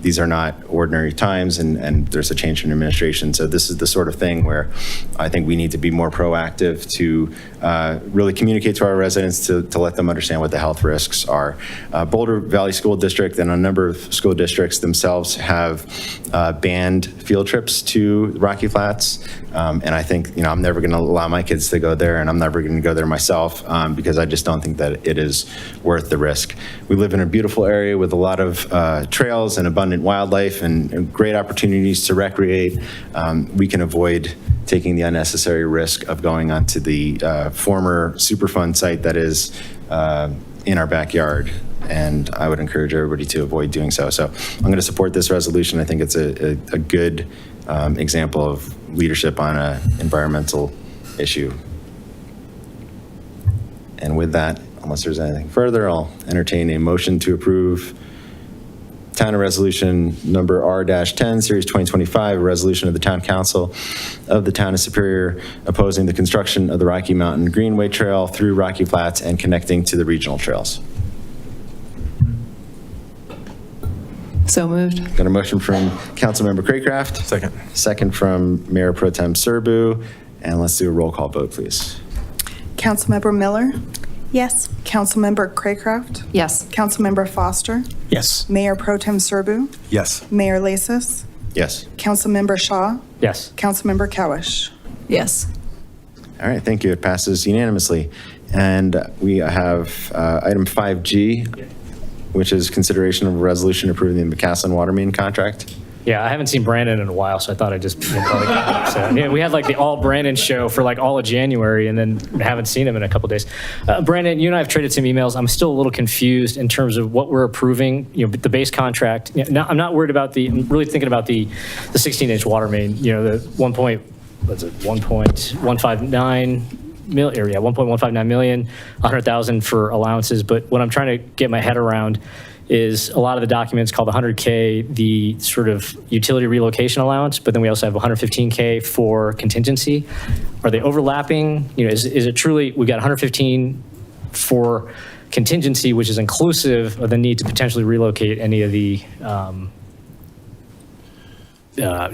these are not ordinary times, and there's a change in administration. So this is the sort of thing where I think we need to be more proactive to really communicate to our residents to let them understand what the health risks are. Boulder Valley School District and a number of school districts themselves have banned field trips to Rocky Flats. And I think, I'm never going to allow my kids to go there, and I'm never going to go there myself because I just don't think that it is worth the risk. We live in a beautiful area with a lot of trails and abundant wildlife and great opportunities to recreate. We can avoid taking the unnecessary risk of going onto the former Superfund site that is in our backyard. And I would encourage everybody to avoid doing so. So I'm going to support this resolution. I think it's a good example of leadership on an environmental issue. And with that, unless there's anything further, I'll entertain a motion to approve Town of Resolution number R-10, Series 2025, a resolution of the Town Council of the Town of Superior opposing the construction of the Rocky Mountain Greenway Trail through Rocky Flats and connecting to the regional trails. So moved. Got a motion from Councilmember Craycraft. Second. Second from Mayor Pro Tem Serbu. And let's do a roll call vote, please. Councilmember Miller? Yes. Councilmember Craycraft? Yes. Councilmember Foster? Yes. Mayor Pro Tem Serbu? Yes. Mayor Lasis? Yes. Councilmember Shaw? Yes. Councilmember Cowish? Yes. All right, thank you. It passes unanimously. And we have item 5G, which is consideration of a resolution approving the McCaslin water main contract. Yeah, I haven't seen Brandon in a while, so I thought I'd just probably come up. So, yeah, we had like the all Brandon show for like all of January, and then haven't seen him in a couple days. Brandon, you and I have traded some emails. I'm still a little confused in terms of what we're approving. You know, the base contract. I'm not worried about I'm really thinking about the 16-inch water main. You know, the 1.159 million, or yeah, 1.159 million, 100,000 for allowances. But what I'm trying to get my head around is a lot of the documents called the 100K, the sort of utility relocation allowance, but then we also have 115K for contingency. Are they overlapping? You know, is it truly, we got 115 for contingency, which is inclusive of the need to potentially relocate any of the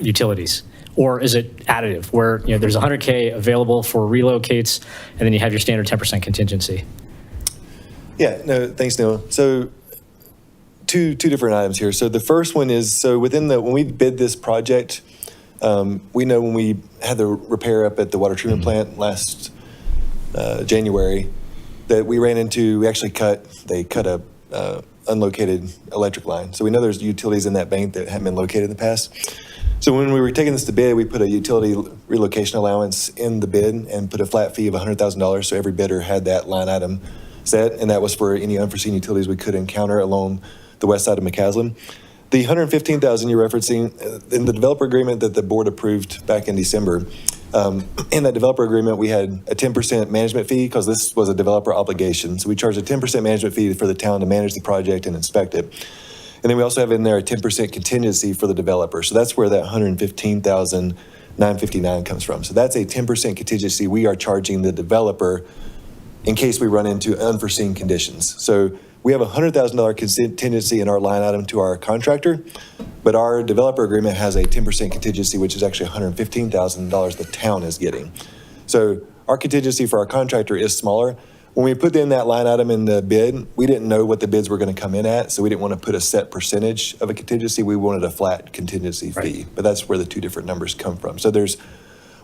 utilities? Or is it additive, where, you know, there's 100K available for relocates, and then you have your standard 10% contingency? Yeah, no, thanks, Neil. So two different items here. So the first one is, so when we bid this project, we know when we had the repair up at the water treatment plant last January, that we actually cut a unlocated electric line. So we know there's utilities in that bank that haven't been located in the past. So when we were taking this to bid, we put a utility relocation allowance in the bid and put a flat fee of $100,000. So every bidder had that line item set, and that was for any unforeseen utilities we could encounter along the west side of McCaslin. The $115,000 you're referencing, in the developer agreement that the board approved back in December, in that developer agreement, we had a 10% management fee because this was a developer obligation. So we charged a 10% management fee for the town to manage the project and inspect it. And then we also have in there a 10% contingency for the developer. So that's where that $115,959 comes from. So that's a 10% contingency we are charging the developer in case we run into unforeseen conditions. So we have a $100,000 contingency in our line item to our contractor, but our developer agreement has a 10% contingency, which is actually $115,000 the town is getting. So our contingency for our contractor is smaller. When we put in that line item in the bid, we didn't know what the bids were going to come in at, so we didn't want to put a set percentage of a contingency. We wanted a flat contingency fee, but that's where the two different numbers come from. So there's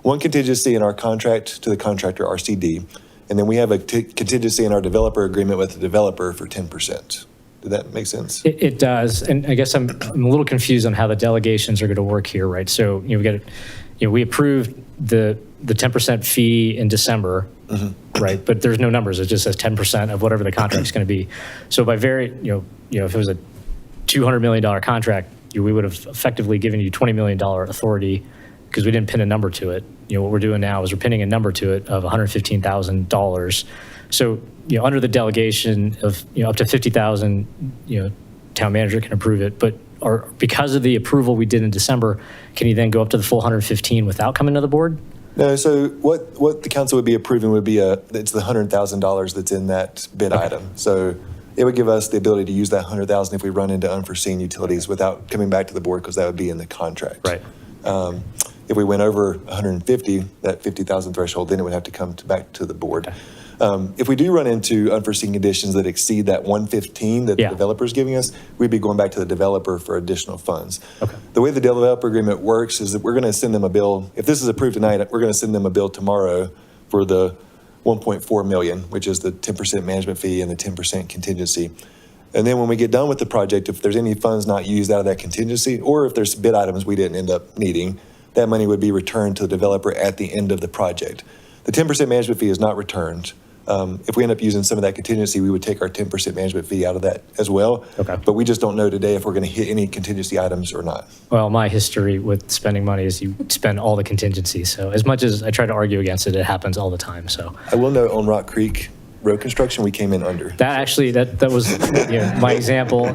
one contingency in our contract to the contractor, RCD, and then we have a contingency in our developer agreement with the developer for 10%. Did that make sense? It does, and I guess I'm a little confused on how the delegations are going to work here, right? So we approved the 10% fee in December, right? But there's no numbers. It just says 10% of whatever the contract's going to be. So by if it was a $200 million contract, we would have effectively given you $20 million authority because we didn't pin a number to it. What we're doing now is we're pinning a number to it of $115,000. So, under the delegation of, up to 50,000, town manager can approve it. But because of the approval we did in December, can you then go up to the full 115 without coming to the board? No, so what the council would be approving would be it's the $100,000 that's in that bid item. So it would give us the ability to use that $100,000 if we run into unforeseen utilities without coming back to the board, because that would be in the contract. Right. If we went over 150, that 50,000 threshold, then it would have to come back to the board. If we do run into unforeseen conditions that exceed that 115 that the developer is giving us, we'd be going back to the developer for additional funds. Okay. The way the developer agreement works is that we're going to send them a bill. If this is approved tonight, we're going to send them a bill tomorrow for the $1.4 million, which is the 10% management fee and the 10% contingency. And then when we get done with the project, if there's any funds not used out of that contingency, or if there's bid items we didn't end up needing, that money would be returned to the developer at the end of the project. The 10% management fee is not returned. If we end up using some of that contingency, we would take our 10% management fee out of that as well. Okay. But we just don't know today if we're going to hit any contingency items or not. Well, my history with spending money is you spend all the contingencies. So as much as I try to argue against it, it happens all the time. So I will note on Rock Creek, road construction, we came in under. That actually, that was my example.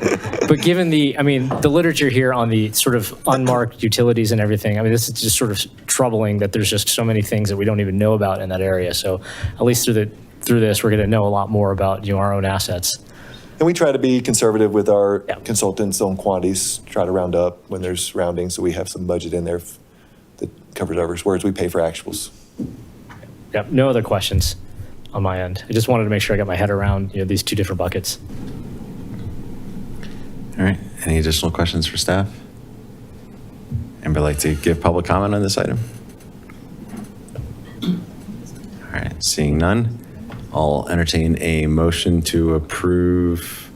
But given the literature here on the sort of unmarked utilities and everything, this is just sort of troubling that there's just so many things that we don't even know about in that area. So at least through this, we're going to know a lot more about our own assets. And we try to be conservative with our consultants on quantities, try to round up when there's rounding, so we have some budget in there that covers ours, whereas we pay for actuals. Yep, no other questions on my end. I just wanted to make sure I got my head around these two different buckets. All right, any additional questions for staff? Anybody like to give public comment on this item? All right, seeing none, I'll entertain a motion to approve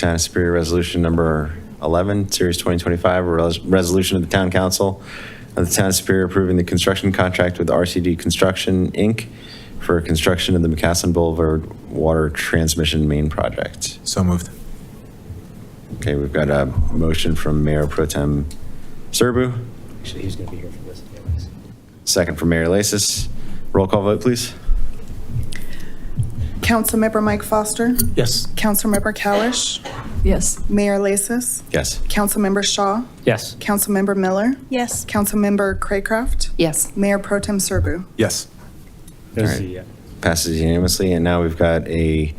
Town of Superior Resolution number 11, Series 2025, a resolution of the Town Council of the Town of Superior approving the construction contract with RCD Construction, Inc. for construction of the McCaslin Boulevard Water Transmission Main Project. So moved. Okay, we've got a motion from Mayor Pro Tem Serbu. Actually, he's going to be here for this anyways. Second from Mayor Lasis. Roll call vote, please. Councilmember Mike Foster. Yes. Councilmember Cowish. Yes. Mayor Lasis. Yes. Councilmember Shaw. Yes. Councilmember Miller. Yes. Councilmember Craycraft. Yes. Mayor Pro Tem Serbu. Yes. All right. Passes unanimously, and now we've got we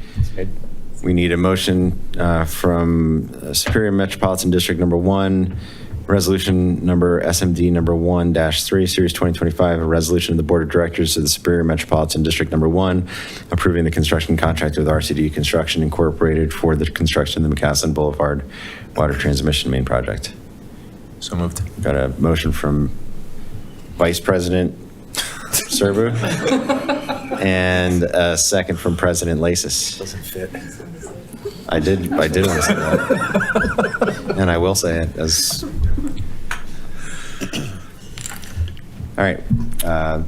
need a motion from Superior Metropolitan District number 1, resolution number SMD number 1-3, Series 2025, a resolution of the Board of Directors of the Superior Metropolitan District number 1, approving the construction contract with RCD Construction Incorporated for the construction of the McCaslin Boulevard Water Transmission Main Project. So moved. Got a motion from Vice President Serbu and a second from President Lasis. Doesn't fit. I did want to say that. And I will say it as. All right,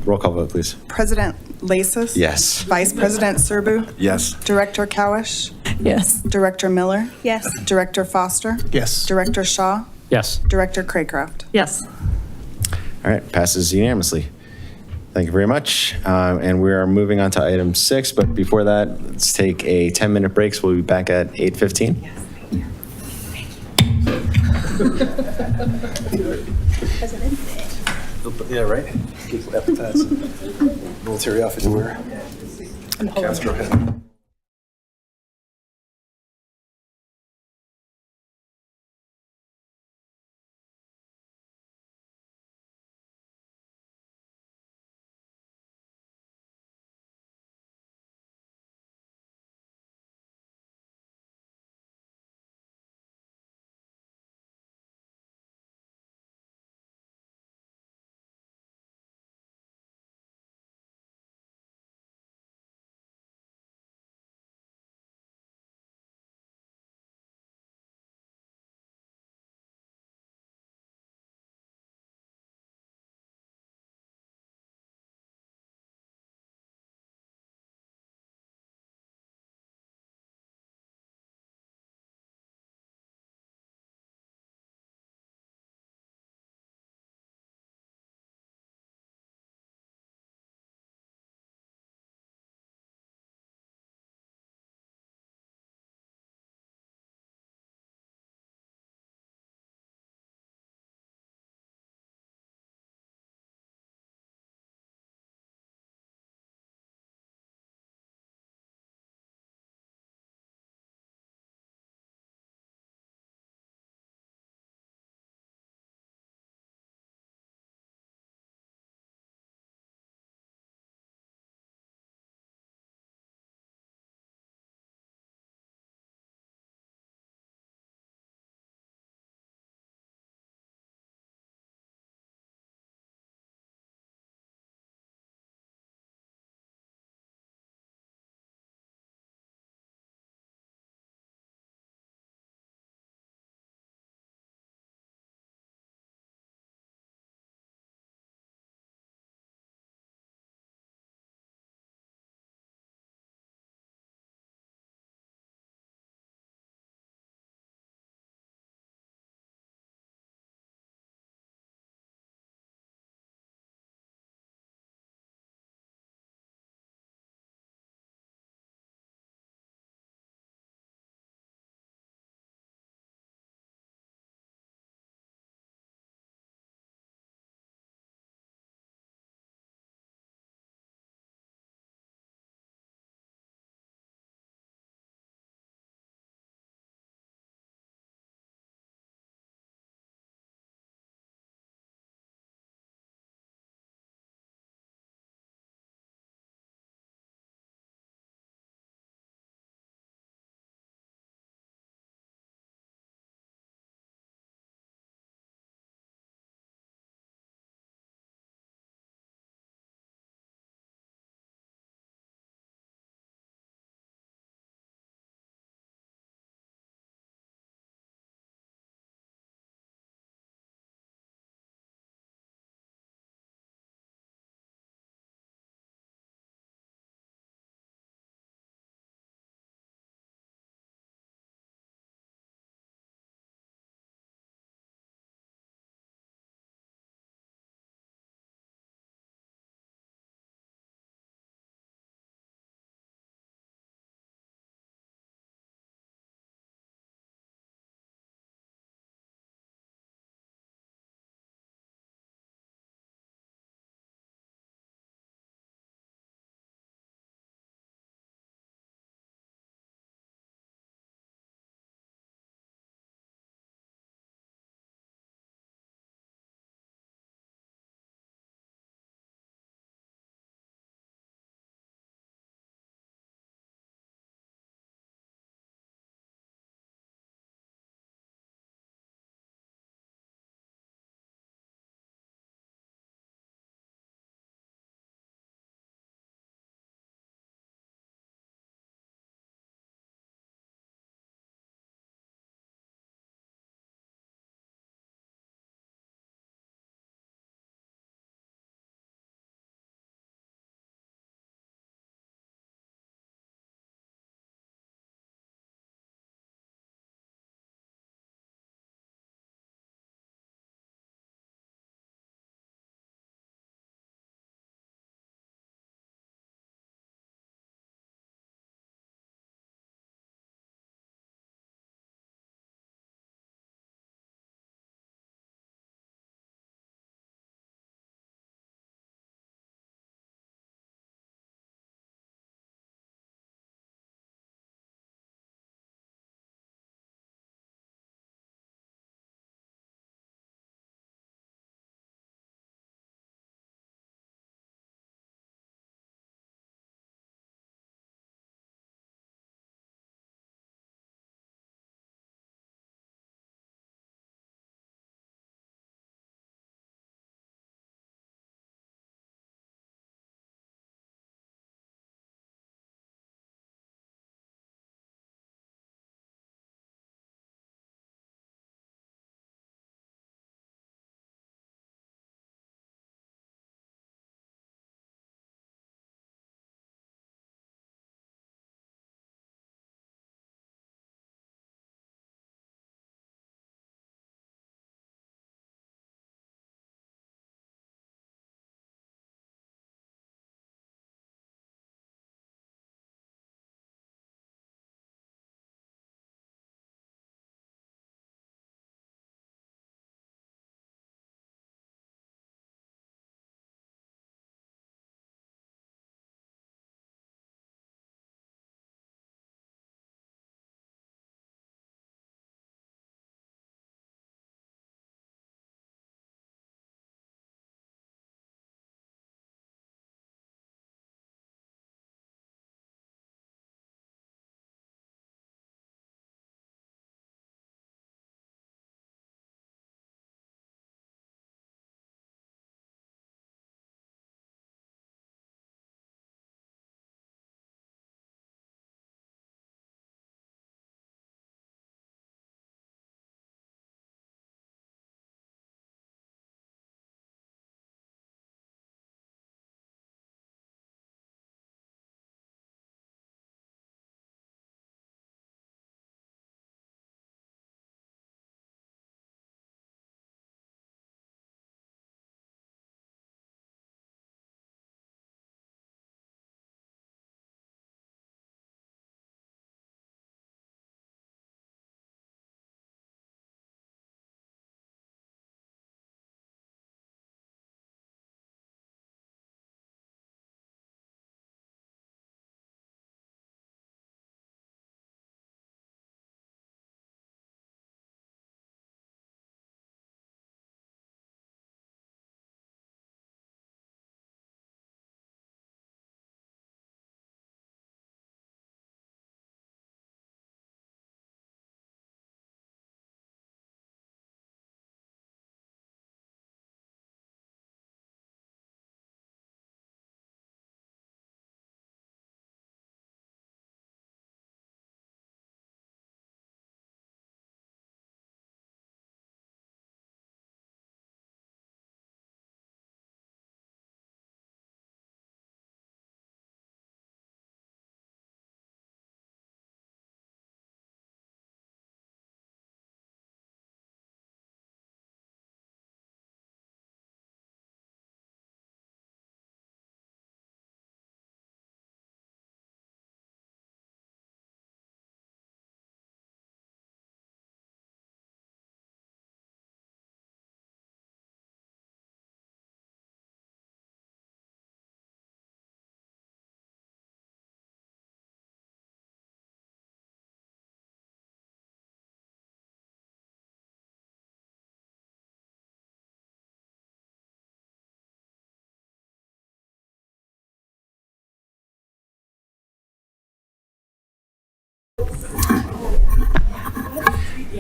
roll call vote, please. President Lasis. Yes. Vice President Serbu. Yes. Director Cowish. Yes. Director Miller. Yes. Director Foster. Yes. Director Shaw. Yes. Director Craycraft. Yes. All right, passes unanimously. Thank you very much. And we are moving on to item 6, but before that, let's take a 10-minute break. So we'll be back at 8:15. Yeah, right? Keep appetizing. Military office wear. Castro hat.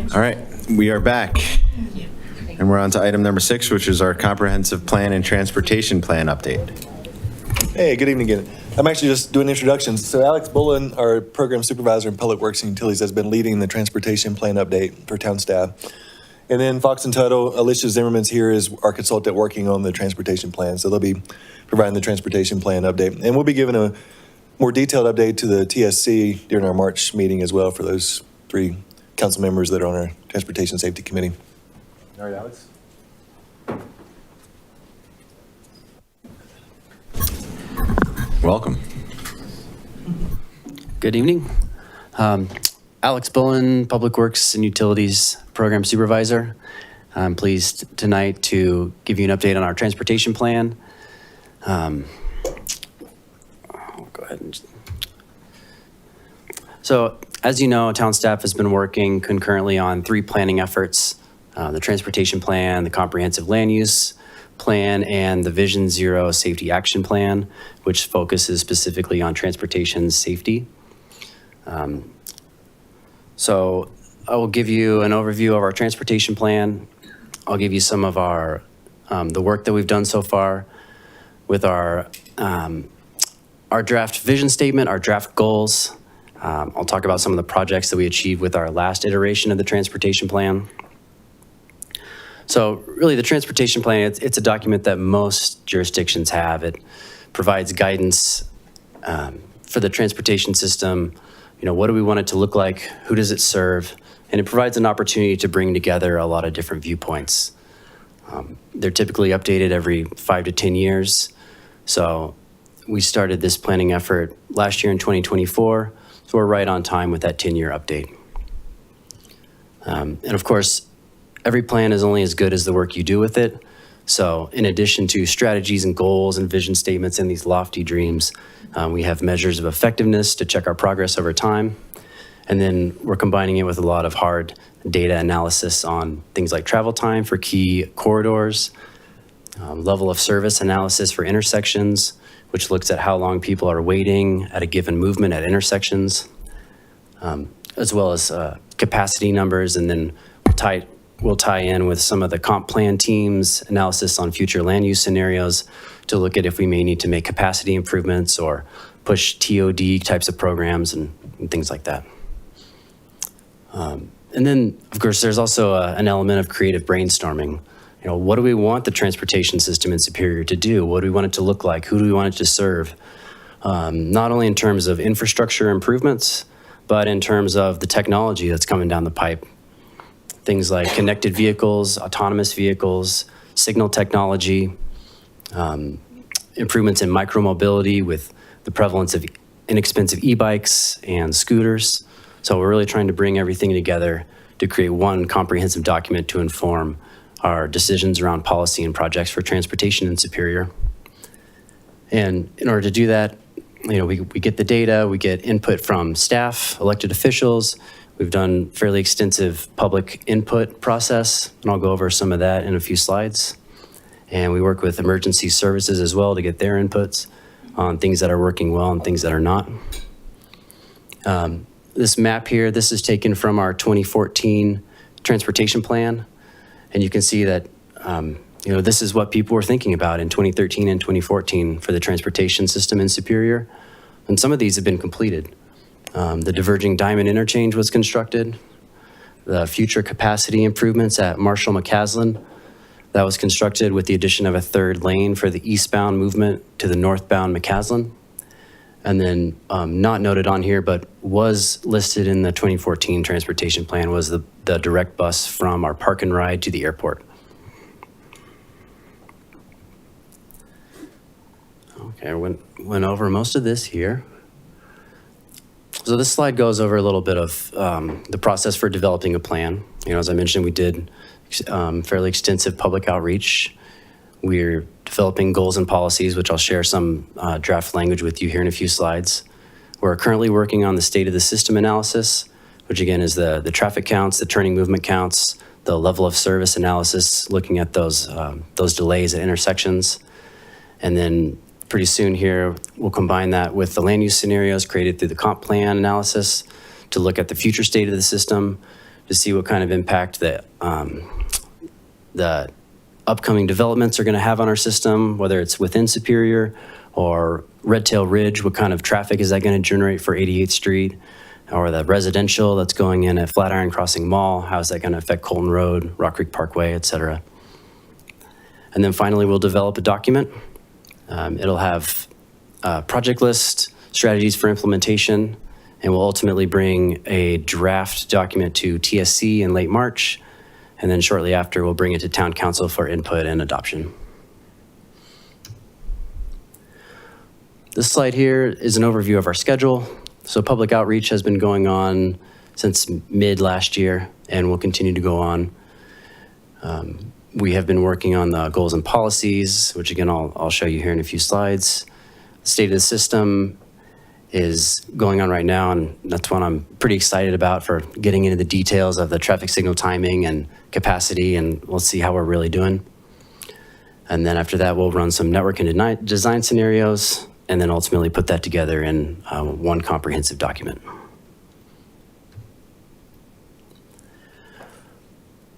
All right, we are back. And we're on to item number 6, which is our comprehensive plan and transportation plan update. Hey, good evening again. I'm actually just doing introductions. So Alex Bullen, our program supervisor in Public Works and Utilities, has been leading the transportation plan update for town staff. And then Fox and Tuttle, Alicia Zimmerman's here is our consultant working on the transportation plan. So they'll be providing the transportation plan update. And we'll be giving a more detailed update to the TSC during our March meeting as well for those 3 council members that are on our Transportation Safety Committee. All right, Alex. Welcome. Good evening. Alex Bullen, Public Works and Utilities Program Supervisor. I'm pleased tonight to give you an update on our transportation plan. I'll go ahead and so, as you know, town staff has been working concurrently on 3 planning efforts, the transportation plan, the comprehensive land use plan, and the Vision Zero Safety Action Plan, which focuses specifically on transportation safety. So I will give you an overview of our transportation plan. I'll give you some of our the work that we've done so far with our draft vision statement, our draft goals. I'll talk about some of the projects that we achieved with our last iteration of the transportation plan. So really the transportation plan, it's a document that most jurisdictions have. It provides guidance for the transportation system. You know, what do we want it to look like? Who does it serve? And it provides an opportunity to bring together a lot of different viewpoints. They're typically updated every 5 to 10 years. So we started this planning effort last year in 2024. So we're right on time with that 10-year update. And of course, every plan is only as good as the work you do with it. So in addition to strategies and goals and vision statements and these lofty dreams, we have measures of effectiveness to check our progress over time. And then we're combining it with a lot of hard data analysis on things like travel time for key corridors, level of service analysis for intersections, which looks at how long people are waiting at a given movement at intersections, as well as capacity numbers. And then we'll tie in with some of the comp plan teams, analysis on future land use scenarios to look at if we may need to make capacity improvements or push TOD types of programs and things like that. And then, of course, there's also an element of creative brainstorming. You know, what do we want the transportation system in Superior to do? What do we want it to look like? Who do we want it to serve? Not only in terms of infrastructure improvements, but in terms of the technology that's coming down the pipe. Things like connected vehicles, autonomous vehicles, signal technology, improvements in micromobility with the prevalence of inexpensive e-bikes and scooters. So we're really trying to bring everything together to create one comprehensive document to inform our decisions around policy and projects for transportation in Superior. And in order to do that, you know, we get the data, we get input from staff, elected officials. We've done fairly extensive public input process, and I'll go over some of that in a few slides. And we work with emergency services as well to get their inputs on things that are working well and things that are not. This map here, this is taken from our 2014 transportation plan. And you can see that, you know, this is what people were thinking about in 2013 and 2014 for the transportation system in Superior. And some of these have been completed. The diverging diamond interchange was constructed. The future capacity improvements at Marshall McCaslin, that was constructed with the addition of a 3rd lane for the eastbound movement to the northbound McCaslin. And then not noted on here, but was listed in the 2014 transportation plan was the direct bus from our park and ride to the airport. Okay, I went over most of this here. So this slide goes over a little bit of the process for developing a plan. You know, as I mentioned, we did fairly extensive public outreach. We're developing goals and policies, which I'll share some draft language with you here in a few slides. We're currently working on the state of the system analysis, which again is the traffic counts, the turning movement counts, the level of service analysis, looking at those delays at intersections. And then pretty soon here, we'll combine that with the land use scenarios created through the comp plan analysis to look at the future state of the system, to see what kind of impact the upcoming developments are going to have on our system, whether it's within Superior or Red Tail Ridge, what kind of traffic is that going to generate for 88th Street, or the residential that's going in at Flatiron Crossing Mall, how is that going to affect Colton Road, Rock Creek Parkway, et cetera. And then finally, we'll develop a document. It'll have a project list, strategies for implementation, and we'll ultimately bring a draft document to TSC in late March. And then shortly after, we'll bring it to Town Council for input and adoption. This slide here is an overview of our schedule. So public outreach has been going on since mid last year and will continue to go on. We have been working on the goals and policies, which again, I'll show you here in a few slides. The state of the system is going on right now, and that's what I'm pretty excited about, for getting into the details of the traffic signal timing and capacity, and we'll see how we're really doing. And then after that, we'll run some network and design scenarios, and then ultimately put that together in one comprehensive document.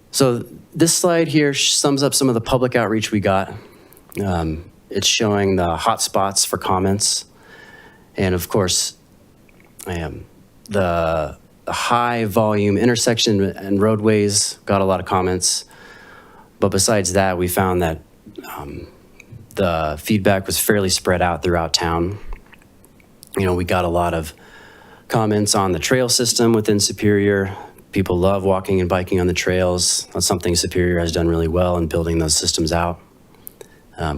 So this slide here sums up some of the public outreach we got. It's showing the hot spots for comments. And of course, the high volume intersection and roadways got a lot of comments. But besides that, we found that the feedback was fairly spread out throughout town. You know, we got a lot of comments on the trail system within Superior. People love walking and biking on the trails. That's something Superior has done really well in building those systems out.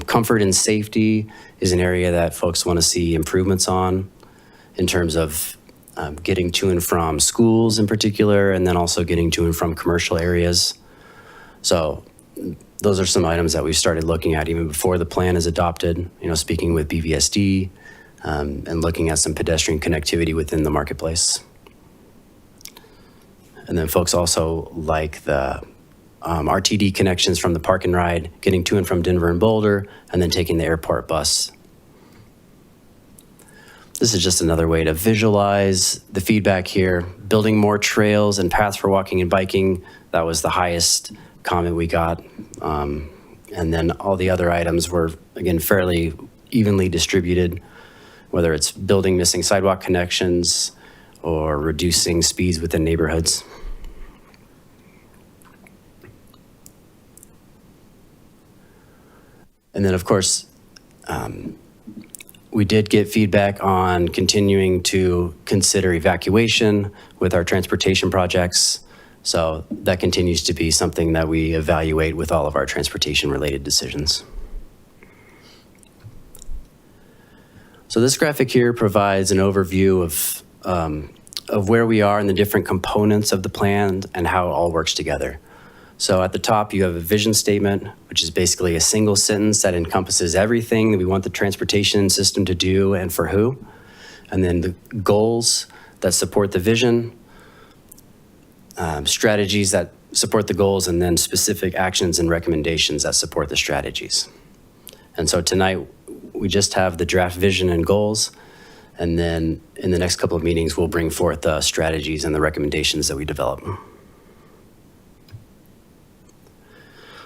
Comfort and safety is an area that folks want to see improvements on, in terms of getting to and from schools in particular, and then also getting to and from commercial areas. So those are some items that we've started looking at even before the plan is adopted, you know, speaking with BVSD and looking at some pedestrian connectivity within the marketplace. And then folks also like the RTD connections from the Park and Ride, getting to and from Denver and Boulder, and then taking the airport bus. This is just another way to visualize the feedback here. Building more trails and paths for walking and biking, that was the highest comment we got. And then all the other items were, again, fairly evenly distributed, whether it's building missing sidewalk connections or reducing speeds within neighborhoods. And then, of course, we did get feedback on continuing to consider evacuation with our transportation projects. So that continues to be something that we evaluate with all of our transportation-related decisions. So this graphic here provides an overview of where we are in the different components of the plan and how it all works together. So at the top, you have a vision statement, which is basically a single sentence that encompasses everything that we want the transportation system to do and for who. And then the goals that support the vision, strategies that support the goals, and then specific actions and recommendations that support the strategies. And so tonight, we just have the draft vision and goals. And then in the next couple of meetings, we'll bring forth the strategies and the recommendations that we develop.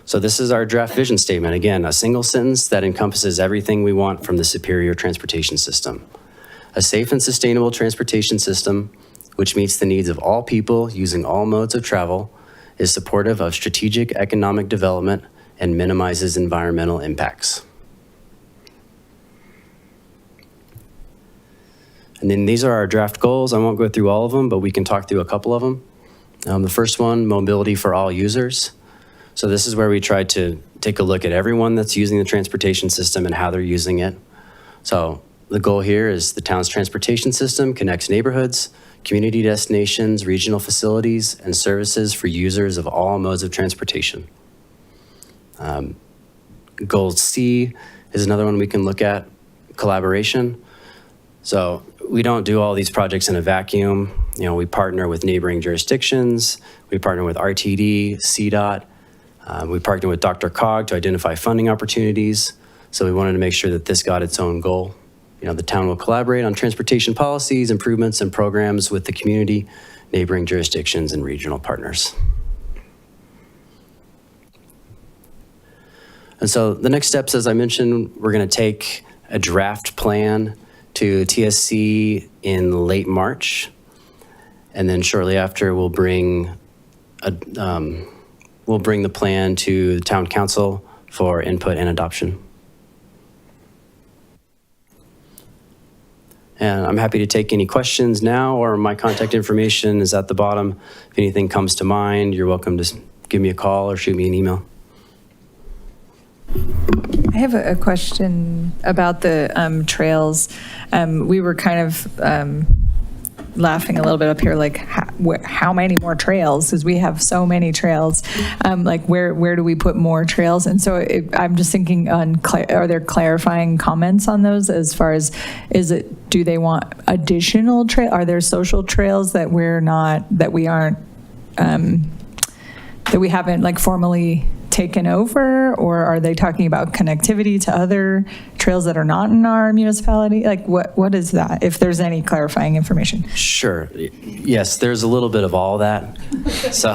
So this is our draft vision statement. Again, a single sentence that encompasses everything we want from the Superior transportation system. A safe and sustainable transportation system which meets the needs of all people using all modes of travel, is supportive of strategic economic development, and minimizes environmental impacts. And then these are our draft goals. I won't go through all of them, but we can talk through a couple of them. The first one, mobility for all users. So this is where we tried to take a look at everyone that's using the transportation system and how they're using it. So the goal here is the town's transportation system connects neighborhoods, community destinations, regional facilities, and services for users of all modes of transportation. Goal C is another one we can look at, collaboration. So we don't do all these projects in a vacuum. You know, we partner with neighboring jurisdictions. We partner with RTD, CDOT. We partner with DRCOG to identify funding opportunities. So we wanted to make sure that this got its own goal. The town will collaborate on transportation policies, improvements, and programs with the community, neighboring jurisdictions, and regional partners. And so the next steps, as I mentioned, we're going to take a draft plan to TSC in late March. And then shortly after, we'll bring the plan to the town council for input and adoption. And I'm happy to take any questions now, or my contact information is at the bottom. If anything comes to mind, you're welcome to give me a call or shoot me an email. I have a question about the trails. We were kind of laughing a little bit up here, like how many more trails? Because we have so many trails. Like where do we put more trails? And so I'm just thinking on, are there clarifying comments on those as far as, do they want additional trail? Are there social trails that we haven't like formally taken over, or are they talking about connectivity to other trails that are not in our municipality? Like what is that, if there's any clarifying information? Sure. Yes, there's a little bit of all that. So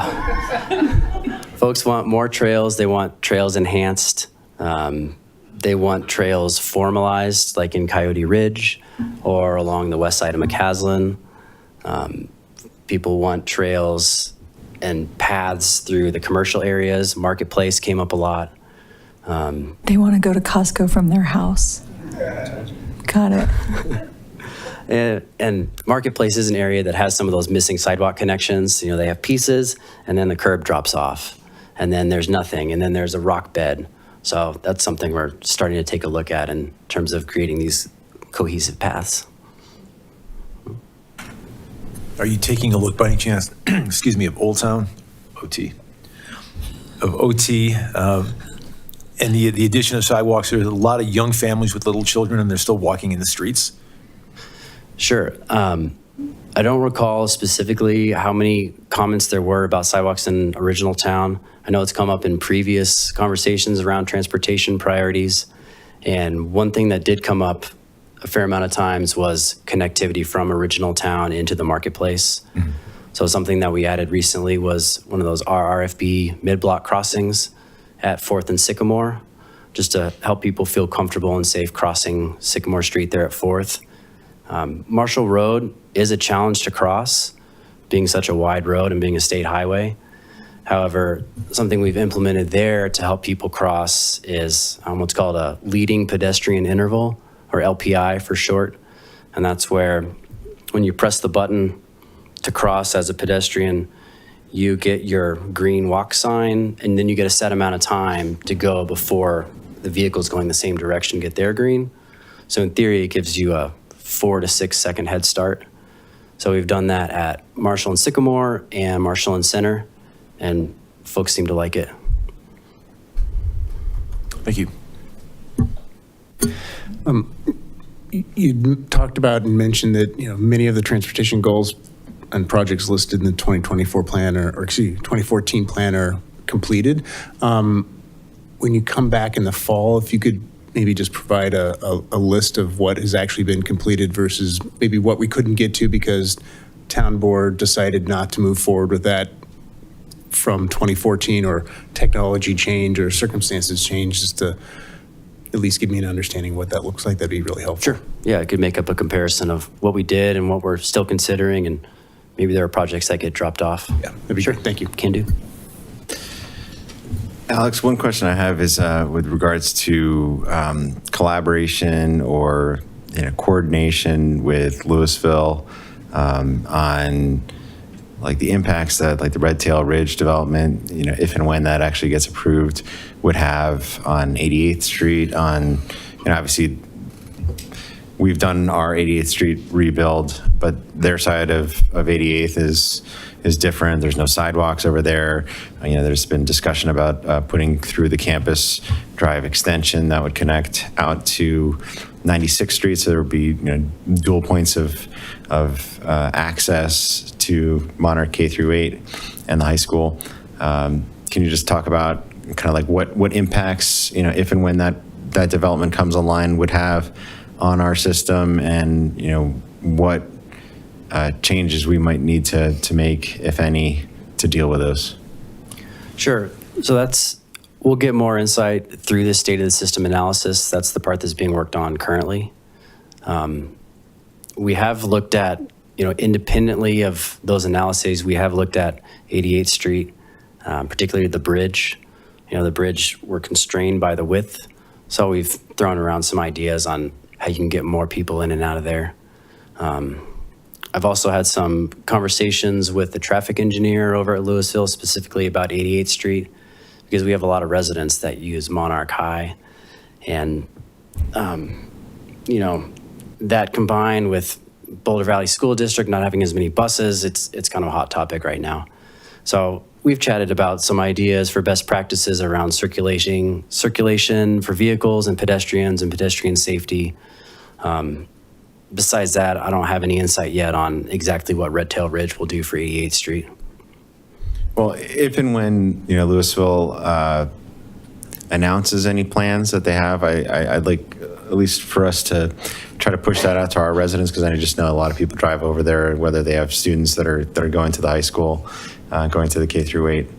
folks want more trails. They want trails enhanced. They want trails formalized, like in Coyote Ridge or along the west side of McCaslin. People want trails and paths through the commercial areas. Marketplace came up a lot. They want to go to Costco from their house. Got it. And Marketplace is an area that has some of those missing sidewalk connections. They have pieces, and then the curb drops off, and then there's nothing, and then there's a rock bed. So that's something we're starting to take a look at in terms of creating these cohesive paths. Are you taking a look by any chance, excuse me, of Old Town, OT, and the addition of sidewalks? There's a lot of young families with little children, and they're still walking in the streets. Sure. I don't recall specifically how many comments there were about sidewalks in Original Town. I know it's come up in previous conversations around transportation priorities. And one thing that did come up a fair amount of times was connectivity from Original Town into the Marketplace. Mm-hmm. So something that we added recently was one of those RRFB mid-block crossings at 4th and Sycamore, just to help people feel comfortable and safe crossing Sycamore Street there at 4th. Marshall Road is a challenge to cross, being such a wide road and being a state highway. However, something we've implemented there to help people cross is what's called a leading pedestrian interval, or LPI for short. And that's where when you press the button to cross as a pedestrian, you get your green walk sign, and then you get a set amount of time to go before the vehicles going the same direction get their green. So in theory, it gives you a 4 to 6 second head start. So we've done that at Marshall and Sycamore and Marshall and Center, and folks seem to like it. Thank you. You talked about and mentioned that many of the transportation goals and projects listed in the 2024 plan, or 2014 plan, are completed. When you come back in the fall, if you could maybe just provide a list of what has actually been completed versus maybe what we couldn't get to because town board decided not to move forward with that from 2014, or technology change or circumstances change, just to at least give me an understanding of what that looks like. That'd be really helpful. Sure. Yeah, I could make up a comparison of what we did and what we're still considering, and maybe there are projects that get dropped off. Yeah, that'd be sure. Thank you. Can do. Alex, one question I have is with regards to collaboration or coordination with Louisville on like the impacts that like the Red Tail Ridge development, if and when that actually gets approved, would have on 88th Street. On, obviously we've done our 88th Street rebuild, but their side of 88th is different. There's no sidewalks over there. There's been discussion about putting through the Campus Drive extension that would connect out to 96th Street, so there would be dual points of access to Monarch K through 8 and the high school. Can you just talk about kind of like what impacts if and when that development comes online would have on our system and, what changes we might need to make, if any, to deal with those? Sure. So we'll get more insight through this state of the system analysis. That's the part that's being worked on currently. We have looked at, independently of those analyses, we have looked at 88th Street, particularly the bridge. The bridge, we're constrained by the width. So we've thrown around some ideas on how you can get more people in and out of there. I've also had some conversations with the traffic engineer over at Louisville, specifically about 88th Street, because we have a lot of residents that use Monarch High. And, that combined with Boulder Valley School District not having as many buses, it's kind of a hot topic right now. So we've chatted about some ideas for best practices around circulation for vehicles and pedestrian safety. Besides that, I don't have any insight yet on exactly what Red Tail Ridge will do for 88th Street. Well, if and when, Louisville announces any plans that they have, I'd like at least for us to try to push that out to our residents, because I just know a lot of people drive over there, whether they have students that are going to the high school, going to the K through 8.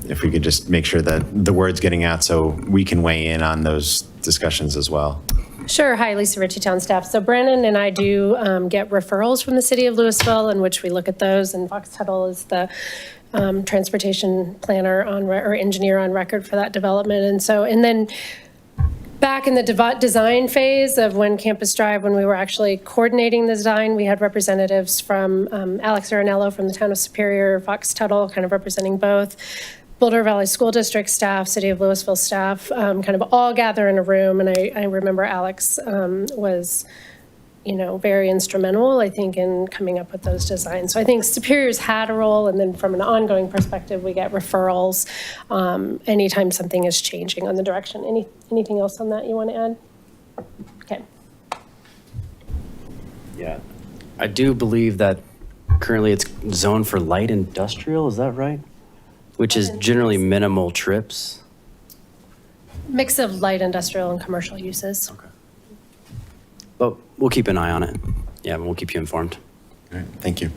If we could just make sure that the word's getting out so we can weigh in on those discussions as well. Sure. Hi, Lisa Ritchie, town staff. So Brandon and I do get referrals from the city of Louisville, in which we look at those, and Fox Tuttle is the transportation planner or engineer on record for that development. And then back in the design phase of when Campus Drive, when we were actually coordinating the design, we had representatives from Alex Arenello from the town of Superior, Fox Tuttle, kind of representing both, Boulder Valley School District staff, City of Louisville staff, kind of all gather in a room. And I remember Alex was, very instrumental, I think, in coming up with those designs. So I think Superior's had a role, and then from an ongoing perspective, we get referrals anytime something is changing on the direction. Anything else on that you want to add? Okay. Yeah, I do believe that currently it's zoned for light industrial, is that right? Which is generally minimal trips. Mix of light industrial and commercial uses. Okay. But we'll keep an eye on it. Yeah, we'll keep you informed. All right, thank you.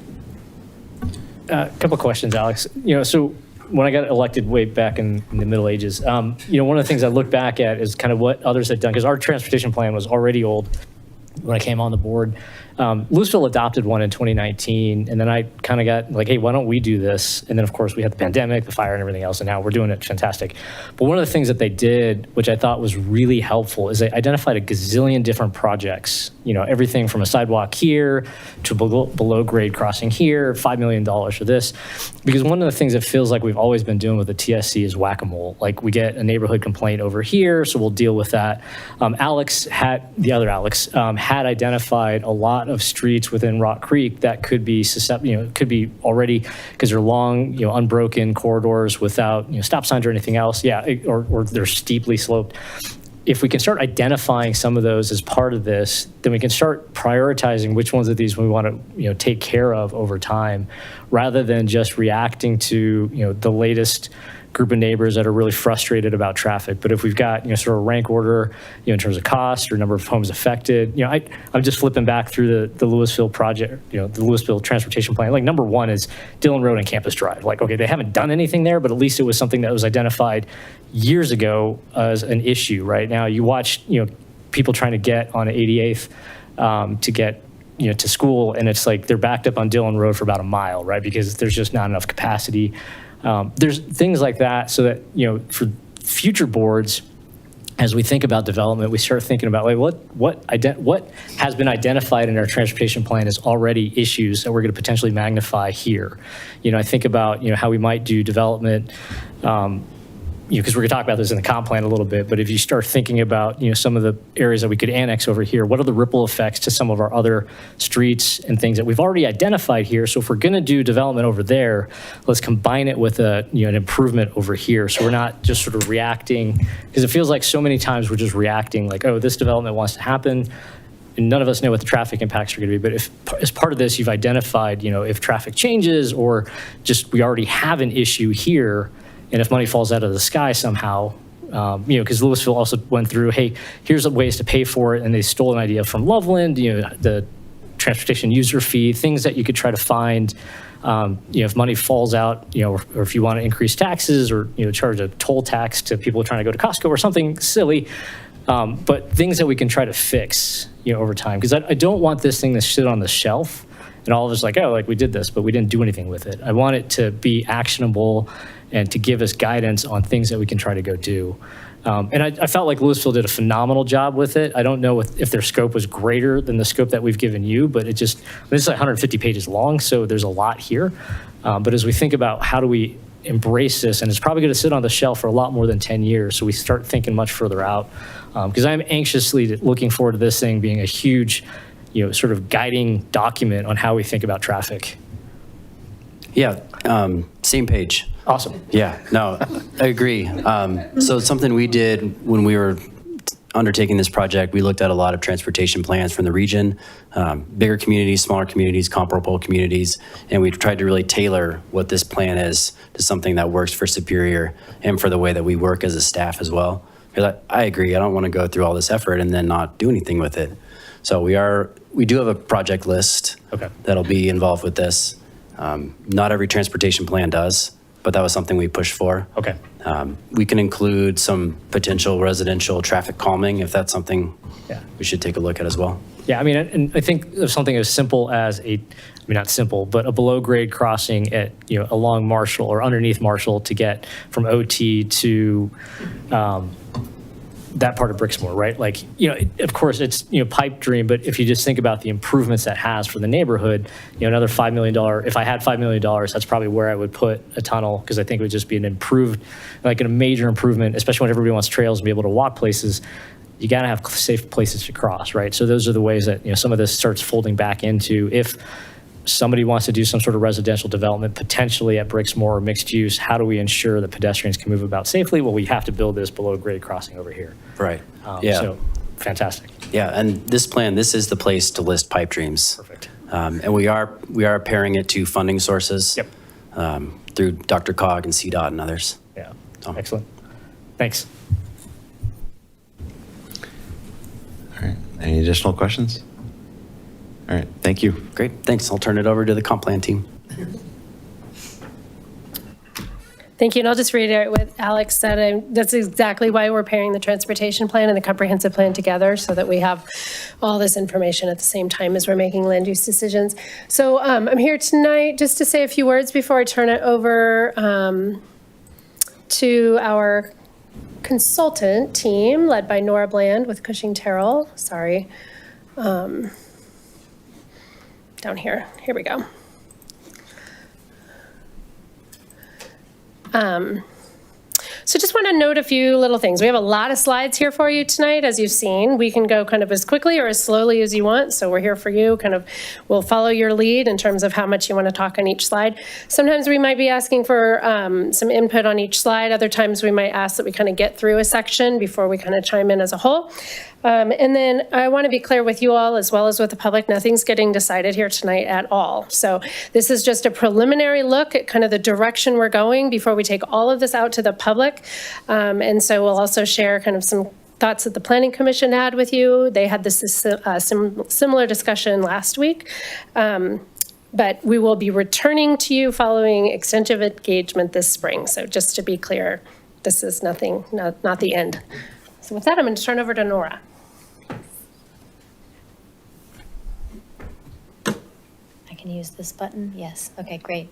A couple of questions, Alex. So when I got elected way back in the Middle Ages, one of the things I look back at is kind of what others had done, because our transportation plan was already old when I came on the board. Louisville adopted one in 2019, and then I kind of got like, hey, why don't we do this? And then, of course, we had the pandemic, the fire, and everything else, and now we're doing it fantastic. But one of the things that they did, which I thought was really helpful, is they identified a gazillion different projects, everything from a sidewalk here to below grade crossing here, $5 million for this. Because one of the things that feels like we've always been doing with the TSC is whack-a-mole. Like, we get a neighborhood complaint over here, so we'll deal with that. The other Alex, had identified a lot of streets within Rock Creek that could be could be already, because they're long, unbroken corridors without stop signs or anything else. Or they're steeply sloped. If we can start identifying some of those as part of this, then we can start prioritizing which ones of these we want to take care of over time, rather than just reacting to the latest group of neighbors that are really frustrated about traffic. But if we've got sort of rank order in terms of cost or number of homes affected, I'm just flipping back through the Louisville project, the Louisville transportation plan. Like, number one is Dillon Road and Campus Drive. Like, okay, they haven't done anything there, but at least it was something that was identified years ago as an issue. Right now, you watch people trying to get on 88th to get to school, and it's like they're backed up on Dillon Road for about a mile, right? Because there's just not enough capacity. There's things like that, so that for future boards, as we think about development, we start thinking about like what has been identified in our transportation plan is already issues that we're going to potentially magnify here. I think about how we might do development. Because we're going to talk about this in the comp plan a little bit, but if you start thinking about, some of the areas that we could annex over here, what are the ripple effects to some of our other streets and things that we've already identified here? So if we're going to do development over there, let's combine it with an improvement over here. So we're not just sort of reacting, because it feels like so many times we're just reacting like, oh, this development wants to happen, and none of us know what the traffic impacts are going to be. But if, as part of this, you've identified, if traffic changes or just we already have an issue here, and if money falls out of the sky somehow, because Louisville also went through, hey, here's ways to pay for it, and they stole an idea from Loveland, the transportation user fee, things that you could try to find, if money falls out, or if you want to increase taxes or, charge a toll tax to people trying to go to Costco or something silly, but things that we can try to fix, over time. Because I don't want this thing to sit on the shelf and all of us we did this, but we didn't do anything with it. I want it to be actionable and to give us guidance on things that we can try to go do. And I felt like Louisville did a phenomenal job with it. I don't know if their scope was greater than the scope that we've given you, but this is 150 pages long, so there's a lot here. But as we think about how do we embrace this, and it's probably going to sit on the shelf for a lot more than 10 years, so we start thinking much further out. Because I'm anxiously looking forward to this thing being a huge, sort of guiding document on how we think about traffic. Yeah, same page. Awesome. Yeah, no, I agree. So something we did when we were undertaking this project, we looked at a lot of transportation plans from the region, bigger communities, smaller communities, comparable communities, and we tried to really tailor what this plan is to something that works for Superior and for the way that we work as a staff as well. Because I agree, I don't want to go through all this effort and then not do anything with it. So we do have a project list that'll be involved with this. Not every transportation plan does, but that was something we pushed for. Okay. We can include some potential residential traffic calming if that's something we should take a look at as well. Yeah, and I think of something as simple as not simple, but a below grade crossing at, along Marshall or underneath Marshall to get from OT to that part of Brixmore, right? Of course it's, pipe dream, but if you just think about the improvements that has for the neighborhood, another $5 million, if I had $5 million, that's probably where I would put a tunnel, because I think it would just be a major improvement, especially when everybody wants trails and be able to walk places. You got to have safe places to cross, right? So those are the ways that, some of this starts folding back into if somebody wants to do some sort of residential development, potentially at Brixmore or mixed use, how do we ensure that pedestrians can move about safely? Well, we have to build this below grade crossing over here. Right. So fantastic. Yeah, and this is the place to list pipe dreams. Perfect. And we are pairing it to funding sources. Yep. Through Dr. Cog and CDOT and others. Yeah. Excellent. Thanks. All right. Any additional questions? All right, thank you. Great, thanks. I'll turn it over to the comp plan team. Thank you, and I'll just reiterate what Alex said. That's exactly why we're pairing the transportation plan and the comprehensive plan together, so that we have all this information at the same time as we're making land use decisions. So I'm here tonight just to say a few words before I turn it over to our consultant team led by Nora Bland with Cushing Terrell. Sorry. Down here we go. So just want to note a few little things. We have a lot of slides here for you tonight, as you've seen. We can go kind of as quickly or as slowly as you want. So we're here for you. We'll follow your lead in terms of how much you want to talk on each slide. Sometimes we might be asking for some input on each slide. Other times we might ask that we kind of get through a section before we kind of chime in as a whole. And then I want to be clear with you all, as well as with the public, nothing's getting decided here tonight at all. So this is just a preliminary look at kind of the direction we're going before we take all of this out to the public. And so we'll also share kind of some thoughts that the Planning Commission had with you. They had this similar discussion last week. But we will be returning to you following extensive engagement this spring. So just to be clear, this is not the end. So with that, I'm going to turn over to Nora. I can use this button? Yes. Okay, great.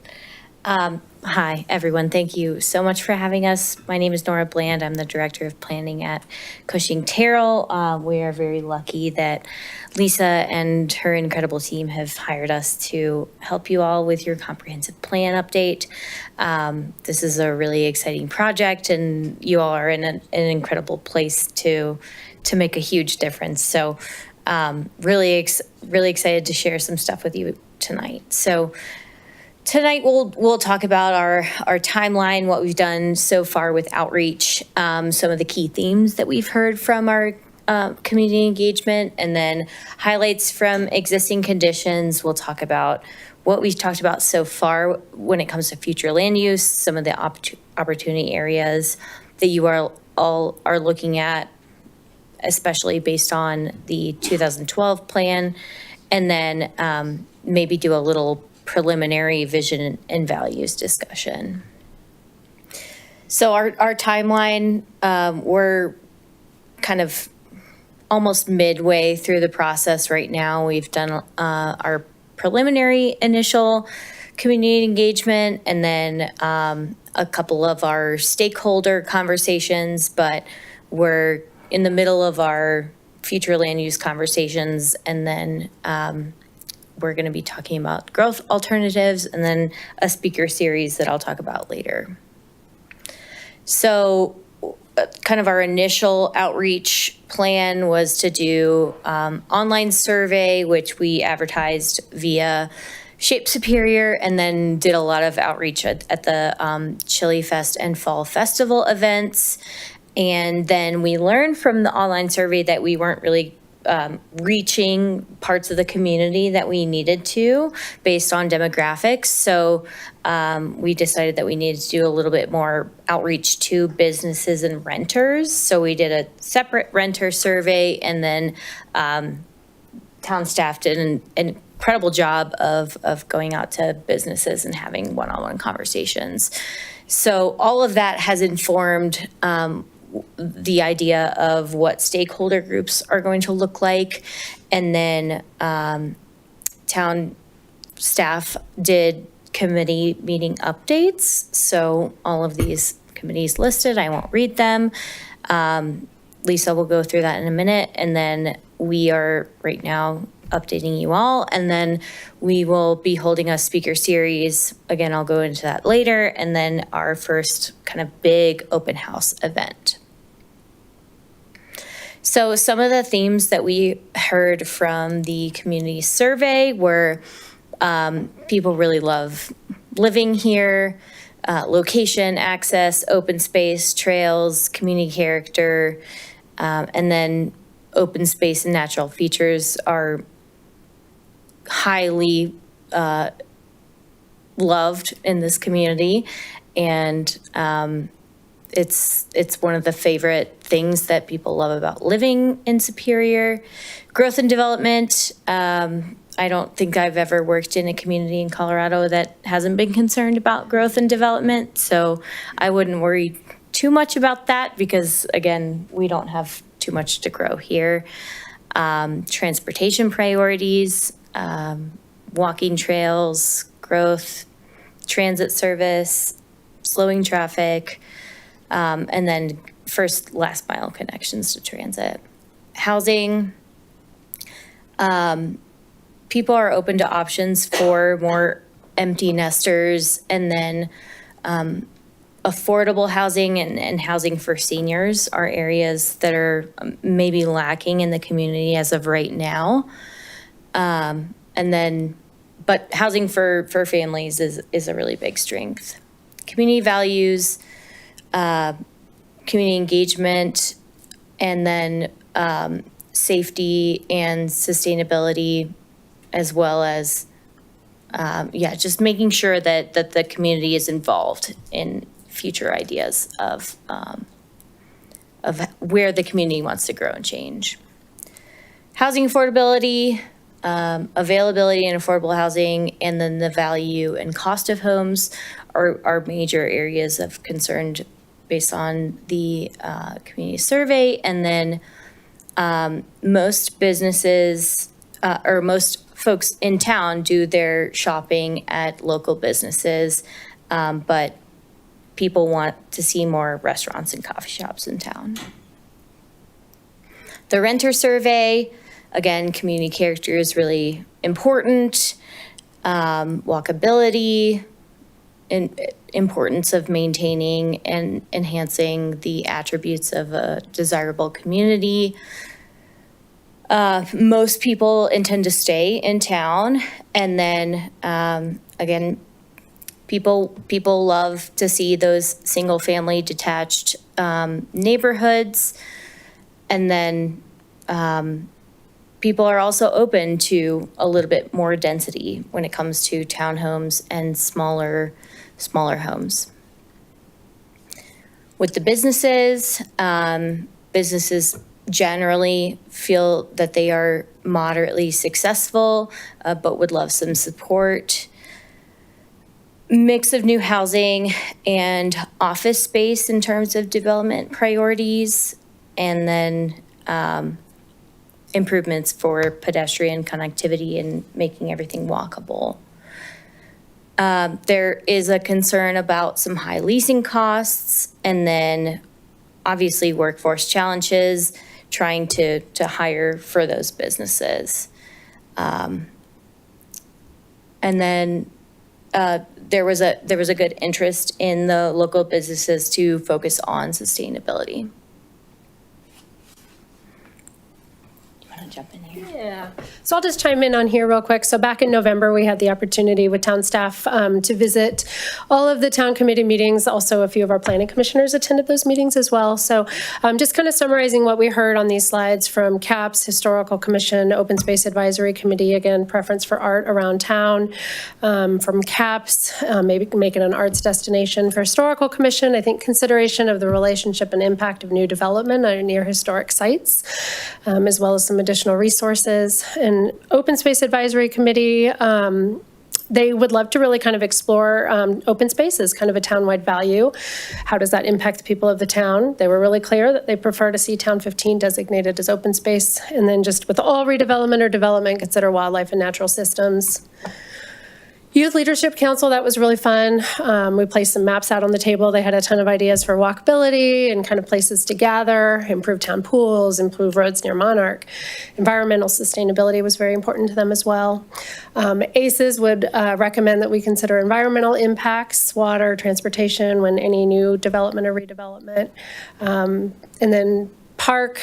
Hi, everyone. Thank you so much for having us. My name is Nora Bland. I'm the Director of Planning at Cushing Terrell. We are very lucky that Lisa and her incredible team have hired us to help you all with your comprehensive plan update. This is a really exciting project, and you all are in an incredible place to make a huge difference. So really excited to share some stuff with you tonight. So tonight we'll talk about our timeline, what we've done so far with outreach, some of the key themes that we've heard from our community engagement, and then highlights from existing conditions. We'll talk about what we've talked about so far when it comes to future land use, some of the opportunity areas that you all are looking at, especially based on the 2012 plan, and then maybe do a little preliminary vision and values discussion. So our timeline, we're kind of almost midway through the process right now. We've done our preliminary initial community engagement, and then a couple of our stakeholder conversations, but we're in the middle of our future land use conversations, and then we're going to be talking about growth alternatives, and then a speaker series that I'll talk about later. So kind of our initial outreach plan was to do online survey, which we advertised via Shape Superior, and then did a lot of outreach at the Chili Fest and Fall Festival events. And then we learned from the online survey that we weren't really reaching parts of the community that we needed to based on demographics. So we decided that we needed to do a little bit more outreach to businesses and renters. So we did a separate renter survey, and then town staff did an incredible job of going out to businesses and having one-on-one conversations. So all of that has informed the idea of what stakeholder groups are going to look like. And then town staff did committee meeting updates. So all of these committees listed, I won't read them. Lisa will go through that in a minute. And then we are right now updating you all. And then we will be holding a speaker series. Again, I'll go into that later. And then our first kind of big open house event. So some of the themes that we heard from the community survey were people really love living here, location, access, open space, trails, community character, and then open space and natural features are highly loved in this community. And it's one of the favorite things that people love about living in Superior. Growth and development, I don't think I've ever worked in a community in Colorado that hasn't been concerned about growth and development. So I wouldn't worry too much about that because, again, we don't have too much to grow here. Transportation priorities, walking trails, growth, transit service, slowing traffic, and then last mile connections to transit. Housing, people are open to options for more empty nesters, and then affordable housing and housing for seniors are areas that are maybe lacking in the community as of right now. But housing for families is a really big strength. Community values, community engagement, and then safety and sustainability, as well as, just making sure that the community is involved in future ideas of where the community wants to grow and change. Housing affordability, availability and affordable housing, and then the value and cost of homes are major areas of concern based on the community survey. And then most businesses or most folks in town do their shopping at local businesses, but people want to see more restaurants and coffee shops in town. The renter survey, again, community character is really important. Walkability, and importance of maintaining and enhancing the attributes of a desirable community. Most people intend to stay in town, and then again, people love to see those single-family detached neighborhoods, and then people are also open to a little bit more density when it comes to townhomes and smaller homes. with the businesses. Businesses generally feel that they are moderately successful, but would love some support. Mix of new housing and office space in terms of development priorities, and then improvements for pedestrian connectivity and making everything walkable. There is a concern about some high leasing costs, and then obviously workforce challenges, trying to hire for those businesses. And then there was a good interest in the local businesses to focus on sustainability. Jump in here. Yeah. So I'll just chime in on here real quick. So back in November, we had the opportunity with town staff to visit all of the town committee meetings. Also, a few of our planning commissioners attended those meetings as well. So just kind of summarizing what we heard on these slides from CAPS, Historical Commission, Open Space Advisory Committee, again, preference for art around town. From CAPS, maybe make it an arts destination. For Historical Commission, I think consideration of the relationship and impact of new development near historic sites, as well as some additional resources. And Open Space Advisory Committee, they would love to really kind of explore open space as kind of a townwide value. How does that impact the people of the town? They were really clear that they prefer to see Town 15 designated as open space. And then just with all redevelopment or development, consider wildlife and natural systems. Youth Leadership Council, that was really fun. We placed some maps out on the table. They had a ton of ideas for walkability and kind of places to gather, improve town pools, improve roads near Monarch. Environmental sustainability was very important to them as well. ACES would recommend that we consider environmental impacts, water, transportation, when any new development or redevelopment. And then Park,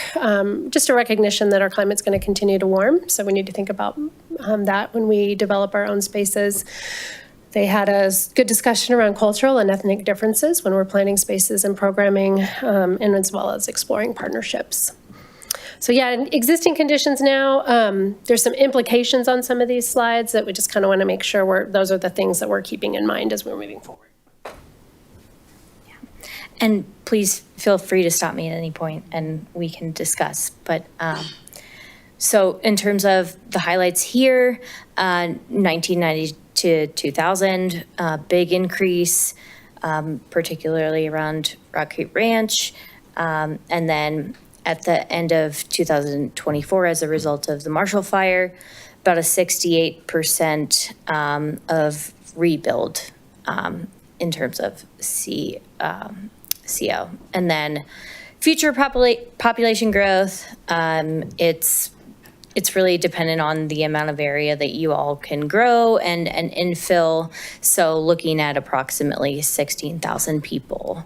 just a recognition that our climate's going to continue to warm. So we need to think about that when we develop our own spaces. They had a good discussion around cultural and ethnic differences when we're planning spaces and programming, and as well as exploring partnerships. So yeah, existing conditions now, there's some implications on some of these slides that we just kind of want to make sure those are the things that we're keeping in mind as we're moving forward. And please feel free to stop me at any point and we can discuss. But so in terms of the highlights here, 1990 to 2000, big increase, particularly around Rock Creek Ranch. And then at the end of 2024, as a result of the Marshall Fire, about a 68% of rebuild in terms of CO. And then future population growth, it's really dependent on the amount of area that you all can grow and infill. So looking at approximately 16,000 people.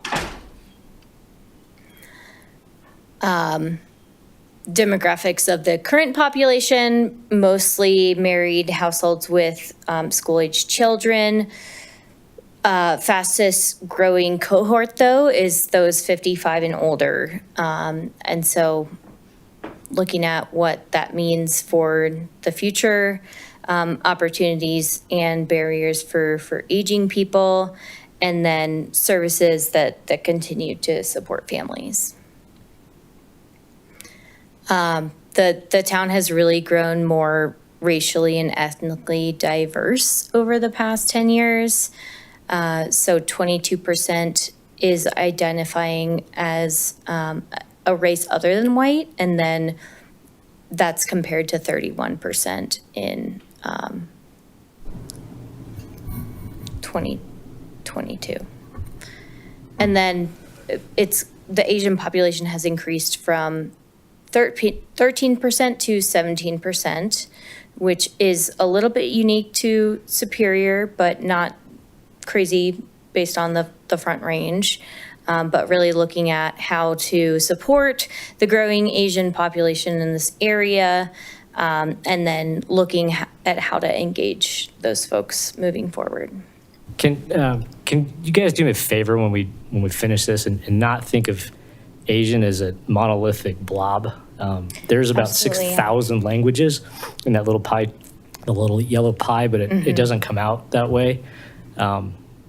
Demographics of the current population, mostly married households with school-aged children. Fastest growing cohort, though, is those 55 and older. And so looking at what that means for the future, opportunities and barriers for aging people, and then services that continue to support families. The town has really grown more racially and ethnically diverse over the past 10 years. So 22% is identifying as a race other than white, and then that's compared to 31% in 2022. And then the Asian population has increased from 13% to 17%, which is a little bit unique to Superior, but not crazy based on the Front Range, but really looking at how to support the growing Asian population in this area, and then looking at how to engage those folks moving forward. Can you guys do me a favor when we finish this and not think of Asian as a monolithic blob? There's about Absolutely, 6,000 languages in that little pie, the little yellow pie, but it doesn't come out that way.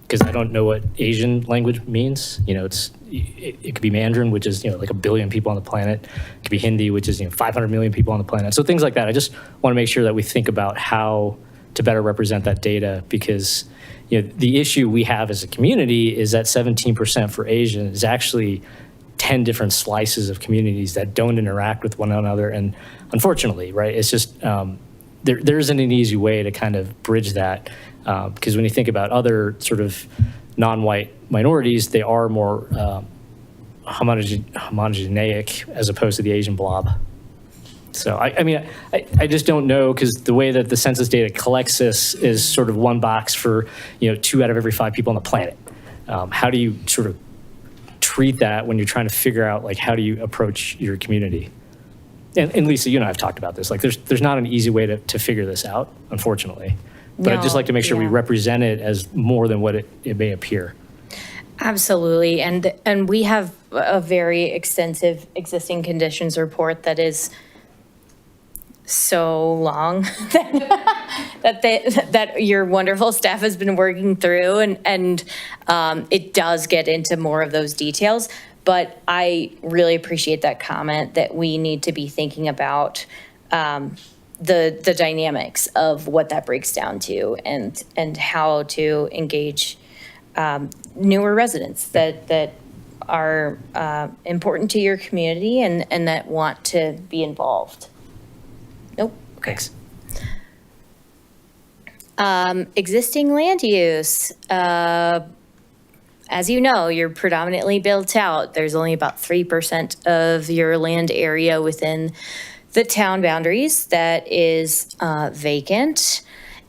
because I don't know what Asian language means. It could be Mandarin, which is like 1 billion people on the planet. It could be Hindi, which is 500 million people on the planet. So things like that. I just want to make sure that we think about how to better represent that data, because the issue we have as a community is that 17% for Asian is actually 10 different slices of communities that don't interact with one another. And unfortunately, right, it's just there isn't an easy way to kind of bridge that, because when you think about other sort of non-white minorities, they are more homogeneic as opposed to the Asian blob. So I just don't know, because the way that the census data collects this is sort of one box for 2 out of every 5 people on the planet. How do you sort of treat that when you're trying to figure out how do you approach your community? And Lisa, you and I have talked about this. There's not an easy way to figure this out, unfortunately. But I'd just like to make sure we represent it as more than what it may appear. Absolutely. And we have a very extensive existing conditions report that is so long that your wonderful staff has been working through, and it does get into more of those details. But I really appreciate that comment that we need to be thinking about the dynamics of what that breaks down to, and how to engage newer residents that are important to your community and that want to be involved. Nope. Thanks. Existing land use. As you know, you're predominantly built out. There's only about 3% of your land area within the town boundaries that is vacant.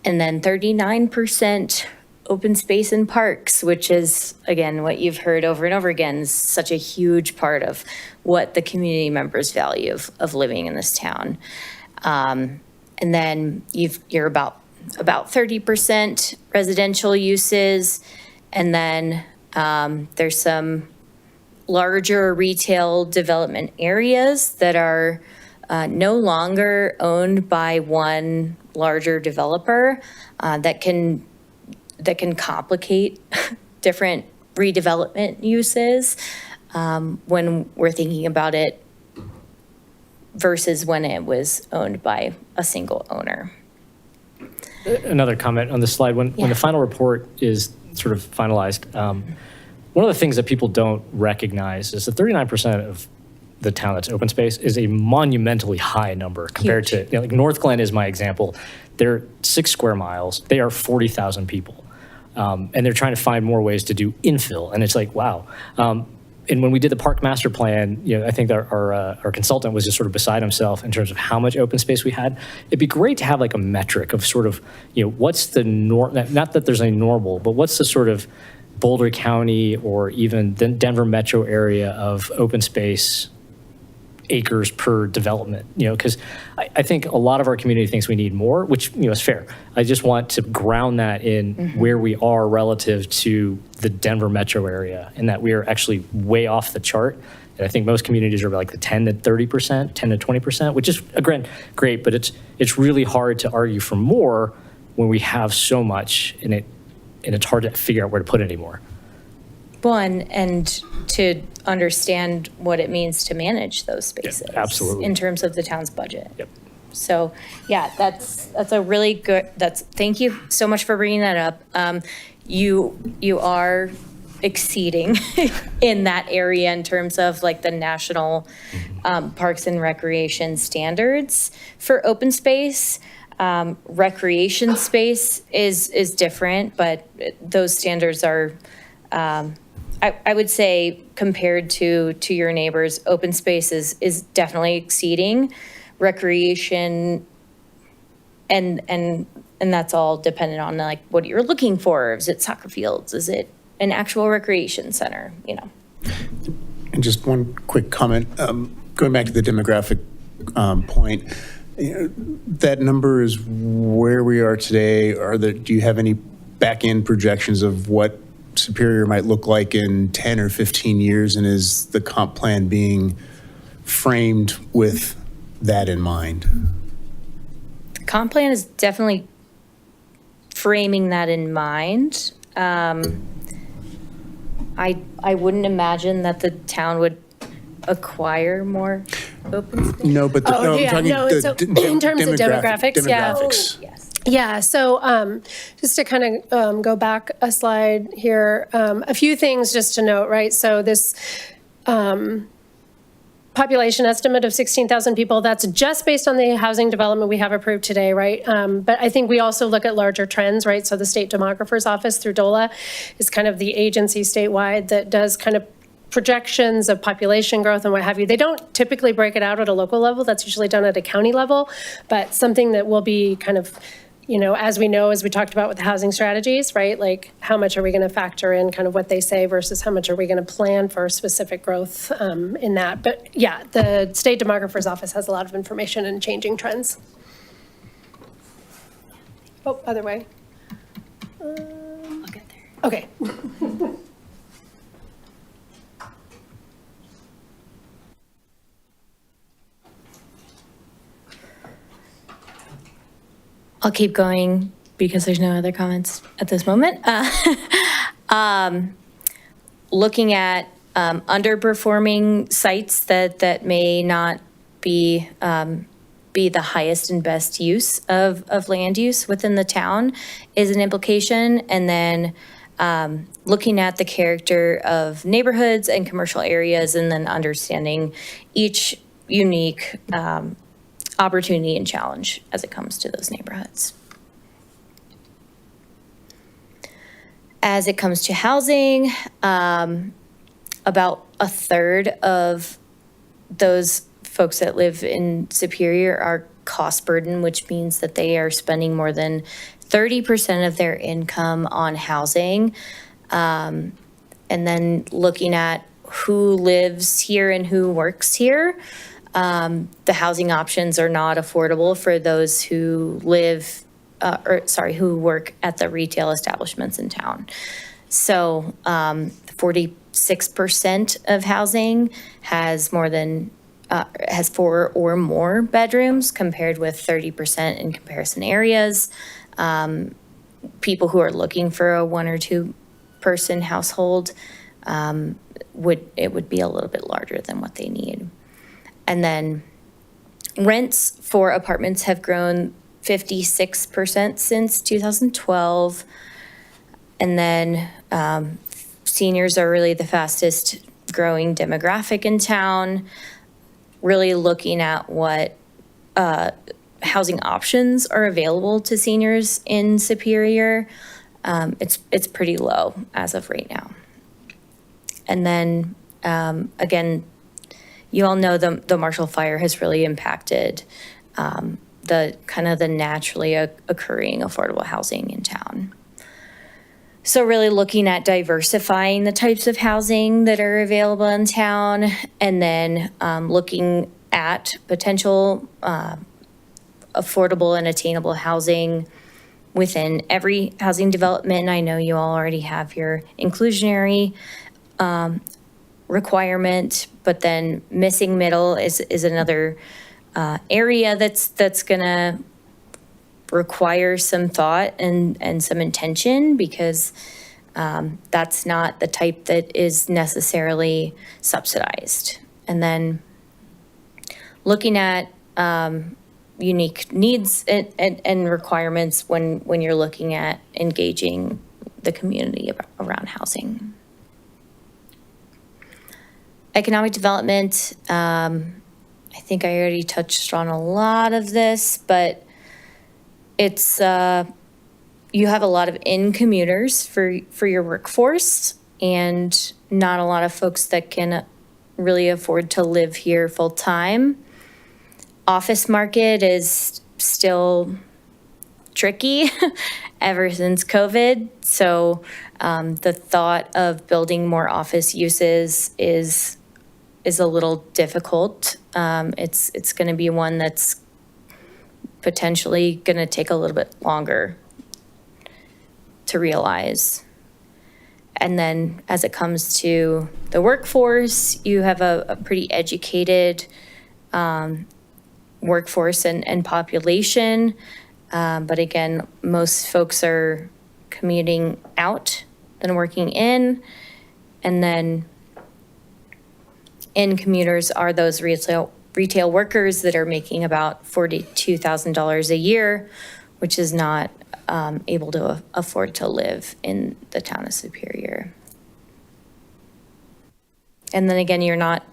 And then 39% open space and parks, which is, again, what you've heard over and over again, is such a huge part of what the community members value of living in this town. And then you're about 30% residential uses, and then there's some larger retail development areas that are no longer owned by one larger developer, that can complicate different redevelopment uses when we're thinking about it versus when it was owned by a single owner. Another comment on the slide, when the final report is sort of finalized, one of the things that people don't recognize is that 39% of the town that's open space is a monumentally high number compared to, North Glen is my example. They're 6 square miles. They are 40,000 people. And they're trying to find more ways to do infill. And it's wow. And when we did the park master plan, I think our consultant was just sort of beside himself in terms of how much open space we had. It'd be great to have a metric of sort of, what's the not that there's a normal, but what's the sort of Boulder County or even the Denver metro area of open space acres per development, because I think a lot of our community thinks we need more, which, is fair. I just want to ground that in where we are relative to the Denver metro area, and that we are actually way off the chart. And I think most communities are the 10 to 30%, 10 to 20%, which is, great, but it's really hard to argue for more when we have so much, and it's hard to figure out where to put it anymore. One, and to understand what it means to manage those spaces. Yeah, absolutely. In terms of the town's budget. Yep. So, yeah, that's a really good, thank you so much for bringing that up. You are exceeding in that area in terms of the national parks and recreation standards for open space. Recreation space is different, but those standards are, I would say, compared to your neighbors, open space is definitely exceeding recreation, and that's all dependent on what you're looking for. Is it soccer fields? Is it an actual recreation center? And just one quick comment, going back to the demographic point, that number is where we are today. Do you have any back-end projections of what Superior might look like in 10 or 15 years, and is the comp plan being framed with that in mind? The comp plan is definitely framing that in mind. I wouldn't imagine that the town would acquire more open space. No, but Oh, I'm yeah, talking no, the so in terms of demographics, yeah. demographics. Yeah, so just to kind of go back a slide here, a few things just to note, right? So this population estimate of 16,000 people, that's just based on the housing development we have approved today, right? But I think we also look at larger trends, right? So the State Demographer's Office through DOLA is kind of the agency statewide that does kind of projections of population growth and what have you. They don't typically break it out at a local level. That's usually done at a county level, but something that will be kind of, you know, as we know, as we talked about with the housing strategies, right? Like how much are we going to factor in kind of what they say versus how much are we going to plan for specific growth in that. But yeah, the State Demographer's Office has a lot of information and changing trends. Oh, other way. I'll get there. Okay. I'll keep going because there's no other comments at this moment. Looking at underperforming sites that may not be the highest and best use of land use within the town is an implication. And then looking at the character of neighborhoods and commercial areas, and then understanding each unique opportunity and challenge as it comes to those neighborhoods. As it comes to housing, about a third of those folks that live in Superior are cost burden, which means that they are spending more than 30% of their income on housing. And then looking at who lives here and who works here, the housing options are not affordable for those who live, who work at the retail establishments in town. So 46% of housing has more than, has 4 or more bedrooms, compared with 30% in comparison areas. People who are looking for a 1 or 2 person household, would be a little bit larger than what they need. And then rents for apartments have grown 56% since 2012. And then seniors are really the fastest growing demographic in town. Really looking at what housing options are available to seniors in Superior, it's pretty low as of right now. And then again, you all know the Marshall Fire has really impacted the kind of the naturally occurring affordable housing in town. So really looking at diversifying the types of housing that are available in town, and then looking at potential affordable and attainable housing within every housing development. And I know you all already have your inclusionary requirement, but then missing middle is another area that's gonna require some thought and some intention, because that's not the type that is necessarily subsidized. And then looking at unique needs and requirements when you're looking at engaging the community around housing. Economic development, I think I already touched on a lot of this, but it's, you have a lot of in-commuters for your workforce, and not a lot of folks that can really afford to live here full-time. Office market is still tricky ever since COVID. So the thought of building more office uses is a little difficult. It's going to be one that's potentially going to take a little bit longer to realize. And then as it comes to the workforce, you have a pretty educated workforce and population. But again, most folks are commuting out than working in. And then in commuters are those retail workers that are making about $42,000 a year, which is not able to afford to live in the town of Superior. And then again, you're not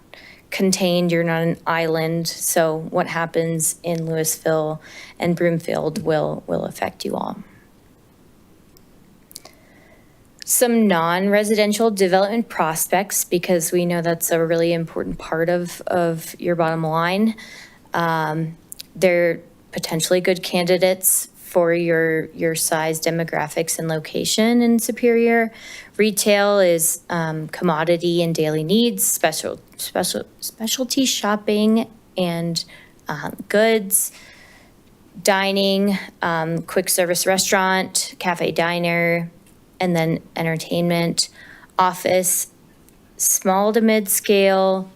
contained, you're not an island, so what happens in Louisville and Broomfield will affect you all. Some non-residential development prospects, because we know that's a really important part of your bottom line. They're potentially good candidates for your size, demographics, and location in Superior. Retail is commodity and daily needs, specialty shopping and goods, dining, quick service restaurant, cafe diner, and then entertainment, office, small to mid-scale,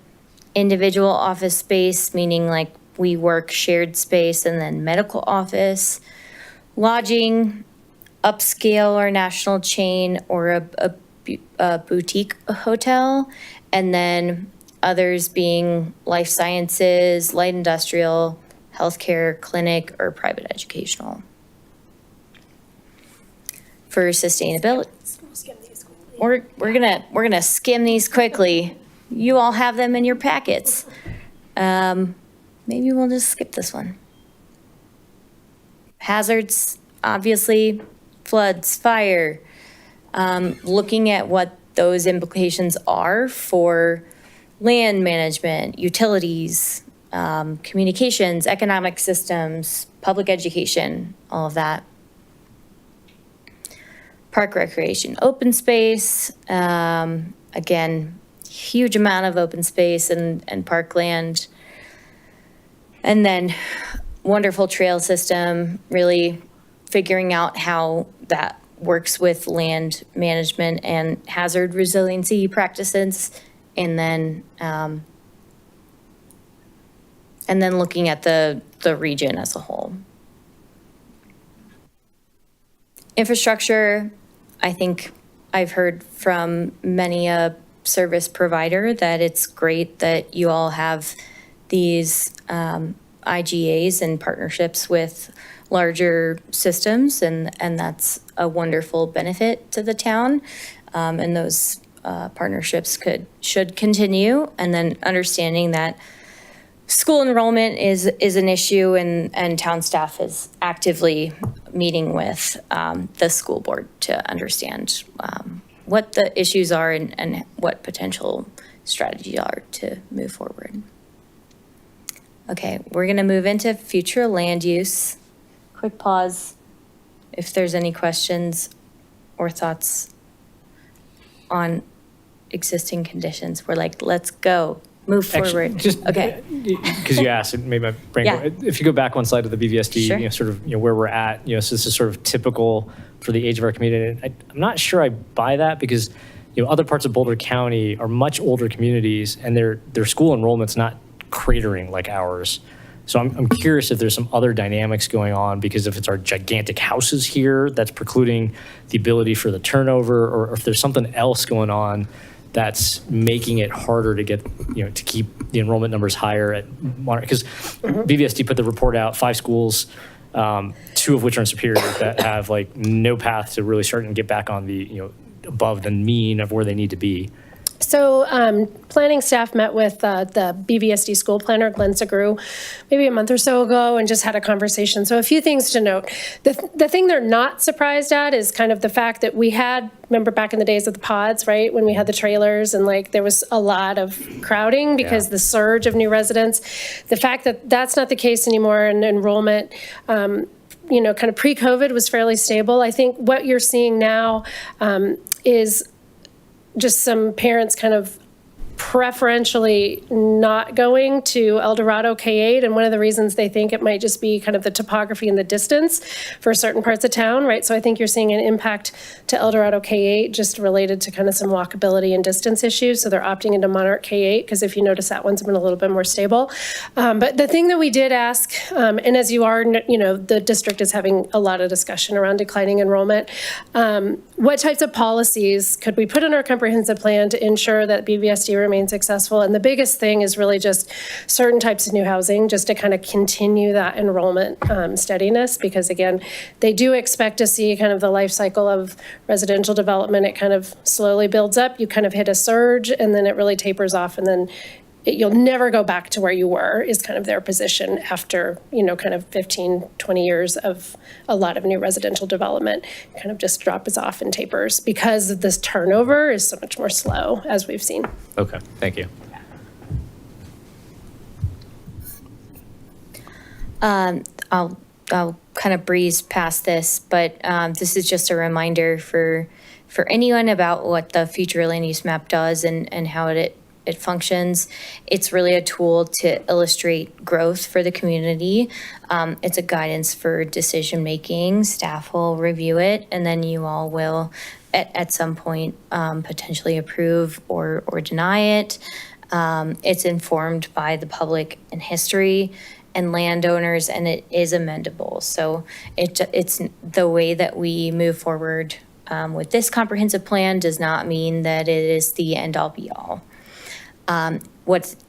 individual office space, meaning like WeWork shared space, and then medical office, lodging, upscale or national chain, or a boutique hotel, and then others being life sciences, light industrial, healthcare, clinic, or private educational. For sustainability, we're gonna skim these quickly. You all have them in your packets. Maybe we'll just skip this one. Hazards, obviously, floods, fire. Looking at what those implications are for land management, utilities, communications, economic systems, public education, all of that. Park recreation, open space, again, huge amount of open space and parkland. And then wonderful trail system, really figuring out how that works with land management and hazard resiliency practices. And then looking at the region as a whole. Infrastructure, I think I've heard from many a service provider that it's great that you all have these IGAs and partnerships with larger systems, and that's a wonderful benefit to the town. And those partnerships should continue. And then understanding that school enrollment is an issue, and town staff is actively meeting with the school board to understand what the issues are and what potential strategies are to move forward. Okay, we're gonna move into future land use. Quick pause if there's any questions or thoughts on existing conditions. We're like, let's go. Move forward. Just okay. Because you asked, it made my brain go. If you go back one slide to the BVSD, Sure. Sort of, where we're at, so this is sort of typical for the age of our community. I'm not sure I buy that because, other parts of Boulder County are much older communities, and their school enrollment's not cratering like ours. So I'm curious if there's some other dynamics going on, because if it's our gigantic houses here that's precluding the ability for the turnover, or if there's something else going on that's making it harder to get, to keep the enrollment numbers higher at Monterey. Because BVSD put the report out, 5 schools, 2 of which are in Superior, that have like no path to really starting to get back on the, above the mean of where they need to be. So planning staff met with the BVSD school planner, Glenn Segru, maybe a month or so ago, and just had a conversation. So a few things to note. The thing they're not surprised at is kind of the fact that we had, remember back in the days of the pods, right? When we had the trailers and there was a lot of crowding because the surge of new residents. The fact that that's not the case anymore, and enrollment, kind of pre-COVID was fairly stable. I think what you're seeing now is just some parents kind of preferentially not going to El Dorado K8, and one of the reasons they think it might just be kind of the topography and the distance for certain parts of town, right? So I think you're seeing an impact to El Dorado K8 just related to kind of some walkability and distance issues. So they're opting into Monarch K8 because if you notice that one's been a little bit more stable. But the thing that we did ask, and as you are, the district is having a lot of discussion around declining enrollment. What types of policies could we put in our comprehensive plan to ensure that BVSD remain successful? And the biggest thing is really just certain types of new housing, just to kind of continue that enrollment steadiness, because again, they do expect to see kind of the life cycle of residential development. It kind of slowly builds up. You kind of hit a surge and then it really tapers off, and then you'll never go back to where you were, is kind of their position after, kind of 15, 20 years of a lot of new residential development. Kind of just drops off and tapers because this turnover is so much more slow, as we've seen. Okay, thank you. I'll kind of breeze past this, but this is just a reminder for anyone about what the future land use map does and how it functions. It's really a tool to illustrate growth for the community. It's a guidance for decision making. Staff will review it, and then you all will at some point potentially approve or deny it. It's informed by the public and history and landowners, and it is amendable. So it's the way that we move forward with this comprehensive plan does not mean that it is the end all be all.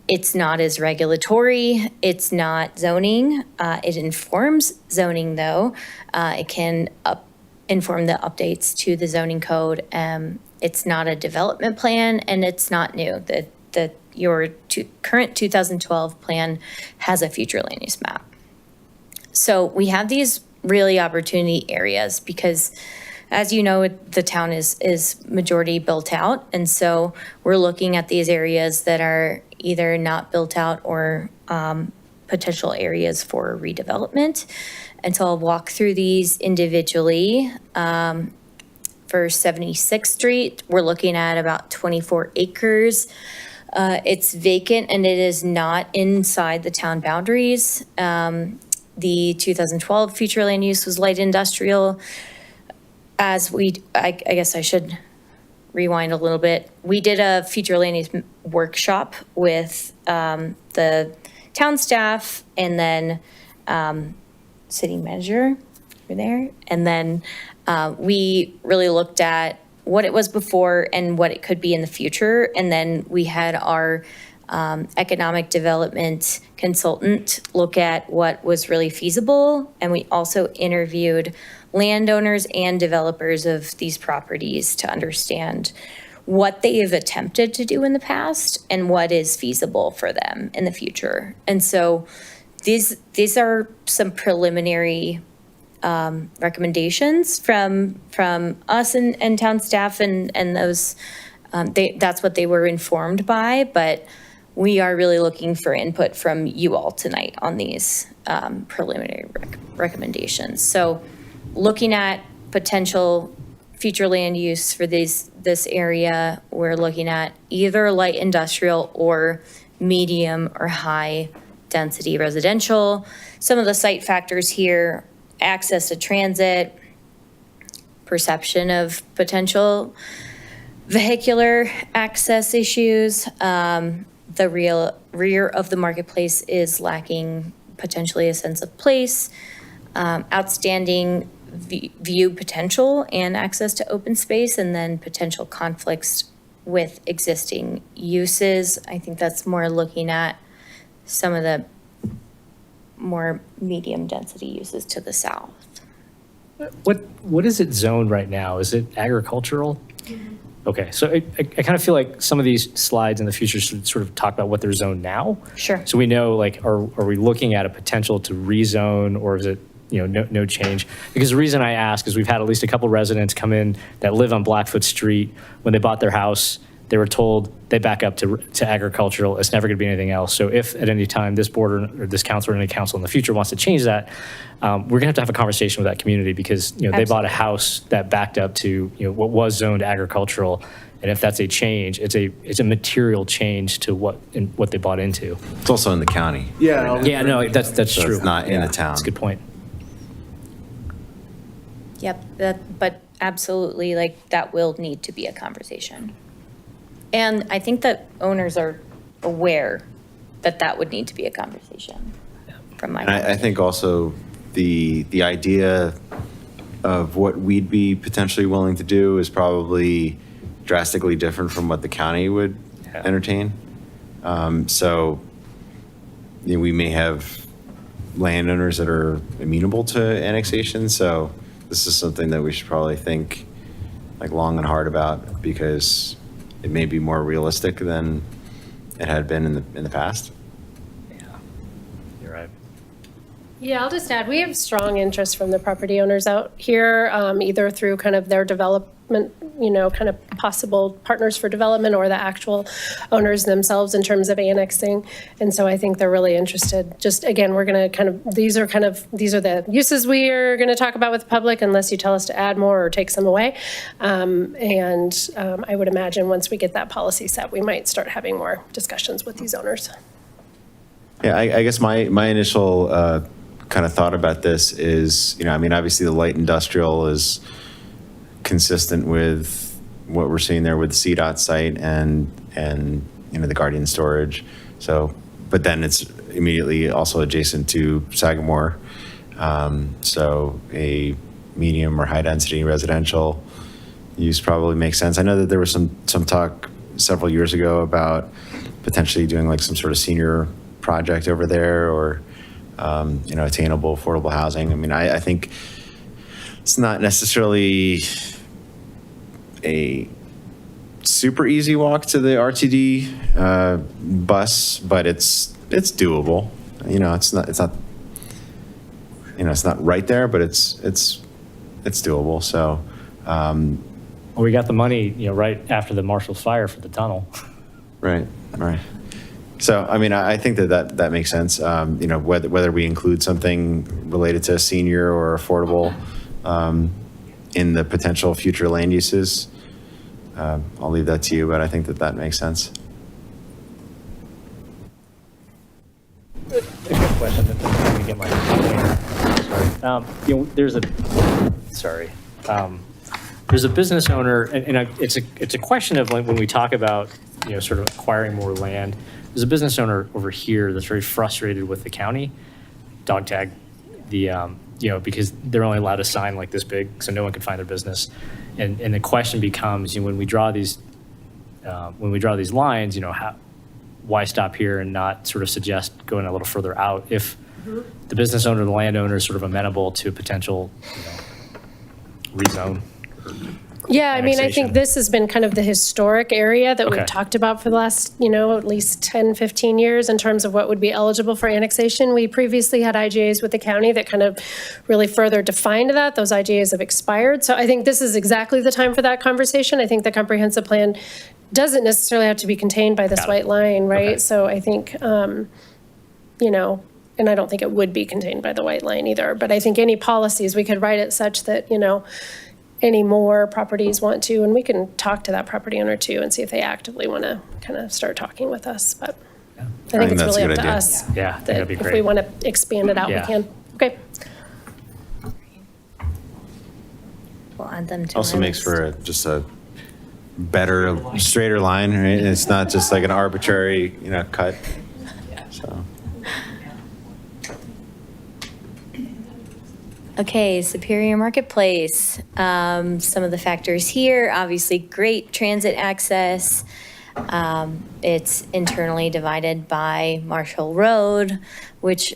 It's not as regulatory, it's not zoning. It informs zoning though. It can inform the updates to the zoning code. It's not a development plan, and it's not new. Your current 2012 plan has a future land use map. So we have these really opportunity areas because, as you know, the town is majority built out. And so we're looking at these areas that are either not built out or potential areas for redevelopment. And so I'll walk through these individually. For 76th Street, we're looking at about 24 acres. It's vacant and it is not inside the town boundaries. The 2012 future land use was light industrial. I guess I should rewind a little bit. We did a future land use workshop with the town staff and then city manager over there. And then we really looked at what it was before and what it could be in the future. And then we had our economic development consultant look at what was really feasible. And we also interviewed landowners and developers of these properties to understand what they have attempted to do in the past and what is feasible for them in the future. And so these are some preliminary recommendations from us and town staff, and those that's what they were informed by. But we are really looking for input from you all tonight on these preliminary recommendations. So looking at potential future land use for this area, we're looking at either light industrial or medium or high density residential. Some of the site factors here: access to transit, perception of potential vehicular access issues. The rear of the marketplace is lacking potentially a sense of place, outstanding view potential and access to open space, and then potential conflicts with existing uses. I think that's more looking at some of the more medium density uses to the south. What is it zoned right now? Is it agricultural? Mm-hmm. Okay, so I kind of feel like some of these slides in the future should sort of talk about what they're zoned now. Sure. So we know, like, are we looking at a potential to rezone, or is it, no change? Because the reason I ask is we've had at least a couple residents come in that live on Blackfoot Street. When they bought their house, They were told they back up to agricultural. It's never going to be anything else. So if at any time this board or this council or any council in the future wants to change that, we're going to have a conversation with that community because they bought a house that backed up to what was zoned agricultural. And if that's a change, it's a material change to what they bought into. It's also in the county. Yeah. Yeah. No, that's So true. it's not in the town. That's a good point. Yep, but absolutely, like, that will need to be a conversation. And I think that owners are aware that that would need to be a conversation, from my And I think also the idea of what we'd be potentially willing to do is probably drastically different from what the county would entertain. So we may have landowners that are amenable to annexation. So this is something that we should probably think like long and hard about because it may be more realistic than it had been in the past. You're right. Yeah, I'll just add, we have strong interest from the property owners out here, either through kind of their development, kind of possible partners for development or the actual owners themselves in terms of annexing. And so I think they're really interested. Just again, we're going to these are the uses we are going to talk about with the public unless you tell us to add more or take some away. I would imagine once we get that policy set, we might start having more discussions with these owners. Yeah, I guess my initial kind of thought about this is, obviously the light industrial is consistent with what we're seeing there with the CDOT site and the Guardian storage. So, but then it's immediately also adjacent to Sagamore. So a medium or high density residential use probably makes sense. I know that there was some talk several years ago about potentially doing like some sort of senior project over there or attainable, affordable housing. I mean, I think it's not necessarily a super easy walk to the RTD bus, but it's doable. It's not right there, but it's doable. So, we got the money, right after the Marshall's fire for the tunnel. Right. So, I think that makes sense. Whether we include something related to senior or affordable in the potential future land uses, I'll leave that to you, but I think that makes sense. A quick question. Let me get my. Sorry. There's a business owner, and it's a question of when we talk about sort of acquiring more land. There's a business owner over here that's very frustrated with the county dog tag, because they're only allowed to sign like this big, so no one can find their business. And the question becomes, when we draw these lines, why stop here and not sort of suggest going a little further out if the business owner, the landowner is sort of amenable to potential rezone? Yeah, I mean, I think this has been kind of the historic area that Okay. we've talked about for the last, at least 10, 15 years in terms of what would be eligible for annexation. We previously had IGAs with the county that kind of really further defined that. Those IGAs have expired. So I think this is exactly the time for that conversation. I think the comprehensive plan doesn't necessarily have to be contained by this white line, right? Okay. So I think, and I don't think it would be contained by the white line either. But I think any policies, we could write it such that, any more properties want to, and we can talk to that property owner too and see if they actively want to kind of start talking with us. But I think it's that's a really good up to idea. us. Yeah, I think that'd be If great. we want to expand it out, we Yeah. can. Okay. We'll add them to Also our makes list. for just a better, straighter line, right? It's not just like an arbitrary, cut. So. Okay, Superior Marketplace. Some of the factors here, obviously great transit access. It's internally divided by Marshall Road, which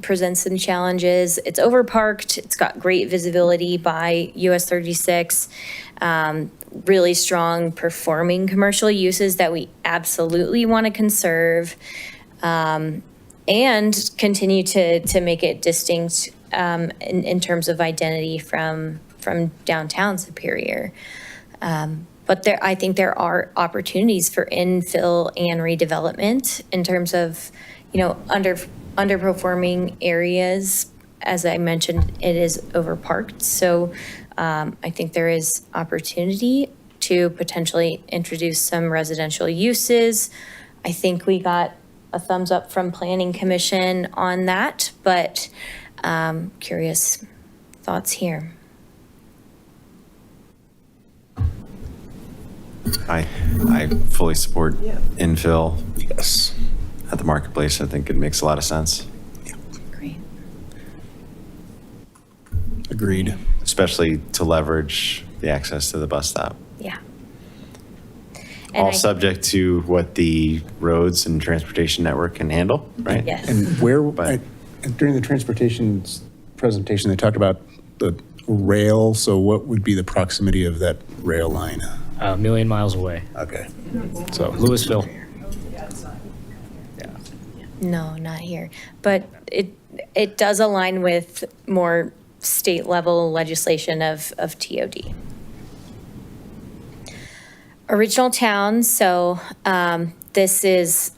presents some challenges. It's overparked. It's got great visibility by US 36. Really strong performing commercial uses that we absolutely want to conserve and continue to make it distinct in terms of identity from downtown Superior. But I think there are opportunities for infill and redevelopment in terms of, underperforming areas. As I mentioned, it is overparked. So I think there is opportunity to potentially introduce some residential uses. I think we got a thumbs up from Planning Commission on that, but curious thoughts here. I fully support infill. Yes. At the marketplace, I think it makes a lot of sense. Great. Agreed. Especially to leverage the access to the bus stop. Yeah. All subject to what the roads and transportation network can handle, right? Yes. And during the transportation presentation, they talked about the rail. So what would be the proximity of that rail line? A million miles away. Okay. So Louisville. No, not here. But it does align with more state level legislation of TOD. Original town, so this is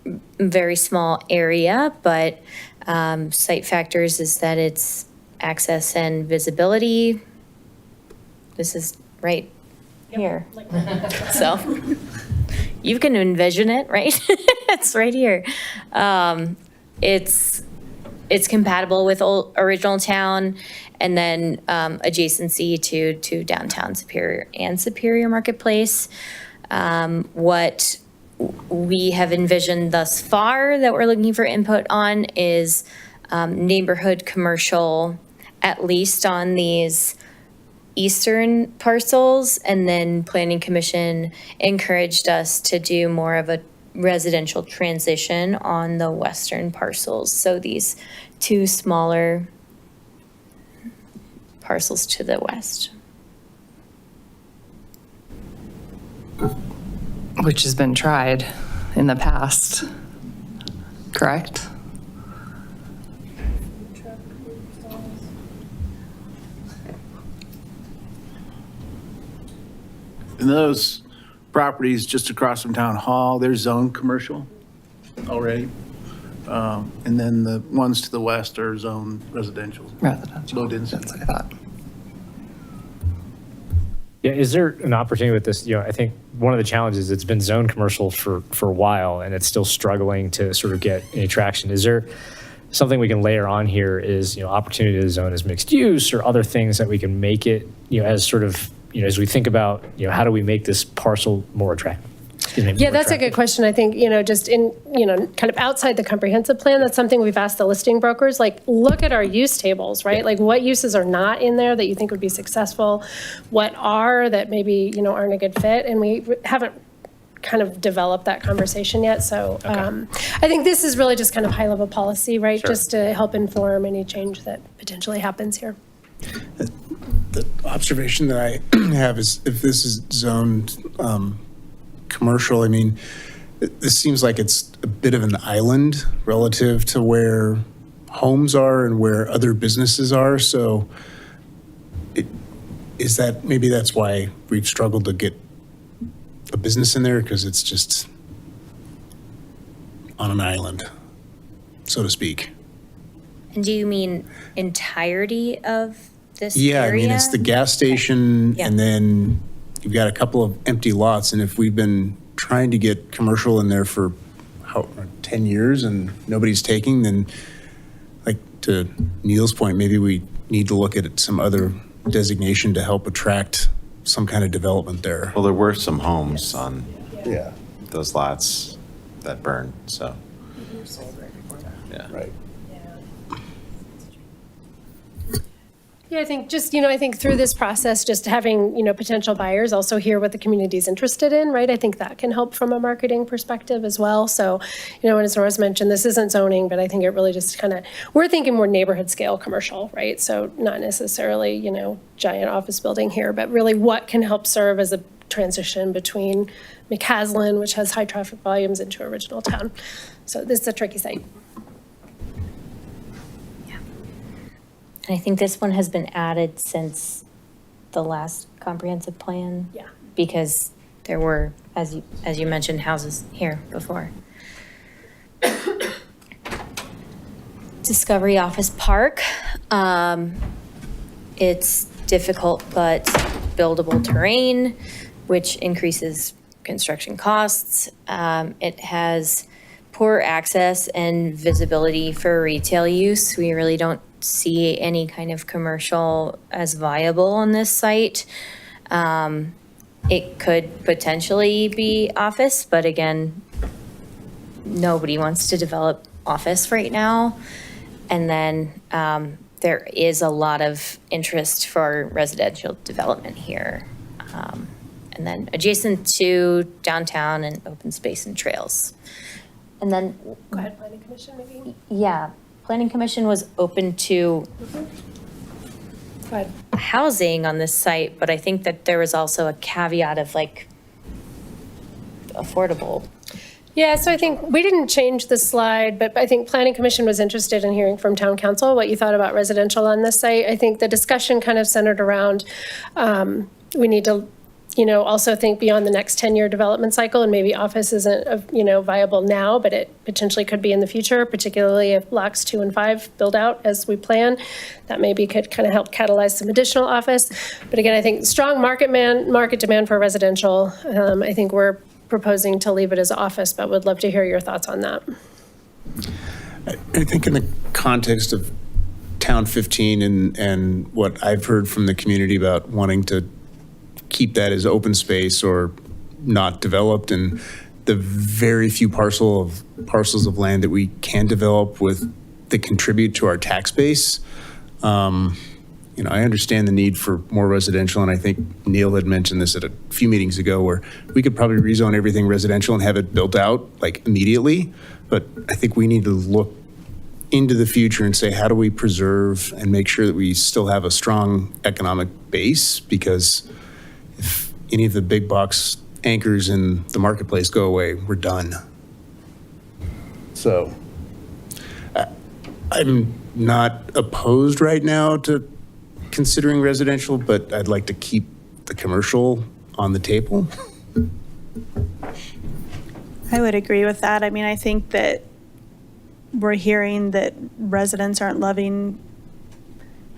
a very small area, but site factors is that it's access and visibility. This is right here. So you can envision it, right? It's right here. It's compatible with original town, and then adjacency to downtown Superior and Superior Marketplace. What we have envisioned thus far that we're looking for input on is neighborhood commercial, at least on these eastern parcels, and then Planning Commission encouraged us to do more of a residential transition on the western parcels. So these two smaller parcels to the west. Which has been tried in the past, correct? And those properties just across from Town Hall, they're zoned commercial already. And then the ones to the west are zoned residential. Residential. Low density. That's what I thought. Yeah, is there an opportunity with this? I think one of the challenges, it's been zoned commercial for a while, and it's still struggling to sort of get any traction. Is there something we can layer on here is, opportunity to zone as mixed use or other things that we can make it, as sort of, as we think about, how do we make this parcel more attractive? Yeah, that's a good question. I think, just in, kind of outside the comprehensive plan, that's something we've asked the listing brokers, like, look at our use tables, right? Like, what uses are not in there that you think would be successful? What are that maybe, aren't a good fit? And we haven't kind of developed that conversation yet. So I think this is really just kind of high-level policy, right? Sure. Just to help inform any change that potentially happens here. The observation that I have is if this is zoned commercial, I mean, this seems like it's a bit of an island relative to where homes are and where other businesses are. So is that, maybe that's why we've struggled to get a business in there, because it's just on an island, so to speak. And do you mean entirety of this Yeah, area? I mean, it's the gas station, Yeah. and then you've got a couple of empty lots, and if we've been trying to get commercial in there for 10 years and nobody's taking, then, like, to Neil's point, maybe we need to look at some other designation to help attract some kind of development there. Well, there were some homes on those lots that burned, so. Yeah. Right. Yeah, I think just, I think through this process, just having, potential buyers also hear what the community's interested in, right? I think that can help from a marketing perspective as well. So, as Nora's mentioned, this isn't zoning, but I think it really just kind of, we're thinking more neighborhood scale commercial, right? So not necessarily, giant office building here, but really what can help serve as a transition between McCaslin, which has high traffic volumes, into original town. So this is a tricky site. And I think this one has been added since the last comprehensive plan? Yeah. Because there were, as you mentioned, houses here before. Discovery Office Park. It's difficult but buildable terrain, which increases construction costs. It has poor access and visibility for retail use. We really don't see any kind of commercial as viable on this site. It could potentially be office, but again, nobody wants to develop office right now. And then there is a lot of interest for residential development here. And then adjacent to downtown and open space and trails. And then. Go ahead, Planning Commission maybe? Yeah, Planning Commission was open to Go ahead. housing on this site, but I think that there was also a caveat of like affordable. Yeah, so I think we didn't change the slide, but I think Planning Commission was interested in hearing from Town Council what you thought about residential on this site. I think the discussion kind of centered around we need to, also think beyond the next 10-year development cycle, and maybe office isn't, viable now, but it potentially could be in the future, particularly if blocks 2 and 5 build out as we plan. That maybe could kind of help catalyze some additional office. But again, I think strong market demand for residential. I think we're proposing to leave it as office, but would love to hear your thoughts on that. I think in the context of Town 15 and what I've heard from the community about wanting to keep that as open space or not developed, and the very few parcels of land that we can develop that contribute to our tax base. I understand the need for more residential, and I think Neil had mentioned this at a few meetings ago, where we could probably rezone everything residential and have it built out like immediately. But I think we need to look into the future and say, how do we preserve and make sure that we still have a strong economic base? Because if any of the big box anchors in the marketplace go away, we're done. So I'm not opposed right now to considering residential, but I'd like to keep the commercial on the table. I would agree with that. I mean, I think that we're hearing that residents aren't loving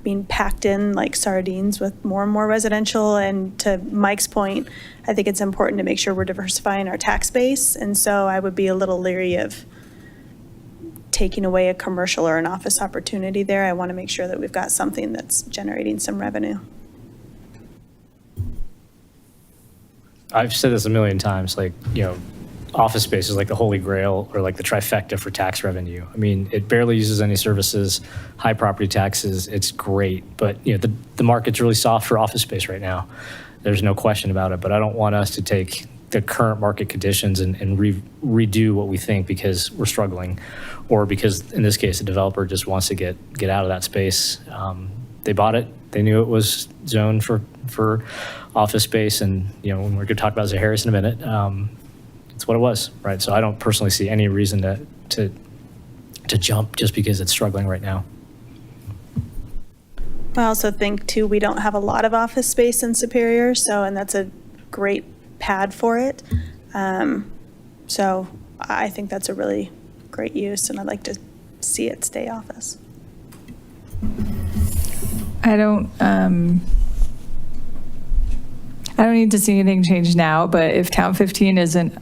being packed in like sardines with more and more residential. And to Mike's point, I think it's important to make sure we're diversifying our tax base. And so I would be a little leery of taking away a commercial or an office opportunity there. I want to make sure that we've got something that's generating some revenue. I've said this a million times, office space is like the holy grail or like the trifecta for tax revenue. I mean, it barely uses any services, high property taxes, it's great. But, the market's really soft for office space right now. There's no question about it. But I don't want us to take the current market conditions and redo what we think because we're struggling, or because in this case, the developer just wants to get out of that space. They bought it. They knew it was zoned for office space. And, when we're going to talk about Zaharis in a minute, it's what it was, right? So I don't personally see any reason to jump just because it's struggling right now. I also think too, we don't have a lot of office space in Superior, and that's a great pad for it. So I think that's a really great use, and I'd like to see it stay office. I don't need to see anything change now, but if Town 15 isn't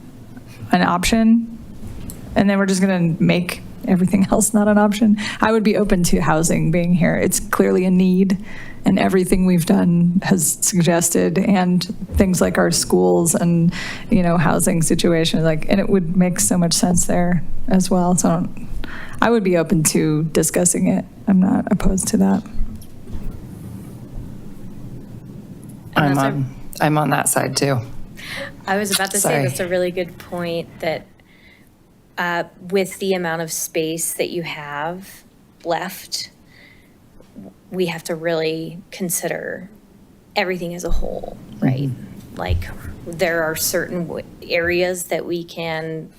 an option, and then we're just going to make everything else not an option, I would be open to housing being here. It's clearly a need, and everything we've done has suggested, and things like our schools and, housing situation, and it would make so much sense there as well. So I would be open to discussing it. I'm not opposed to that. I'm on that side too. I was about to say that's a really good point, that with the amount of space that you have left, we have to really consider everything as a whole, right? Mm-hmm. Like there are certain areas that we can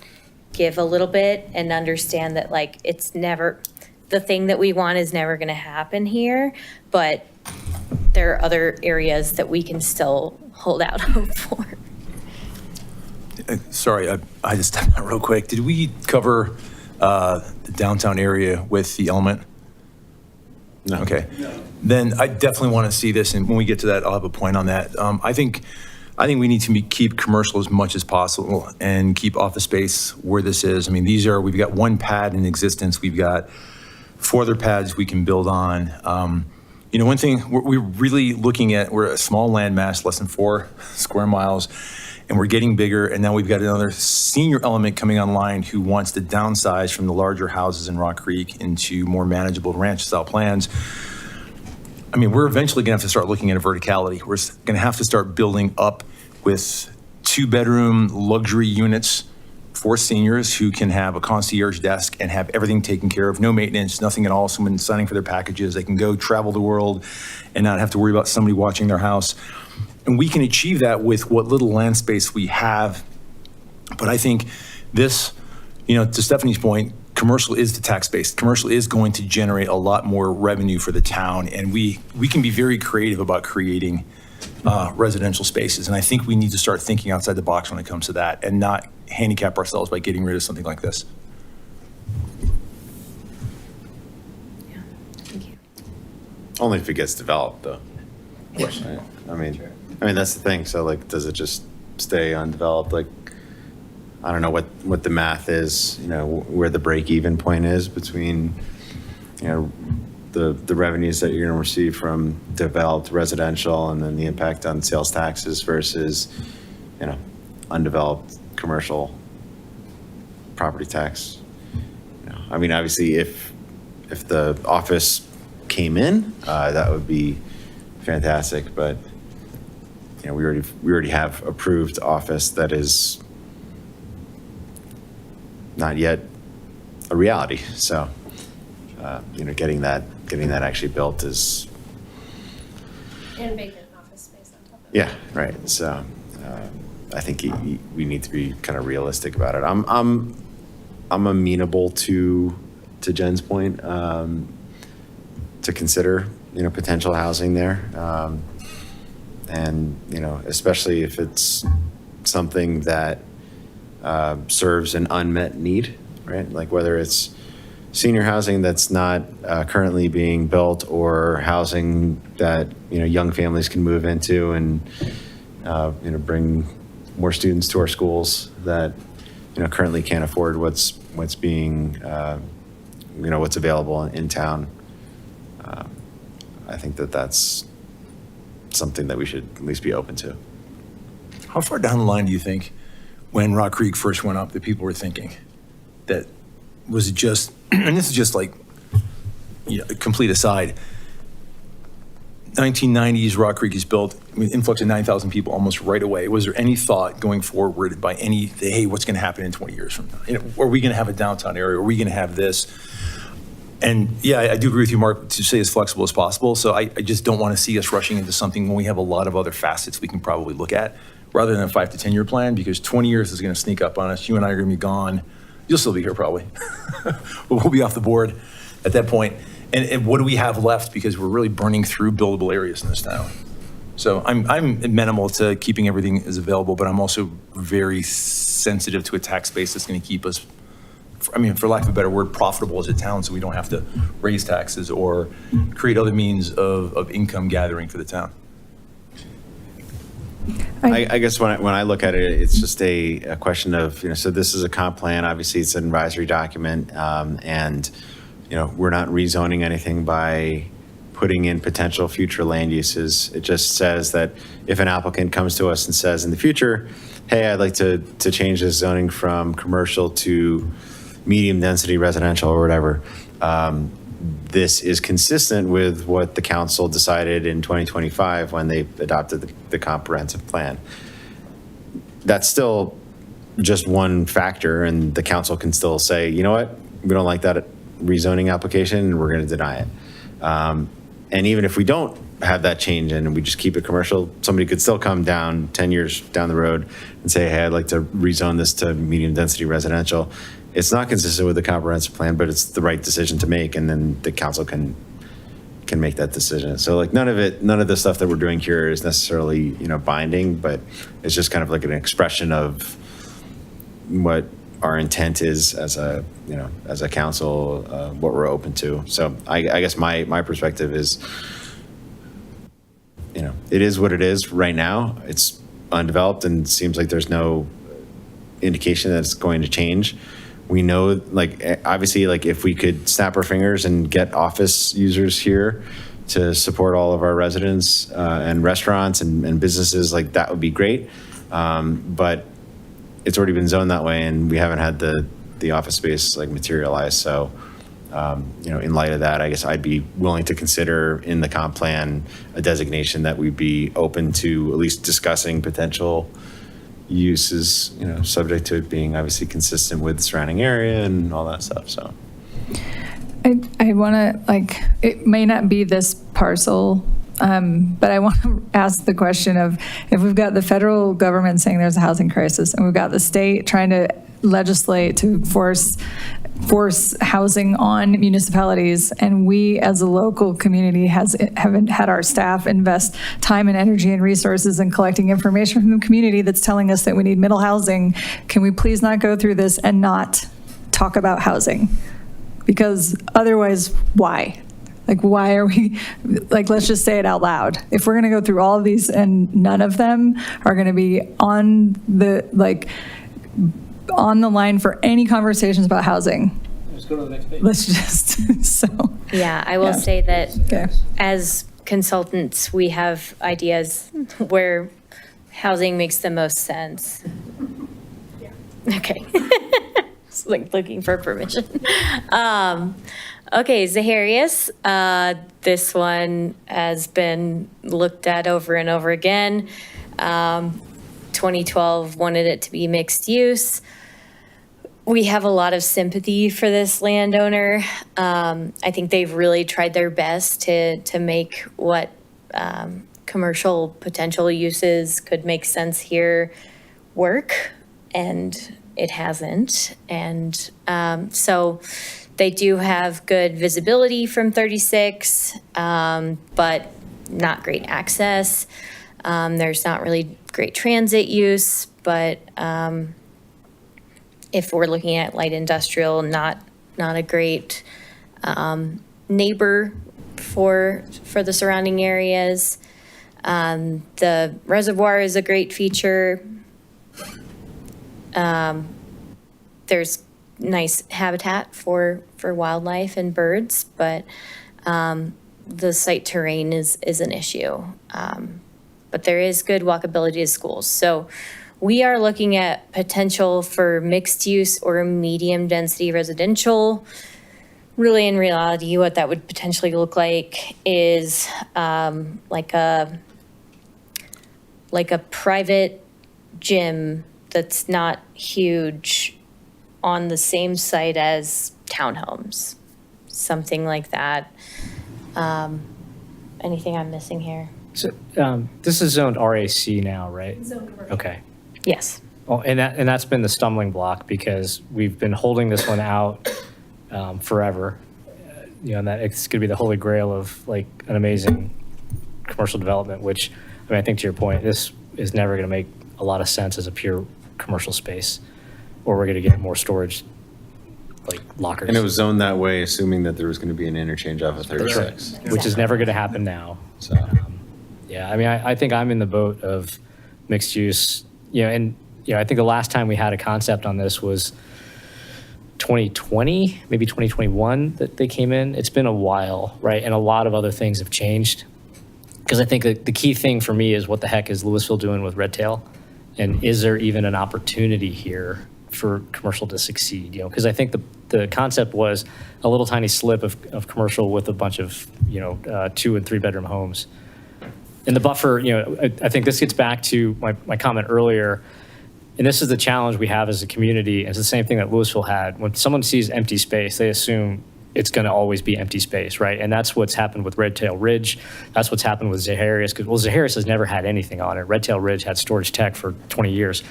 give a little bit and understand that it's never, the thing that we want is never going to happen here, but there are other areas that we can still hold out hope for. Sorry, I just stepped out real quick. Did we cover the downtown area with the element? No. Okay. No. Then I definitely want to see this, and when we get to that, I'll have a point on that. I think we need to keep commercial as much as possible and keep office space where this is. I mean, we've got one pad in existence. We've got 4 other pads we can build on. One thing we're really looking at, we're a small landmass, less than 4 square miles, and we're getting bigger. And now we've got another senior element coming online who wants to downsize from the larger houses in Rock Creek into more manageable ranch-style plans. I mean, we're eventually going to have to start looking at a verticality. We're going to have to start building up with 2-bedroom luxury units for seniors who can have a concierge desk and have everything taken care of, no maintenance, nothing at all. Someone signing for their packages. They can go travel the world and not have to worry about somebody watching their house. And we can achieve that with what little land space we have. But I think this, to Stephanie's point, commercial is the tax base. Commercial is going to generate a lot more revenue for the town. And we can be very creative about creating residential spaces. And I think we need to start thinking outside the box when it comes to that and not handicap ourselves by getting rid of something like this. Yeah, thank you. Only if it gets developed, though. Right? I mean, that's the thing. So, like, does it just stay undeveloped? Like, I don't know what the math is, where the break-even point is between, the revenues that you're going to receive from developed residential and then the impact on sales taxes versus, undeveloped commercial property tax. I mean, obviously, if the office came in, that would be fantastic. But we already have approved office that is not yet a reality. So, getting that actually built is. And vacant office space on top of it. Yeah, right. So, I think we need to be kind of realistic about it. I'm amenable to Jen's point, to consider potential housing there, and especially if it's something that serves an unmet need, right? Like whether it's senior housing that's not currently being built or housing that young families can move into and bring more students to our schools that currently can't afford what's being what's available in town. I think that's something that we should at least be open to. How far down the line do you think, when Rock Creek first went up, that people were thinking that was it just, and this is just like a complete aside, 1990s Rock Creek is built, influx of 9,000 people almost right away. Was there any thought going forward by hey, what's going to happen in 20 years from now? Are we going to have a downtown area? Are we going to have this? And yeah, I do agree with you, Mark, to stay as flexible as possible. So I just don't want to see us rushing into something when we have a lot of other facets we can probably look at, rather than a 5 to 10 year plan, because 20 years is going to sneak up on us. You and I are going to be gone. You'll still be here probably, but we'll be off the board at that point. And what do we have left? Because we're really burning through buildable areas in this town. So I'm amenable to keeping everything as available, but I'm also very sensitive to a tax base that's going to keep us, for lack of a better word, profitable as a town, so we don't have to raise taxes or create other means of income gathering for the town. I guess when I look at it, it's just a question of, so this is a comp plan. Obviously, it's an advisory document, and we're not rezoning anything by putting in potential future land uses. It just says that if an applicant comes to us and says in the future, hey, I'd like to change this zoning from commercial to medium density residential or whatever, this is consistent with what the council decided in 2025 when they adopted the comprehensive plan. That's still just one factor, and the council can still say, you know what, we don't like that rezoning application and we're going to deny it. And even if we don't have that change and we just keep it commercial, somebody could still come down 10 years down the road and say, hey, I'd like to rezone this to medium density residential. It's not consistent with the comprehensive plan, but it's the right decision to make, and then the council can can make that decision. So like none of the stuff that we're doing here is necessarily, binding, but it's just kind of like an expression of what our intent is as a council, what we're open to. So I guess my perspective is, it is what it is right now. It's undeveloped and seems like there's no indication that it's going to change. We know, obviously, if we could snap our fingers and get office users here to support all of our residents and restaurants and businesses, that would be great. But it's already been zoned that way, and we haven't had the office space materialize. So, in light of that, I guess I'd be willing to consider in the comp plan a designation that we'd be open to at least discussing potential uses, subject to it being obviously consistent with the surrounding area and all that stuff. So, I want to it may not be this parcel. But I want to ask the question of, if we've got the federal government saying there's a housing crisis, and we've got the state trying to legislate to force housing on municipalities, and we as a local community haven't had our staff invest time and energy and resources in collecting information from the community that's telling us that we need middle housing, can we please not go through this and not talk about housing? Because otherwise, why? Why are we, let's just say it out loud. If we're going to go through all of these and none of them are going to be on the line for any conversations about housing. Let's go to the next page. Let's just, Yeah, I will say that as consultants, we have ideas where housing makes the most sense. Okay. It's looking for permission. Okay, Zaharias, this one has been looked at over and over again. 2012 wanted it to be mixed use. We have a lot of sympathy for this landowner. I think they've really tried their best to make what commercial potential uses could make sense here work, and it hasn't. And so they do have good visibility from 36, but not great access. There's not really great transit use, but if we're looking at light industrial, not a great neighbor for the surrounding areas. The reservoir is a great feature. There's nice habitat for wildlife and birds, but the site terrain is an issue. But there is good walkability to schools. So we are looking at potential for mixed use or medium density residential. Really, in reality, what that would potentially look like is like a private gym that's not huge on the same site as townhomes, something like that. Anything I'm missing here? So this is zoned RAC now, right? Zone commercial. Okay. Yes. Well, and that's been the stumbling block, because we've been holding this one out forever. And that it's going to be the holy grail of an amazing commercial development, which, I think to your point, this is never going to make a lot of sense as a pure commercial space, or we're going to get more storage, lockers. And it was zoned that way, assuming that there was going to be an interchange off of 36. Right. Which is never going to happen now. So, I think I'm in the boat of mixed use. I think the last time we had a concept on this was 2020, maybe 2021 that they came in. It's been a while, right? And a lot of other things have changed. Because I think the key thing for me is, what the heck is Louisville doing with Redtail? And is there even an opportunity here for commercial to succeed? Because I think the concept was a little tiny slip of commercial with a bunch of 2 and 3 bedroom homes. And the buffer, I think this gets back to my comment earlier, and this is the challenge we have as a community. It's the same thing that Louisville had. When someone sees empty space, they assume it's going to always be empty space, right? And that's what's happened with Redtail Ridge. That's what's happened with Zaharias, because Zaharias has never had anything on it. Redtail Ridge had storage tech for 20 years.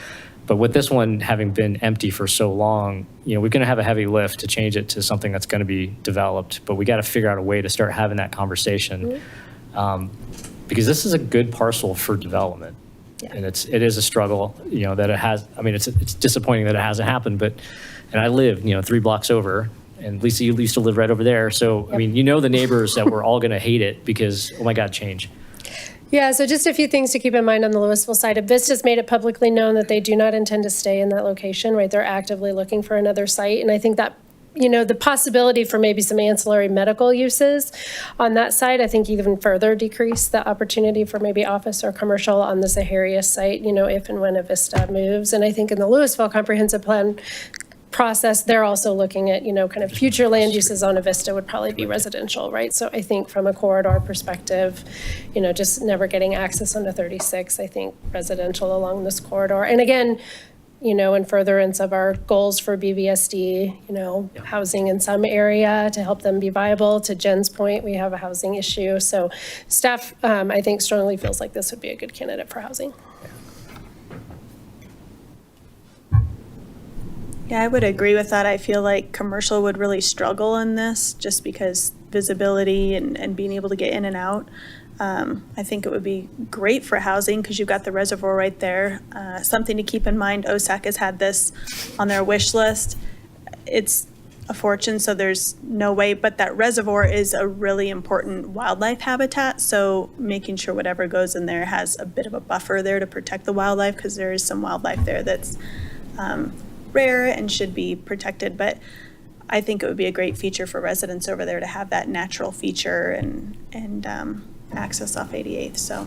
But with this one having been empty for so long, we're going to have a heavy lift to change it to something that's going to be developed. But we got to figure out a way to start having that conversation, because this is a good parcel for development. Yeah. And it is a struggle, that it has. I mean, it's disappointing that it hasn't happened. And I live, 3 blocks over. And Lisa, you used to live right over there. So, yep. I mean, the neighbors that we're all going to hate it because, oh my God, change. Yeah, so just a few things to keep in mind on the Louisville side. Vista's made it publicly known that they do not intend to stay in that location, right? They're actively looking for another site. And I think that, the possibility for maybe some ancillary medical uses on that side, I think even further decrease the opportunity for maybe office or commercial on the Zaharias site, if and when a Vista moves. And I think in the Louisville comprehensive plan process, they're also looking at, kind of future land uses on a Vista would probably be residential, right? So I think from a corridor perspective, just never getting access onto 36, I think residential along this corridor. And again, in furtherance of our goals for BVSD, housing in some area to help them be viable. To Jen's point, we have a housing issue. So staff, I think, strongly feels like this would be a good candidate for housing. Yeah, I would agree with that. I feel like commercial would really struggle in this just because visibility and being able to get in and out. I think it would be great for housing because you've got the reservoir right there. Something to keep in mind, OSAC has had this on their wish list. It's a fortune, so there's no way, but that reservoir is a really important wildlife habitat. So making sure whatever goes in there has a bit of a buffer there to protect the wildlife because there is some wildlife there that's rare and should be protected, but I think it would be a great feature for residents over there to have that natural feature and access off 88th. So,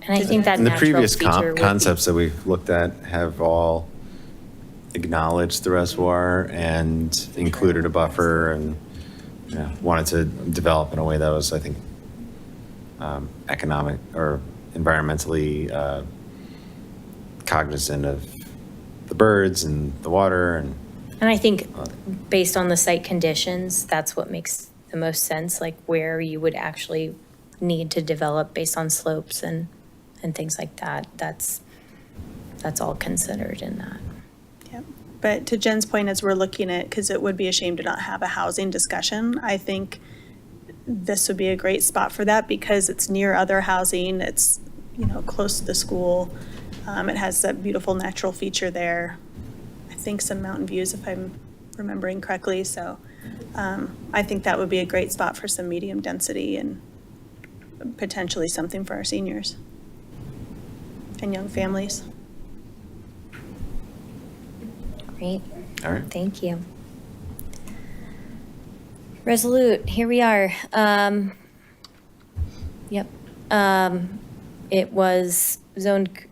and I think that and the previous be... concepts that we've looked at have all acknowledged the reservoir and included a buffer and wanted to develop in a way that was, I think, economic or environmentally cognizant of the birds and the water. And I think based on the site conditions, that's what makes the most sense, like where you would actually need to develop based on slopes and things like that. That's all considered in that. Yep. But to Jen's point, as we're looking at, because it would be a shame to not have a housing discussion, I think this would be a great spot for that because it's near other housing. It's, close to the school. It has that beautiful natural feature there. I think some mountain views, if I'm remembering correctly. So I think that would be a great spot for some medium density and potentially something for our seniors and young families. Great. All right. Thank you. Resolute, here we are. Yep. It was zoned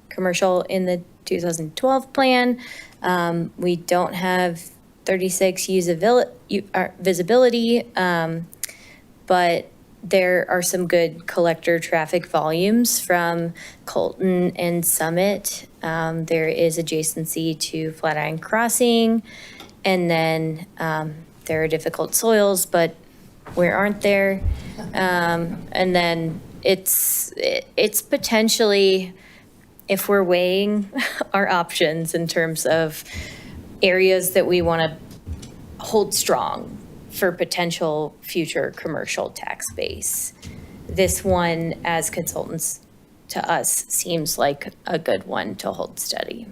commercial in the 2012 plan. We don't have 36 visibility, but there are some good collector traffic volumes from Colton and Summit. There is adjacency to Flatiron Crossing, and then there are difficult soils, but where aren't there? And then it's potentially, if we're weighing our options in terms of areas that we want to hold strong for potential future commercial tax base, this one, as consultants to us, seems like a good one to hold steady.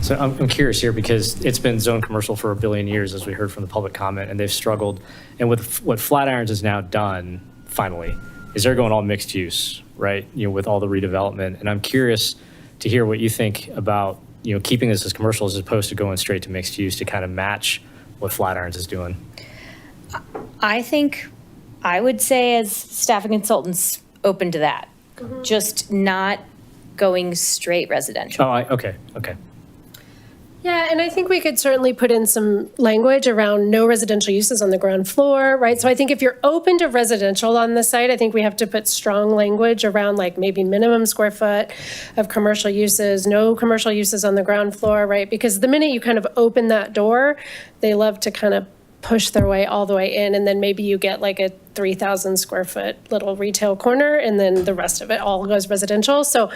So I'm curious here because it's been zone commercial for a billion years, as we heard from the public comment, and they've struggled. And with what Flatirons has now done, finally, is they're going all mixed use, right? With all the redevelopment. And I'm curious to hear what you think about, keeping this as commercial as opposed to going straight to mixed use to kind of match what Flatirons is doing. I think I would say as staff and consultants open to that, just not going straight residential. Oh, okay. Yeah, and I think we could certainly put in some language around no residential uses on the ground floor, right? So I think if you're open to residential on the site, I think we have to put strong language around like maybe minimum square foot of commercial uses, no commercial uses on the ground floor, right? Because the minute you kind of open that door, they love to kind of push their way all the way in, and then maybe you get like a 3,000 square foot little retail corner, and then the rest of it all goes residential. So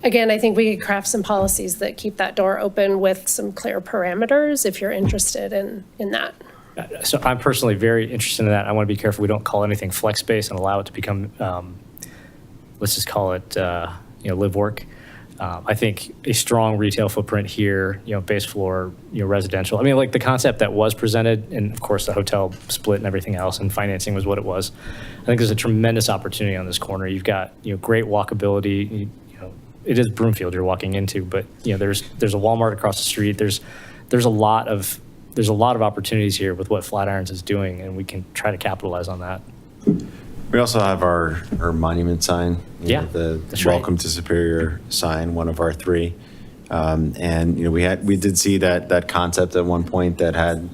again, I think we could craft some policies that keep that door open with some clear parameters if you're interested in that. So I'm personally very interested in that. I want to be careful we don't call anything flex space and allow it to become, let's just call it, live work. I think a strong retail footprint here, base floor, residential. I mean, like the concept that was presented, and of course the hotel split and everything else, and financing was what it was. I think there's a tremendous opportunity on this corner. You've got, great walkability. It is Broomfield you're walking into, but there's a Walmart across the street. There's a lot of opportunities here with what Flatirons is doing, and we can try to capitalize on that. We also have our monument sign. The that's right. Welcome to Superior sign, one of our 3. And we did see that concept at one point that had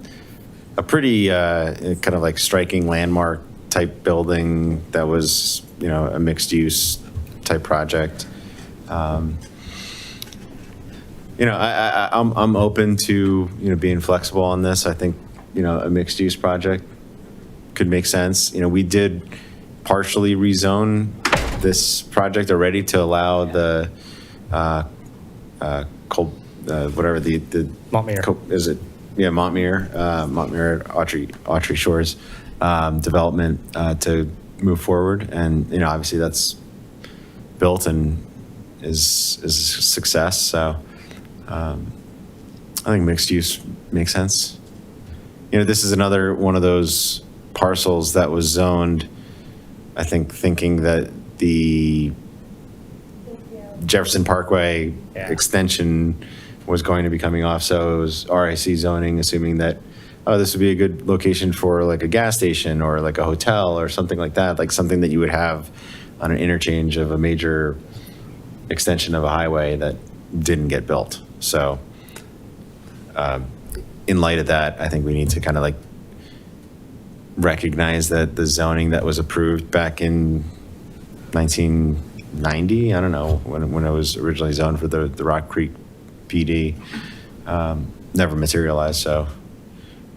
a pretty kind of like striking landmark type building that was a mixed use type project. I'm open to being flexible on this. I think a mixed use project could make sense. We did partially rezone this project already to allow the whatever the Montmere. Is it? Yeah, Montmere Autry Shores development to move forward, and obviously that's built and is a success. So I think mixed use makes sense. This is another one of those parcels that was zoned, I think, thinking that the Jefferson Parkway extension was going to be coming off. So it was RIC zoning, assuming that, this would be a good location for like a gas station or like a hotel or something like that, like something that you would have on an interchange of a major extension of a highway that didn't get built. So in light of that, I think we need to kind of like recognize that the zoning that was approved back in 1990, I don't know, when it was originally zoned for the Rock Creek PD, never materialized. So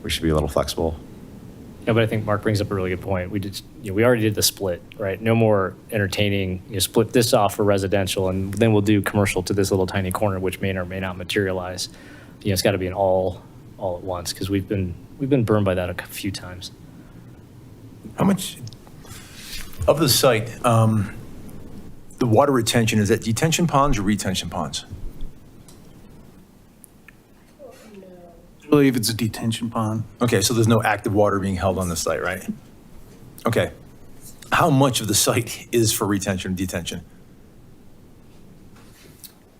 we should be a little flexible. Yeah, but I think Mark brings up a really good point. We already did the split, right? No more entertaining. Split this off for residential, and then we'll do commercial to this little tiny corner, which may or may not materialize. It's got to be an all at once, because we've been burned by that a few times. How much of the site, the water retention, is that detention ponds or retention ponds? I believe it's a detention pond. Okay, so there's no active water being held on the site, right? Okay. How much of the site is for retention and detention?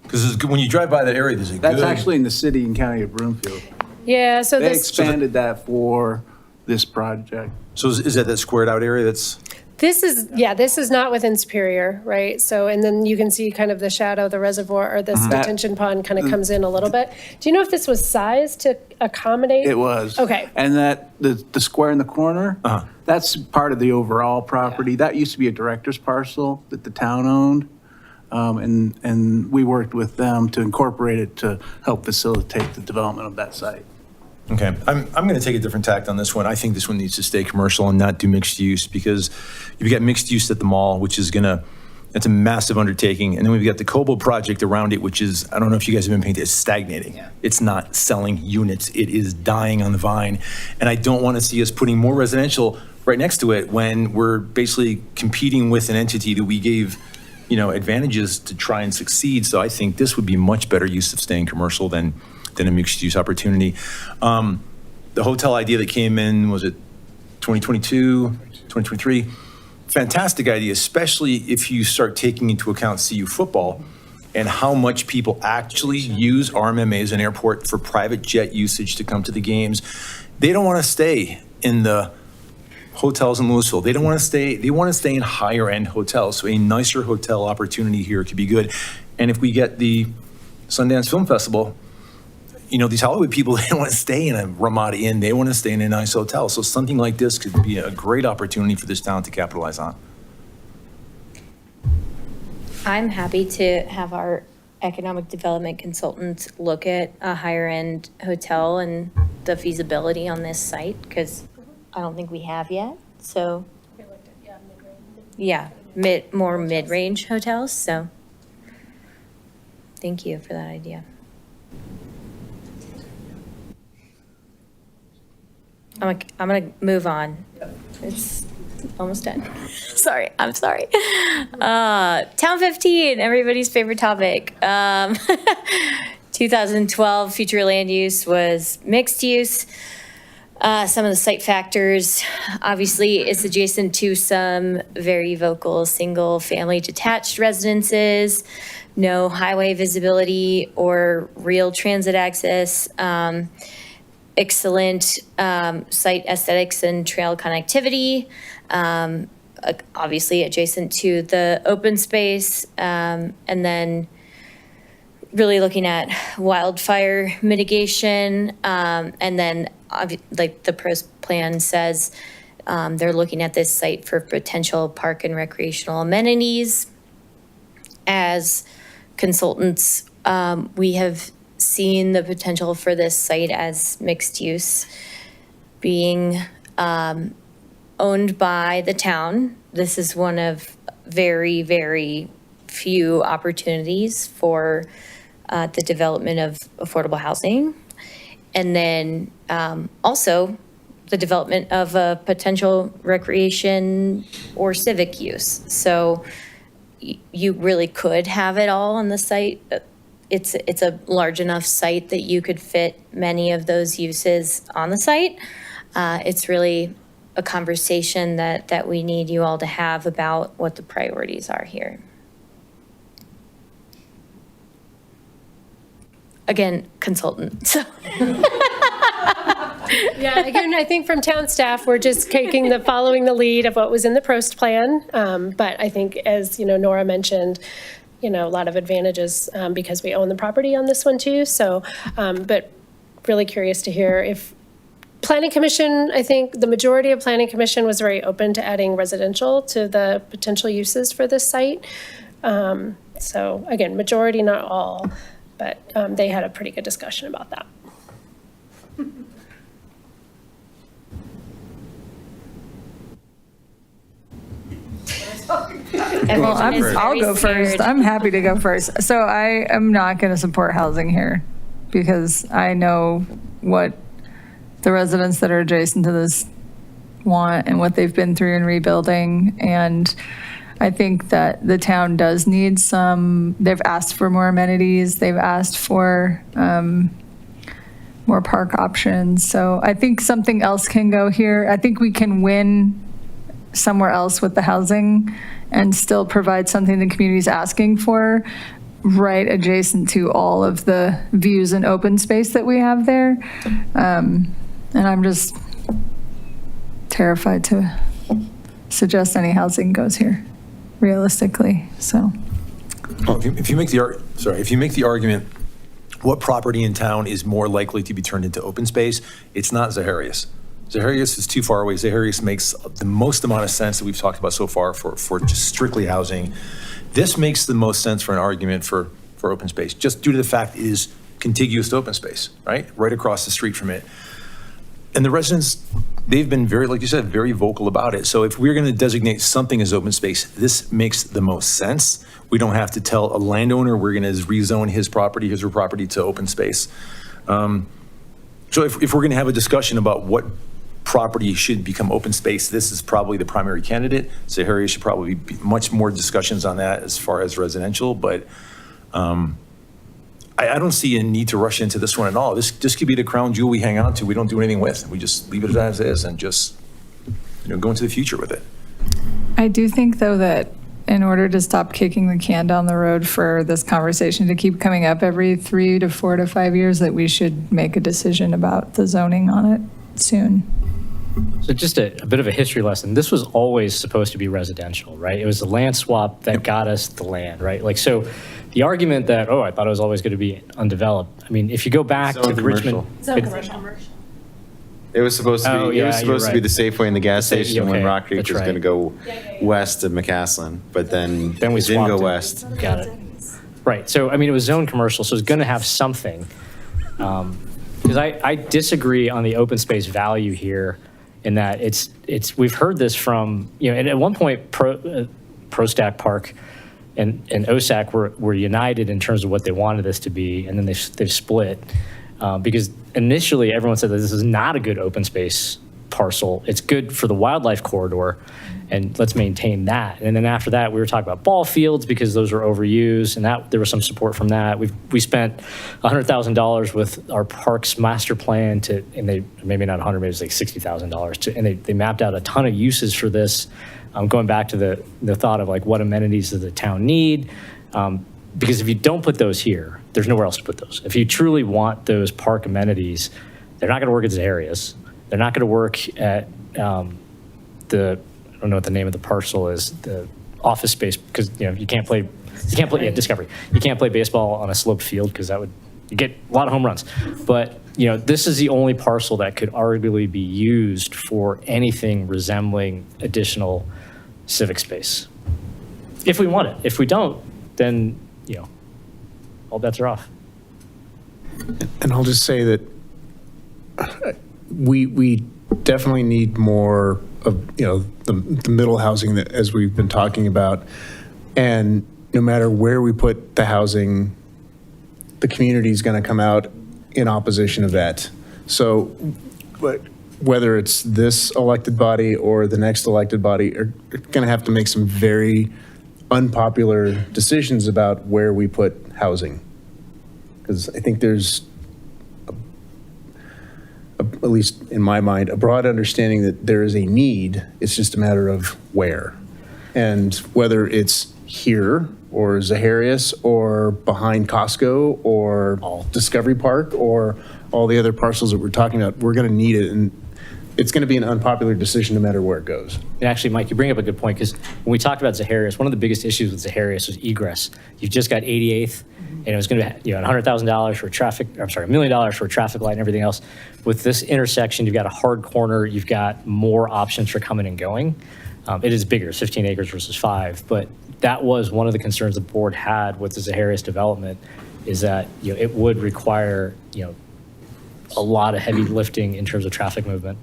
Because when you drive by that area, there's a good... That's actually in the city and county of Broomfield. Yeah, so They this, expanded that for this project. So is that squared out area that's... this is not within Superior, right? So, and then you can see kind of the shadow, the reservoir, or this detention pond kind of comes in a little bit. Do you know if this was sized to accommodate? It was. Okay. And that, the square in the corner, that's part of the overall property. That used to be a director's parcel that the town owned. And we worked with them to incorporate it to help facilitate the development of that site. Okay, I'm going to take a different tact on this one. I think this one needs to stay commercial and not do mixed use, because you've got mixed use at the mall, which is that's a massive undertaking. And then we've got the Cobo project around it, which is, I don't know if you guys have been painted, it's stagnating. Yeah. It's not selling units. It is dying on the vine. And I don't want to see us putting more residential right next to it when we're basically competing with an entity that we gave, advantages to try and succeed. So I think this would be much better use of staying commercial than a mixed-use opportunity. The hotel idea that came in, was it 2022, 2023? Fantastic idea, especially if you start taking into account CU football and how much people actually use RMMA as an airport for private jet usage to come to the games. They don't want to stay in the hotels in Louisville. They want to stay in higher end hotels. So a nicer hotel opportunity here could be good. And if we get the Sundance Film Festival, these Hollywood people, they don't want to stay in a Ramada Inn. They want to stay in a nice hotel. So something like this could be a great opportunity for this town to capitalize on. I'm happy to have our economic development consultants look at a higher end hotel and the feasibility on this site, because I don't think we have yet. So yeah, more mid-range hotels. So thank you for that idea. I'm gonna move on. It's almost done. Sorry, I'm sorry. Town 15, everybody's favorite topic. 2012 future land use was mixed use. Some of the site factors, obviously, it's adjacent to some very vocal single-family detached residences, no highway visibility or real transit access, excellent site aesthetics and trail connectivity, obviously adjacent to the open space, and then really looking at wildfire mitigation, and then like the pros plan says, they're looking at this site for potential park and recreational amenities. As consultants, we have seen the potential for this site as mixed use being owned by the town. This is one of very, very few opportunities for the development of affordable housing. And then also the development of a potential recreation or civic use. So you really could have it all on the site. It's a large enough site that you could fit many of those uses on the site. It's really a conversation that we need you all to have about what the priorities are here. Again, consultant, so. Yeah, again, I think from town staff, we're just following the lead of what was in the Prost plan. But I think, as Nora mentioned, a lot of advantages because we own the property on this one too. So, but really curious to hear if Planning Commission, I think the majority of Planning Commission was very open to adding residential to the potential uses for this site. So again, majority, not all, but they had a pretty good discussion about that. Well, I'll go first. I'm happy to go first. So I am not going to support housing here because I know what the residents that are adjacent to this want and what they've been through in rebuilding. And I think that the town does need they've asked for more amenities. They've asked for more park options. So I think something else can go here. I think we can win somewhere else with the housing and still provide something the community's asking for right adjacent to all of the views and open space that we have there. And I'm just terrified to suggest any housing goes here realistically, so. Well, if you make the argument, what property in town is more likely to be turned into open space? It's not Zaharias. Zaharias is too far away. Zaharias makes the most amount of sense that we've talked about so far for just strictly housing. This makes the most sense for an argument for open space, just due to the fact it is contiguous to open space, right across the street from it. And the residents, they've been very, like you said, very vocal about it. So if we're going to designate something as open space, this makes the most sense. We don't have to tell a landowner we're going to rezone his property, his or her property to open space. So if we're going to have a discussion about what property should become open space, this is probably the primary candidate. Zaharias should probably be much more discussions on that as far as residential, but I don't see a need to rush into this one at all. This could be the crown jewel we hang on to. We don't do anything with. We just leave it as is and just go into the future with it. I do think, though, that in order to stop kicking the can down the road for this conversation to keep coming up every 3 to 4 to 5 years, that we should make a decision about the zoning on it soon. So just a bit of a history lesson. This was always supposed to be residential, right? It was the land swap that got us the land, right? Like, so the argument that, I thought it was always going to be undeveloped. I mean, if you go back to the Richmond. It was supposed to be. It was supposed to be the Safeway and the gas station when Rock Creek was going to go west of McCaslin, but then we it didn't go west. Got it. Right. So I mean, it was zone commercial, so it's going to have something. Because I disagree on the open space value here, in that it's we've heard this from and at one point Pro Stack Park and OSAC were united in terms of what they wanted this to be, and then they've split. Because initially everyone said that this is not a good open space parcel. It's good for the wildlife corridor, and let's maintain that. And then after that, we were talking about ball fields because those are overused, and that there was some support from that. We spent $100,000 with our parks master plan and they maybe not 100, maybe it was like $60,000 and they mapped out a ton of uses for this. Going back to the thought of like what amenities does the town need? Because if you don't put those here, there's nowhere else to put those. If you truly want those park amenities, they're not going to work at Zaharias. They're not going to work at I don't know what the name of the parcel is, the office space, because you can't play Discovery. You can't play baseball on a sloped field because you get a lot of home runs. But this is the only parcel that could arguably be used for anything resembling additional civic space. If we want it. If we don't, then all bets are off. And I'll just say that we definitely need more of the middle housing that, as we've been talking about, and no matter where we put the housing, the community is going to come out in opposition of that. So whether it's this elected body or the next elected body are going to have to make some very unpopular decisions about where we put housing. Because I think there's, at least in my mind, a broad understanding that there is a need. It's just a matter of where. And whether it's here or Zaharias or behind Costco or Discovery Park or all the other parcels that we're talking about, we're going to need it. And it's going to be an unpopular decision no matter where it goes. And actually, Mike, you bring up a good point, because when we talked about Zaharias, one of the biggest issues with Zaharias was egress. You've just got 88th, and it was going to be $100,000 for $1 million for a traffic light and everything else. With this intersection, you've got a hard corner, you've got more options for coming and going. It is bigger, 15 acres versus 5, but that was one of the concerns the board had with the Zaharias development, is that it would require a lot of heavy lifting in terms of traffic movement.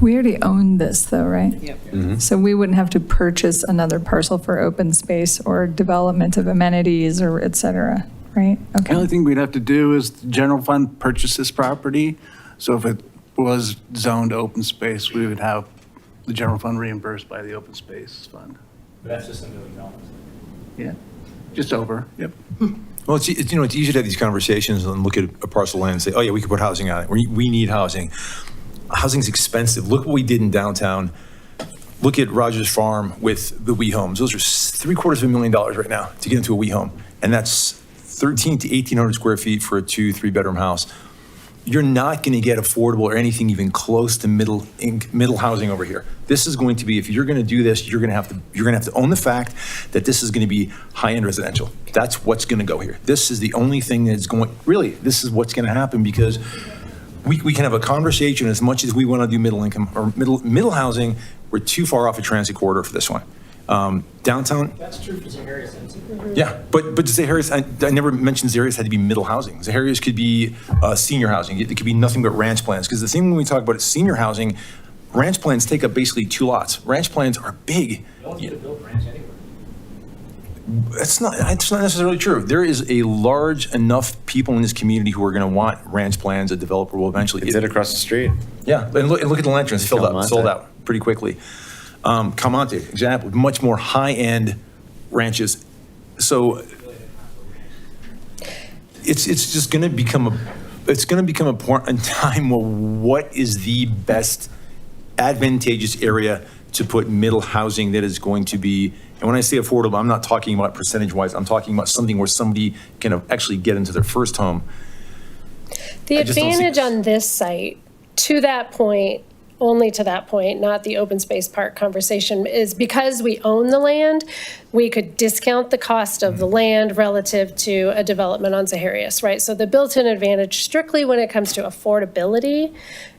We already own this though, right? Yep. Mm-hmm. So we wouldn't have to purchase another parcel for open space or development of amenities or et cetera, right? The only thing we'd have to do is the general fund purchase this property. So if it was zoned open space, we would have the general fund reimbursed by the open space fund. But that's just $1 million. Yeah, just over, yep. Well, it's easy to have these conversations and look at a parcel of land and say, oh yeah, we could put housing on it. We need housing. Housing's expensive. Look what we did in downtown. Look at Rogers Farm with the We Homes. Those are $750,000 right now to get into a We Home. And that's 1,300 to 1,800 square feet for a 2-3 bedroom house. You're not going to get affordable or anything even close to middle housing over here. This is going to be, if you're going to do this, you're going to have to own the fact that this is going to be high-end residential. That's what's going to go here. This is the only thing that's going, really, this is what's going to happen, because we can have a conversation as much as we want to do middle income or middle housing. We're too far off a transit corridor for this one. Downtown. That's true for Zaharias. Yeah, but Zaharias, I never mentioned Zaharias had to be middle housing. Zaharias could be senior housing. It could be nothing but ranch plans. Because the thing when we talk about senior housing, ranch plans take up basically 2 lots. Ranch plans are big. No one's going to build ranch anywhere. That's not necessarily true. There is a large enough people in this community who are going to want ranch plans. A developer will eventually. Is it across the street? Yeah, and look at the entrance, filled up, sold out pretty quickly. Calmonte, example, much more high-end ranches. So it's just going to become a point in time. Well, what is the best advantageous area to put middle housing that is going to be? And when I say affordable, I'm not talking about percentage-wise. I'm talking about something where somebody can actually get into their first home. The advantage on this site, to that point, only to that point, not the open space park conversation, is because we own the land, we could discount the cost of the land relative to a development on Zaharias, right? So the built-in advantage strictly when it comes to affordability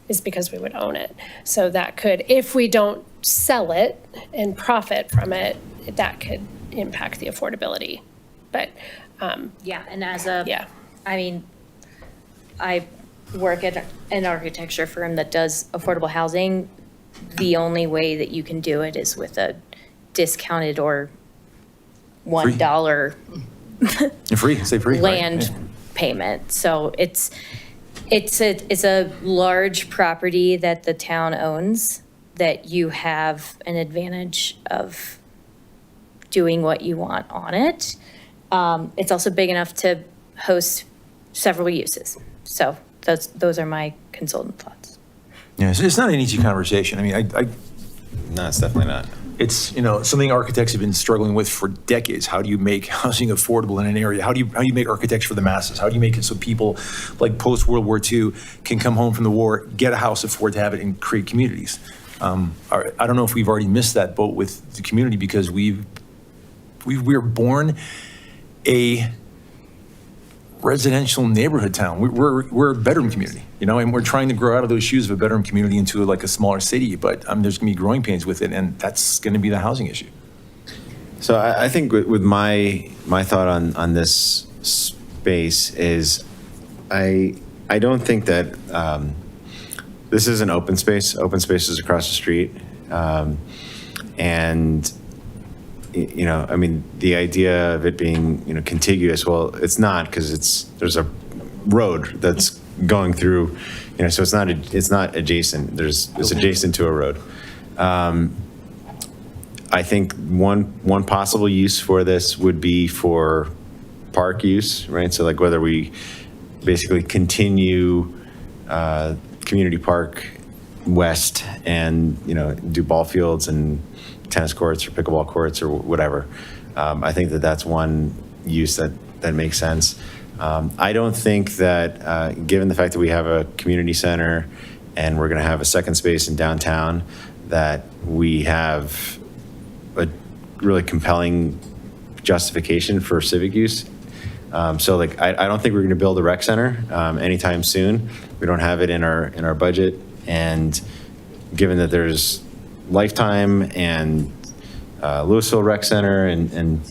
is because we would own it. So that could, if we don't sell it and profit from it, that could impact the affordability. But yeah, and as a, yeah, I mean, I work at an architecture firm that does affordable housing. The only way that you can do it is with a discounted or $1 Free, say free. right? land Yeah. payment. So it's a large property that the town owns that you have an advantage of doing what you want on it. It's also big enough to host several uses. So those are my consultant thoughts. Yeah, it's not an easy conversation. I mean, No, it's definitely not. it's, something architects have been struggling with for decades. How do you make housing affordable in an area? How do you make architecture for the masses? How do you make it so people like post-World War II can come home from the war, get a house, afford to have it, and create communities? I don't know if we've already missed that boat with the community because we were born a residential neighborhood town. We're a bedroom community, and we're trying to grow out of those shoes of a bedroom community into like a smaller city, but there's gonna be growing pains with it, and that's gonna be the housing issue. So I think with my thought on this space is I don't think that this is an open space. Open space is across the street. And the idea of it being, contiguous, well, it's not, because there's a road that's going through, so it's not adjacent. It's adjacent to a road. I think one possible use for this would be for park use, right? So like whether we basically continue Community Park West and, do ball fields and tennis courts or pickleball courts or whatever. I think that's one use that makes sense. I don't think that, given the fact that we have a community center and we're going to have a second space in downtown, that we have a really compelling justification for civic use. So like, I don't think we're going to build a rec center anytime soon. We don't have it in our budget, and given that there's Lifetime and Louisville Rec Center and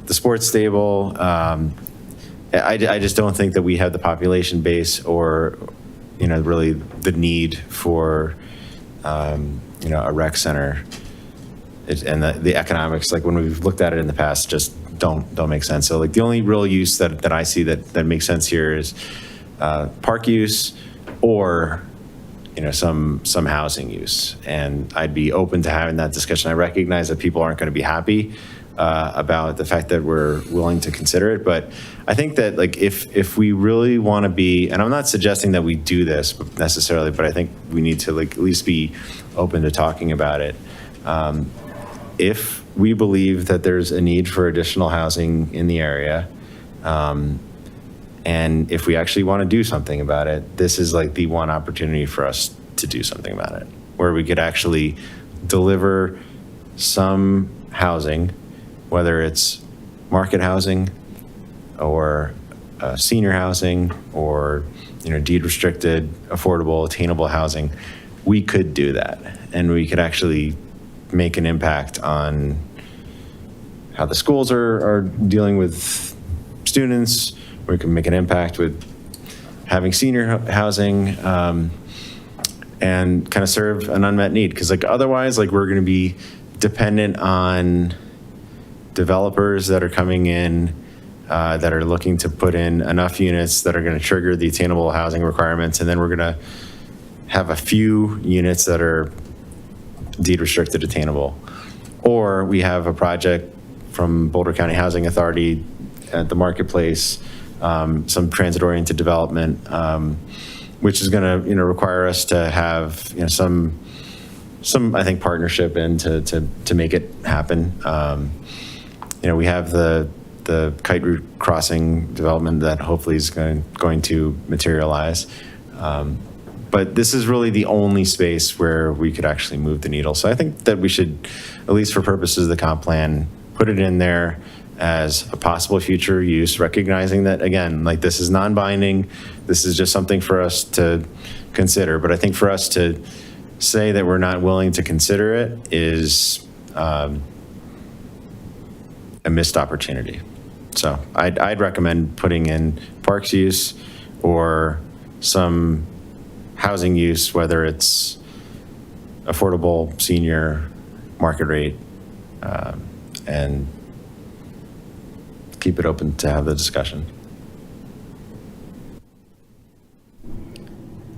the sports stable, I just don't think that we have the population base or, really the need for, a rec center. And the economics, like when we've looked at it in the past, just don't make sense. So like the only real use that I see that makes sense here is park use or some housing use. And I'd be open to having that discussion. I recognize that people aren't going to be happy about the fact that we're willing to consider it. But I think that like if we really want to be, and I'm not suggesting that we do this necessarily, but I think we need to like at least be open to talking about it. If we believe that there's a need for additional housing in the area, and if we actually want to do something about it, this is like the one opportunity for us to do something about it, where we could actually deliver some housing, whether it's market housing or senior housing or deed restricted, affordable, attainable housing. We could do that, and we could actually make an impact on how the schools are dealing with students. We can make an impact with having senior housing and kind of serve an unmet need. Because like otherwise, like we're going to be dependent on developers that are coming in that are looking to put in enough units that are going to trigger the attainable housing requirements, and then we're going to have a few units that are deed restricted attainable. Or we have a project from Boulder County Housing Authority at the marketplace, some transit-oriented development, which is going to require us to have some I think partnership to make it happen. We have the Kite Route Crossing development that hopefully is going to materialize. But this is really the only space where we could actually move the needle. So I think that we should, at least for purposes of the comp plan, put it in there as a possible future use, recognizing that, again, like this is non-binding. This is just something for us to consider. But I think for us to say that we're not willing to consider it is a missed opportunity. So I'd recommend putting in parks use or some housing use, whether it's affordable, senior, market rate, and keep it open to have the discussion.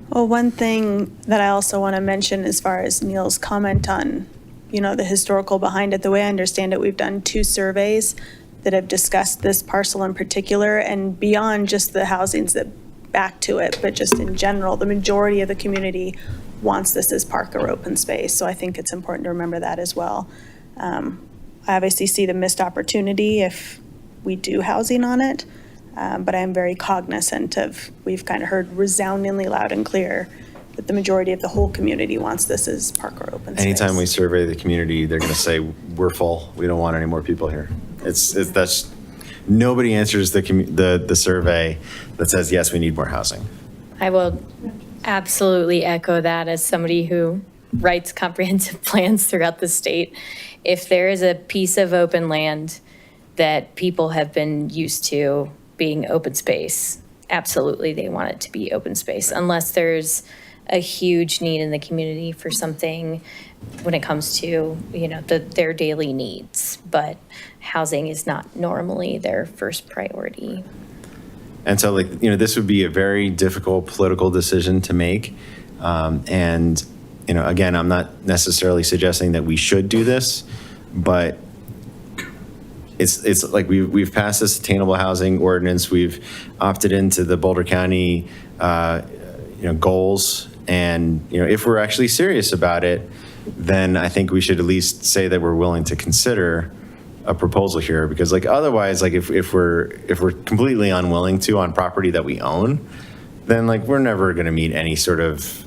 Well, one thing that I also want to mention as far as Neil's comment on, the historical behind it, the way I understand it, we've done 2 surveys that have discussed this parcel in particular, and beyond just the housings that back to it, but just in general, the majority of the community wants this as park or open space. So I think it's important to remember that as well. I obviously see the missed opportunity if we do housing on it. But I am very cognizant of, we've kind of heard resoundingly loud and clear that the majority of the whole community wants this as park or open space. Anytime we survey the community, they're going to say, we're full. We don't want any more people here. That's nobody answers the survey that says, yes, we need more housing. I will absolutely echo that as somebody who writes comprehensive plans throughout the state. If there is a piece of open land that people have been used to being open space, absolutely they want it to be open space, unless there's a huge need in the community for something when it comes to, their daily needs. But housing is not normally their first priority. And so, this would be a very difficult political decision to make. And, again, I'm not necessarily suggesting that we should do this, but it's like we've passed this attainable housing ordinance. We've opted into the Boulder County, goals. And, if we're actually serious about it, then I think we should at least say that we're willing to consider a proposal here, because otherwise, if we're completely unwilling to on property that we own, then we're never going to meet any sort of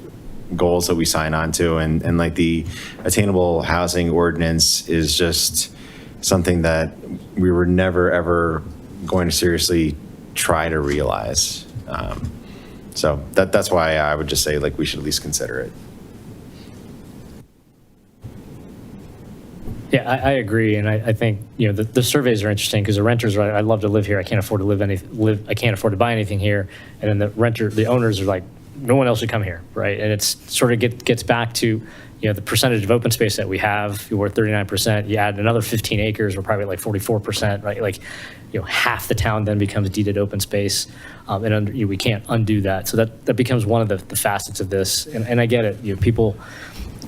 goals that we sign on to. And the attainable housing ordinance is just something that we were never, ever going to seriously try to realize. So that's why I would just say we should at least consider it. Yeah, I agree, and I think the surveys are interesting because the renters are, I'd love to live here. I can't afford to I can't afford to buy anything here, and then the owners are like, no one else should come here, right? And it's sort of gets back to the percentage of open space that we have. We're at 39%. You add another 15 acres, we're probably at 44%, right? Half the town then becomes deeded open space, and we can't undo that. So that becomes one of the facets of this. And I get it, people.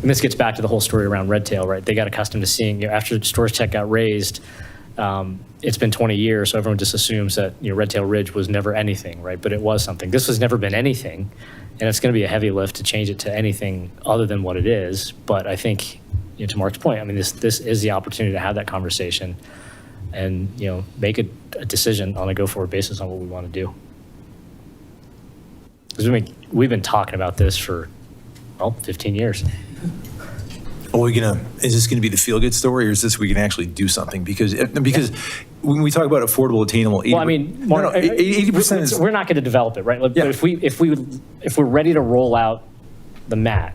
And this gets back to the whole story around Red Tail, right? They got accustomed to seeing, after the storage check got raised, it's been 20 years, so everyone just assumes that Red Tail Ridge was never anything, right? But it was something. This has never been anything, and it's going to be a heavy lift to change it to anything other than what it is. But I think, to Mark's point, I mean, this is the opportunity to have that conversation and, make a decision on a go-forward basis on what we want to do. Because we've been talking about this for, 15 years. Is this going to be the feel-good story, or is this we can actually do something? Because when we talk about affordable, attainable, 80% is, we're not going to develop it, right? But if we're ready to roll out the mat,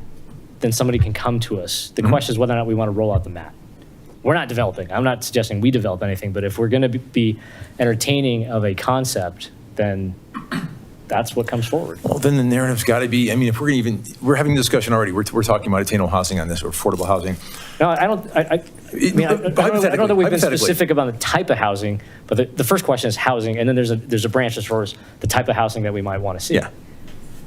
then somebody can come to us. The question is whether or not we want to roll out the mat. We're not developing. I'm not suggesting we develop anything, but if we're going to be entertaining of a concept, then that's what comes forward. Well, then the narrative's got to be, if we're having a discussion already, we're talking about attainable housing on this, or affordable housing. No, I don't know that we've been specific about the type of housing, but the first question is housing, and then there's a branch as far as the type of housing that we might want to see. Yeah.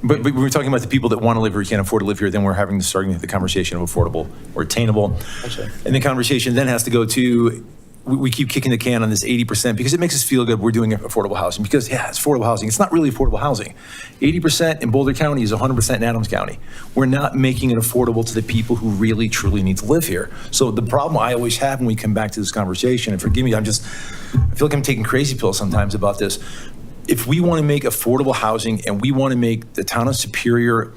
But we're talking about the people that want to live here, can't afford to live here, then we're starting the conversation of affordable or attainable. Actually. And the conversation then has to go to, we keep kicking the can on this 80% because it makes us feel good we're doing affordable housing, because it's affordable housing. It's not really affordable housing. 80% in Boulder County is 100% in Adams County. We're not making it affordable to the people who really, truly need to live here. So the problem I always have when we come back to this conversation, and forgive me, I feel like I'm taking crazy pills sometimes about this. If we want to make affordable housing and we want to make the town of Superior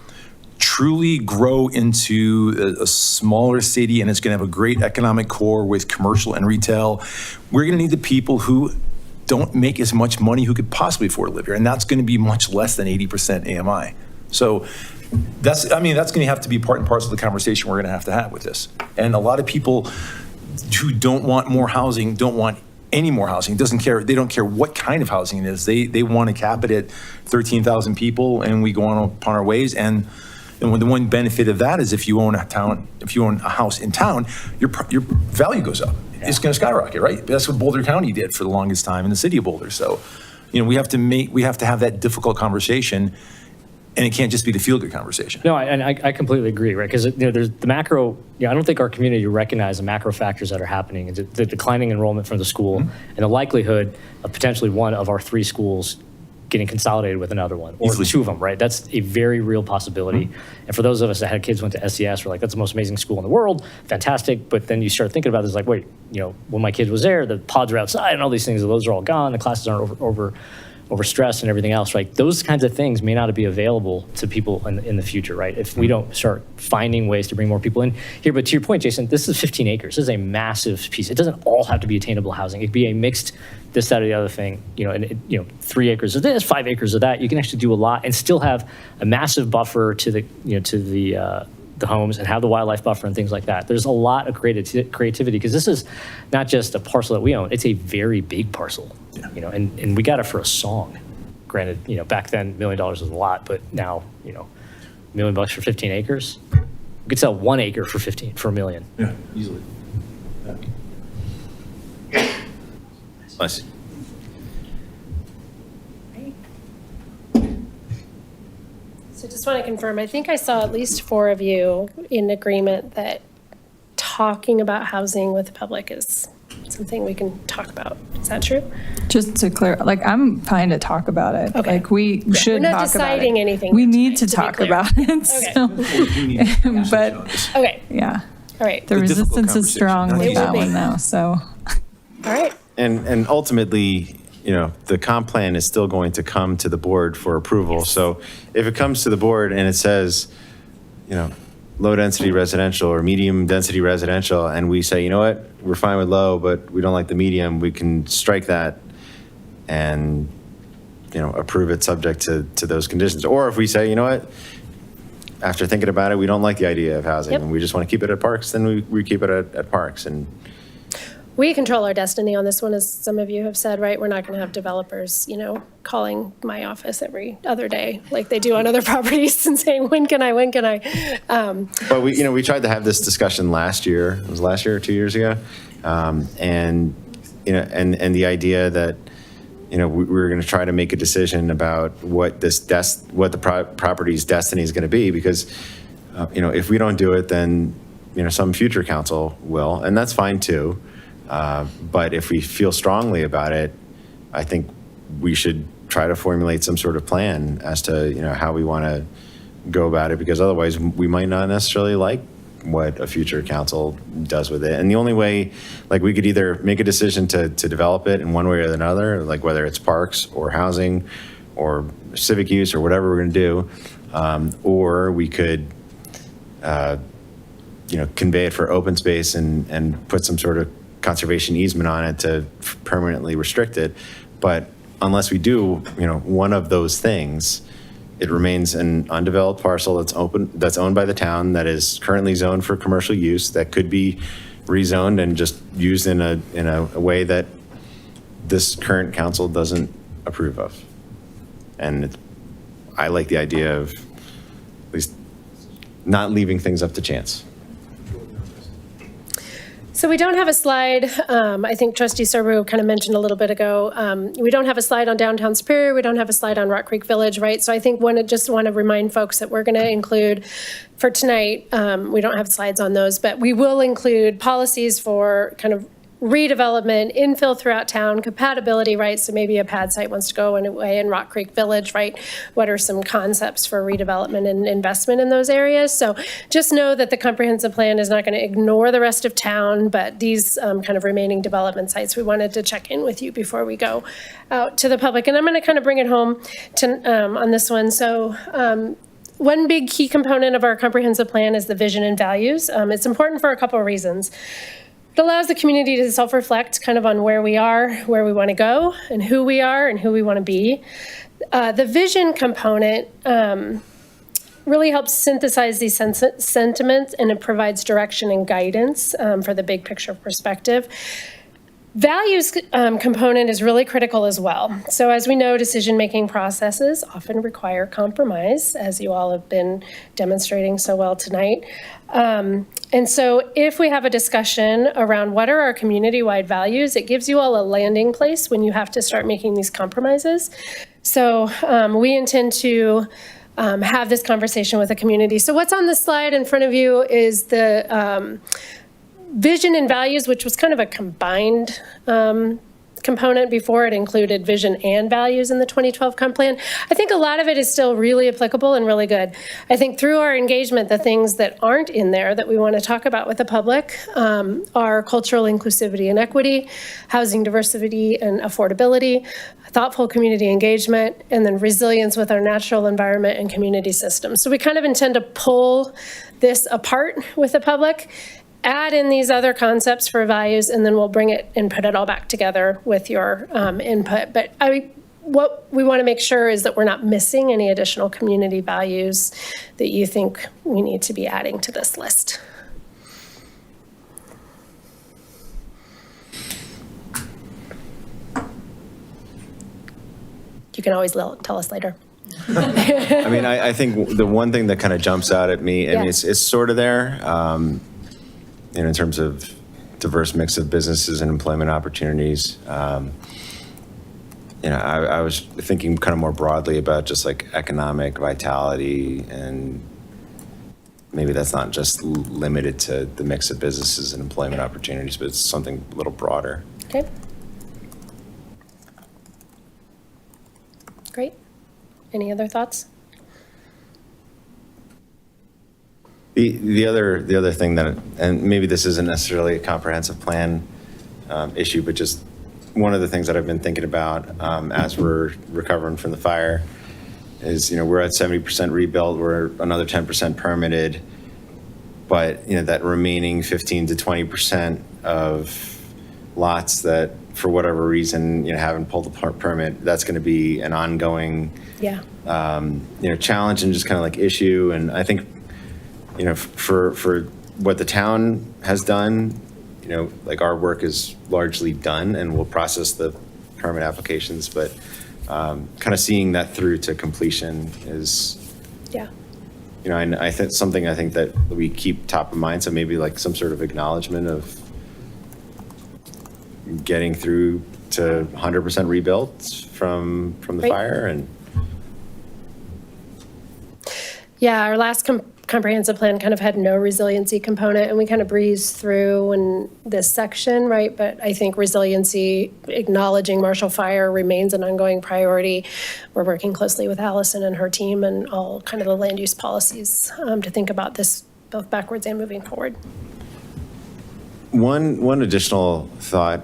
truly grow into a smaller city, and it's going to have a great economic core with commercial and retail, we're going to need the people who don't make as much money who could possibly afford to live here, and that's going to be much less than 80% AMI. So that's going to have to be part and parcel of the conversation we're going to have with this. And a lot of people who don't want more housing don't want any more housing. They don't care what kind of housing it is. They want to cap it at 13,000 people, and we go on upon our ways. And the one benefit of that is if you own a house in town, your value goes up. it's going to skyrocket, right? That's what Boulder County did for the longest time in the city of Boulder. So, we have to have that difficult conversation, and it can't just be the feel-good conversation. No, I completely agree, right? Because there's the macro. I don't think our community recognizes the macro factors that are happening, the declining enrollment from the school, and the likelihood of potentially one of our 3 schools getting consolidated with another one, or 2 of them, right? That's a very real possibility. And for those of us that had kids went to SES, we're like, that's the most amazing school in the world, fantastic. But then you start thinking about this, like, wait, when my kid was there, the pods are outside and all these things, those are all gone, the classes aren't overstressed and everything else, right? Those kinds of things may not be available to people in the future, right? If we don't start finding ways to bring more people in here. But to your point, Jason, this is 15 acres. This is a massive piece. It doesn't all have to be attainable housing. It could be a mixed this, that, or the other thing, and 3 acres of this, 5 acres of that. You can actually do a lot and still have a massive buffer to the homes and have the wildlife buffer and things like that. There's a lot of creativity because this is not just a parcel that we own. It's a very big parcel, and we got it for a song. Granted, back then, $1 million was a lot, but now, $1 million for 15 acres. We could sell 1 acre for $1 million. Yeah, easily. Nice. So just want to confirm, I think I saw at least 4 of you in agreement that talking about housing with the public is something we can talk about. Is that true? Just to clear, I'm fine to talk about it. Okay. Like, we should We're not talk about it. deciding anything We here need to tonight, to be talk clear. about it. Okay. So, but, Okay. yeah. All right. The resistance is strong Not with easy. that one now, so. All right. And ultimately, the comp plan is still going to come to the board for approval. So if it comes to the board and it says, low-density residential or medium-density residential, and we say, what, we're fine with low, but we don't like the medium, we can strike that and, approve it subject to those conditions. Or if we say, what, after thinking about it, we don't like the idea of housing and we just want to keep it at parks, then we keep it at parks. And We control our destiny on this one, as some of you have said, right? We're not going to have developers, calling my office every other day like they do on other properties and saying, when can I? But we tried to have this discussion last year. It was last year or 2 years ago, and the idea that we were going to try to make a decision about what the property's destiny is going to be, because if we don't do it, then some future council will, and that's fine too. But if we feel strongly about it, I think we should try to formulate some sort of plan as to how we want to go about it, because otherwise we might not necessarily like what a future council does with it. And the only way, we could either make a decision to develop it in one way or another, like whether it's parks or housing or civic use or whatever we're going to do, or we could convey it for open space and put some sort of conservation easement on it to permanently restrict it. But unless we do, one of those things, it remains an undeveloped parcel that's owned by the town, that is currently zoned for commercial use, that could be rezoned and just used in a way that this current council doesn't approve of. And I like the idea of at least not leaving things up to chance. So we don't have a slide. I think Trustee Serbu kind of mentioned a little bit ago. We don't have a slide on downtown Superior. We don't have a slide on Rock Creek Village, right? So I think just want to remind folks that we're going to include for tonight. We don't have slides on those, but we will include policies for kind of redevelopment, infill throughout town, compatibility, right? So maybe a pad site wants to go away in Rock Creek Village, right? What are some concepts for redevelopment and investment in those areas? So just know that the comprehensive plan is not going to ignore the rest of town, but these kind of remaining development sites, we wanted to check in with you before we go out to the public. And I'm going to kind of bring it home to on this one. So one big key component of our comprehensive plan is the vision and values. It's important for a couple of reasons. It allows the community to self-reflect kind of on where we are, where we want to go, and who we are and who we want to be. The vision component really helps synthesize these sentiments, and it provides direction and guidance for the big picture perspective. Values component is really critical as well. So as we know, decision-making processes often require compromise, as you all have been demonstrating so well tonight. And so if we have a discussion around what are our community-wide values, it gives you all a landing place when you have to start making these compromises. So we intend to have this conversation with the community. So what's on the slide in front of you is the vision and values, which was kind of a combined component before. It included vision and values in the 2012 comp plan. I think a lot of it is still really applicable and really good. I think through our engagement, the things that aren't in there that we want to talk about with the public are cultural inclusivity and equity, housing diversity and affordability, thoughtful community engagement, and then resilience with our natural environment and community systems. So we kind of intend to pull this apart with the public, add in these other concepts for values, and then we'll bring it and put it all back together with your input. But what we want to make sure is that we're not missing any additional community values that you think we need to be adding to this list. You can always tell us later. I mean, I think the one thing that kind of jumps out at me, I mean, it's sort of there, you know, in terms of diverse mix of businesses and employment opportunities. You know, I was thinking kind of more broadly about just like economic vitality, and maybe that's not just limited to the mix of businesses and employment opportunities, but it's something a little broader. Okay. Great. Any other thoughts? The other thing that, and maybe this isn't necessarily a comprehensive plan issue, but just one of the things that I've been thinking about as we're recovering from the fire is, you know, we're at 70% rebuilt, we're another 10% permitted, but, you know, that remaining 15 to 20% of lots that for whatever reason, you know, haven't pulled the permit, that's going to be an ongoing, you know, challenge and just kind of like issue. And I think, you know, for what the town has done, you know, like our work is largely done and we'll process the permit applications, but kind of seeing that through to completion is, you know, and I think something I think that we keep top of mind. So maybe like some sort of acknowledgement of getting through to 100% rebuilt from the fire. And our last comprehensive plan kind of had no resiliency component, and we kind of breezed through in this section, right? But I think resiliency, acknowledging Marshall Fire, remains an ongoing priority. We're working closely with Allison and her team and all kind of the land use policies to think about this both backwards and moving forward. One additional thought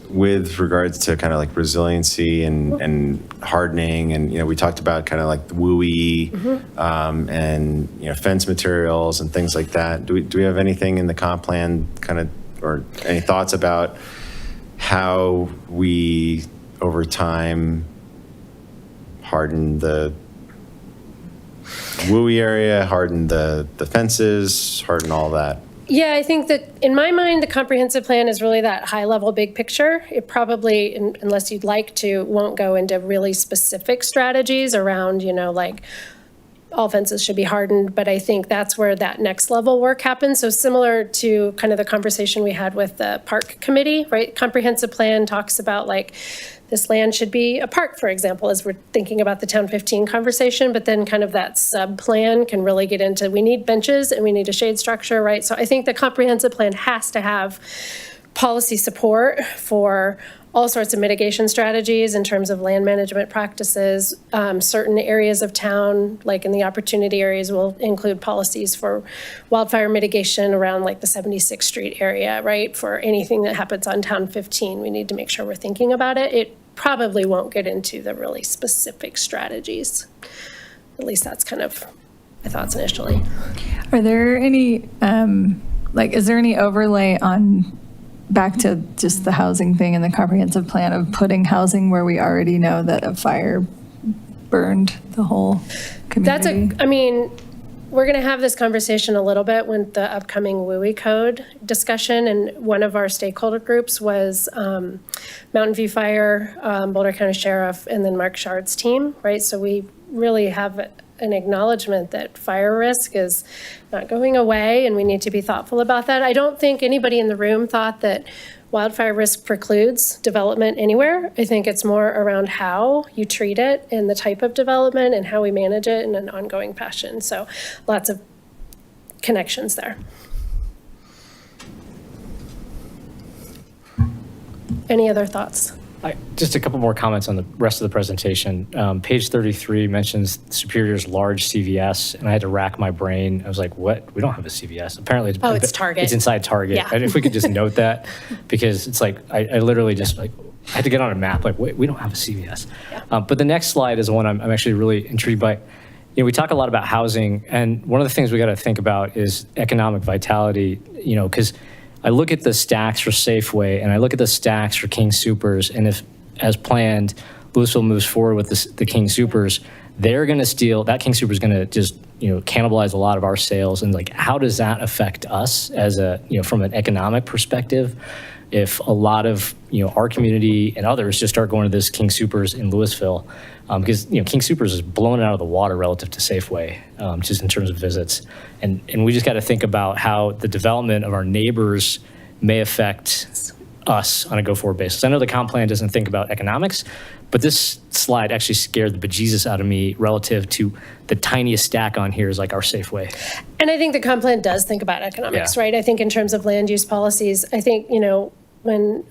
with regards to kind of like resiliency and hardening, and, you know, we talked about kind of like the WUI and, you know, fence materials and things like that. Do we have anything in the comp plan kind of, or any thoughts about how we over time harden the WUI area, harden the fences, harden all that? Yeah, I think that in my mind, the comprehensive plan is really that high level big picture. It probably, unless you'd like to, won't go into really specific strategies around, you know, like all fences should be hardened, but I think that's where that next level work happens. So similar to kind of the conversation we had with the park committee, right? Comprehensive plan talks about like this land should be a park, for example, as we're thinking about the Town 15 conversation, but then kind of that sub-plan can really get into, we need benches and we need a shade structure, right? So I think the comprehensive plan has to have policy support for all sorts of mitigation strategies in terms of land management practices. Certain areas of town, like in the opportunity areas, will include policies for wildfire mitigation around like the 76th Street area, right? For anything that happens on Town 15, we need to make sure we're thinking about it. It probably won't get into the really specific strategies. At least that's kind of my thoughts initially. Are there any, is there any overlay on, back to just the housing thing and the comprehensive plan of putting housing where we already know that a fire burned the whole community? I mean, we're going to have this conversation a little bit with the upcoming WUI code discussion, and one of our stakeholder groups was Mountain View Fire, Boulder County Sheriff, and then Mark Shard's team, right? So we really have an acknowledgement that fire risk is not going away, and we need to be thoughtful about that. I don't think anybody in the room thought that wildfire risk precludes development anywhere. I think it's more around how you treat it and the type of development and how we manage it in an ongoing fashion. So lots of connections there. Any other thoughts? Just a couple more comments on the rest of the presentation. Page 33 mentions Superior's large CVS, and I had to rack my brain. I was like, what? We don't have a CVS. Apparently, it's Target. It's inside Target. Yeah. And if we could just note that, because it's like, I literally just like, I had to get on a map, like, wait, we don't have a CVS. Yeah. But the next slide is one I'm actually really intrigued by. You know, we talk a lot about housing, and one of the things we got to think about is economic vitality, you know, because I look at the stacks for Safeway and I look at the stacks for King Soopers, and if, as planned, Louisville moves forward with the King Soopers, they're going to steal, that King Super is going to just, you know, cannibalize a lot of our sales. And like, how does that affect us as a, you know, from an economic perspective? If a lot of, you know, our community and others just start going to this King Soopers in Louisville, because, you know, King Soopers is blown out of the water relative to Safeway, just in terms of visits. And we just got to think about how the development of our neighbors may affect us on a go-forward basis. I know the comp plan doesn't think about economics, but this slide actually scared the bejesus out of me relative to the tiniest stack on here is like our Safeway. And I think the comp plan does think about economics, Yeah. right? I think in terms of land use policies, I think, you know, when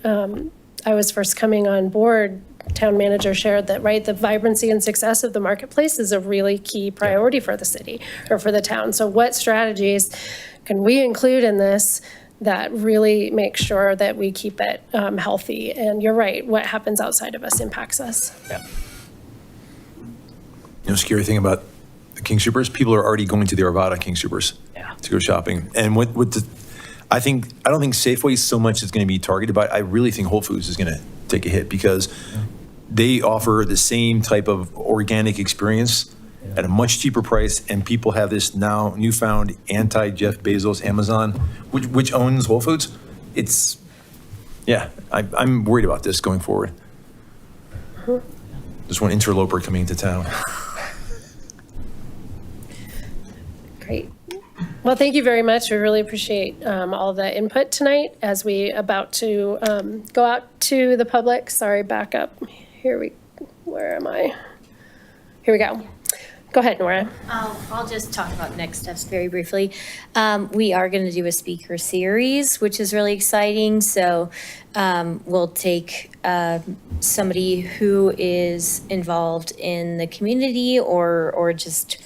I was first coming on board, town manager shared that, right, the vibrancy and success of the marketplace is a really key priority for the city or for the town. So what strategies can we include in this that really make sure that we keep it healthy? And you're right, what happens outside of us impacts us. Yeah. You know, scary thing about the King Soopers, people are already going to the Arvada King Soopers to go shopping. And I don't think Safeway so much is going to be targeted, but I really think Whole Foods is going to take a hit because they offer the same type of organic experience at a much cheaper price, and people have this now newfound anti-Jeff Bezos Amazon, which owns Whole Foods. I'm worried about this going forward. Just one interloper coming into town. Great. Well, thank you very much. We really appreciate all the input tonight as we about to go out to the public. Sorry, back up. Where am I? Here we go. Go ahead, Nora. I'll just talk about next steps very briefly. We are going to do a speaker series, which is really exciting. So we'll take somebody who is involved in the community or just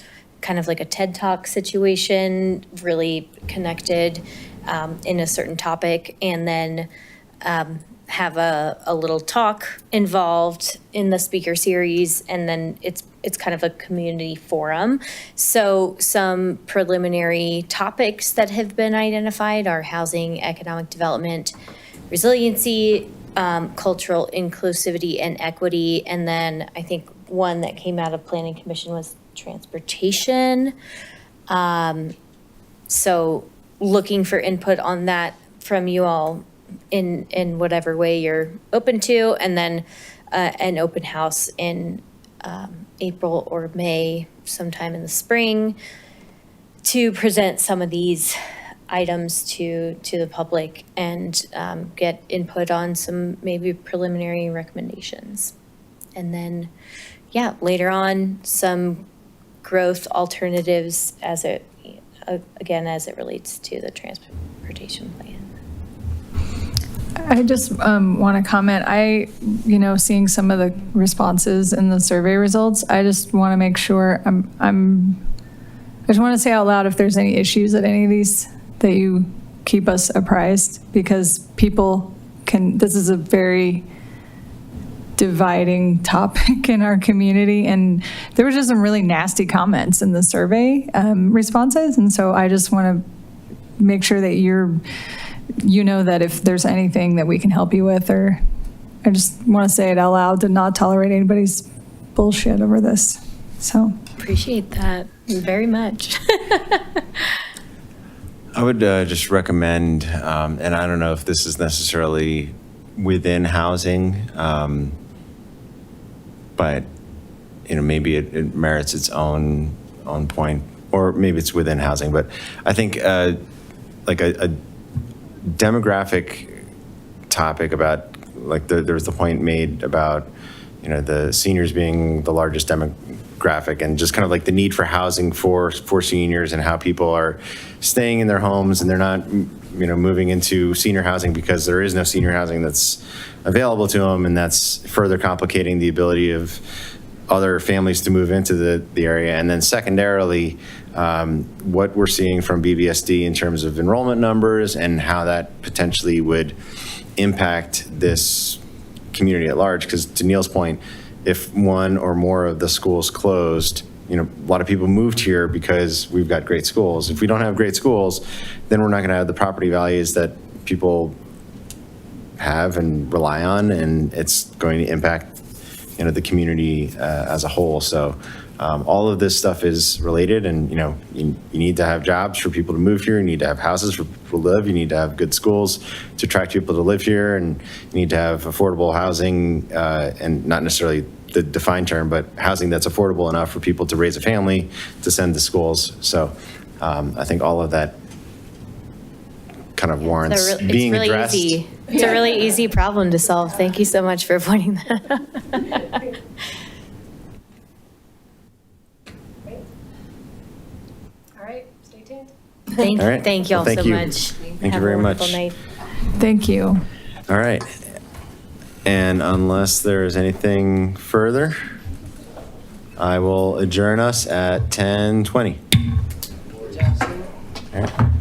kind of like a TED Talk situation, really connected in a certain topic, and then have a little talk involved in the speaker series, and then it's kind of a community forum. So some preliminary topics that have been identified are housing, economic development, resiliency, cultural inclusivity and equity, and then I think one that came out of Planning Commission was transportation. So looking for input on that from you all in whatever way you're open to, and then an open house in April or May, sometime in the spring, to present some of these items to the public and get input on some maybe preliminary recommendations. And then, later on, some growth alternatives as it relates to the transportation plan. I just want to comment. Seeing some of the responses in the survey results, I just want to make sure I just want to say out loud if there's any issues at any of these that you keep us apprised, because this is a very dividing topic in our community, and there were just some really nasty comments in the survey responses, and so I just want to make sure that you know that if there's anything that we can help you with, or I just want to say it out loud to not tolerate anybody's bullshit over this. So Appreciate that very much. I would just recommend, and I don't know if this is necessarily within housing, but maybe it merits its own point, or maybe it's within housing. But I think like a demographic topic about there was the point made about the seniors being the largest demographic, and just kind of like the need for housing for seniors, and how people are staying in their homes and they're not moving into senior housing because there is no senior housing that's available to them, and that's further complicating the ability of other families to move into the area. And then secondarily, what we're seeing from BBSD in terms of enrollment numbers and how that potentially would impact this community at large. Because to Neil's point, if one or more of the schools closed, a lot of people moved here because we've got great schools. If we don't have great schools, then we're not going to have the property values that people have and rely on, and it's going to impact the community as a whole. So all of this stuff is related, and you need to have jobs for people to move here. You need to have houses for people to live. You need to have good schools to attract people to live here, and you need to have affordable housing, and not necessarily the defined term, but housing that's affordable enough for people to raise a family, to send to schools. So I think all of that kind of warrants being really addressed. Easy. It's a really easy problem to solve. Thank you so much for pointing that out. All right, stay tuned. All right. Thank you all Well, thank so you. much. Thank you Have very a much. wonderful night. Thank you. All right. And unless there is anything further, I will adjourn us at 10:20. All right.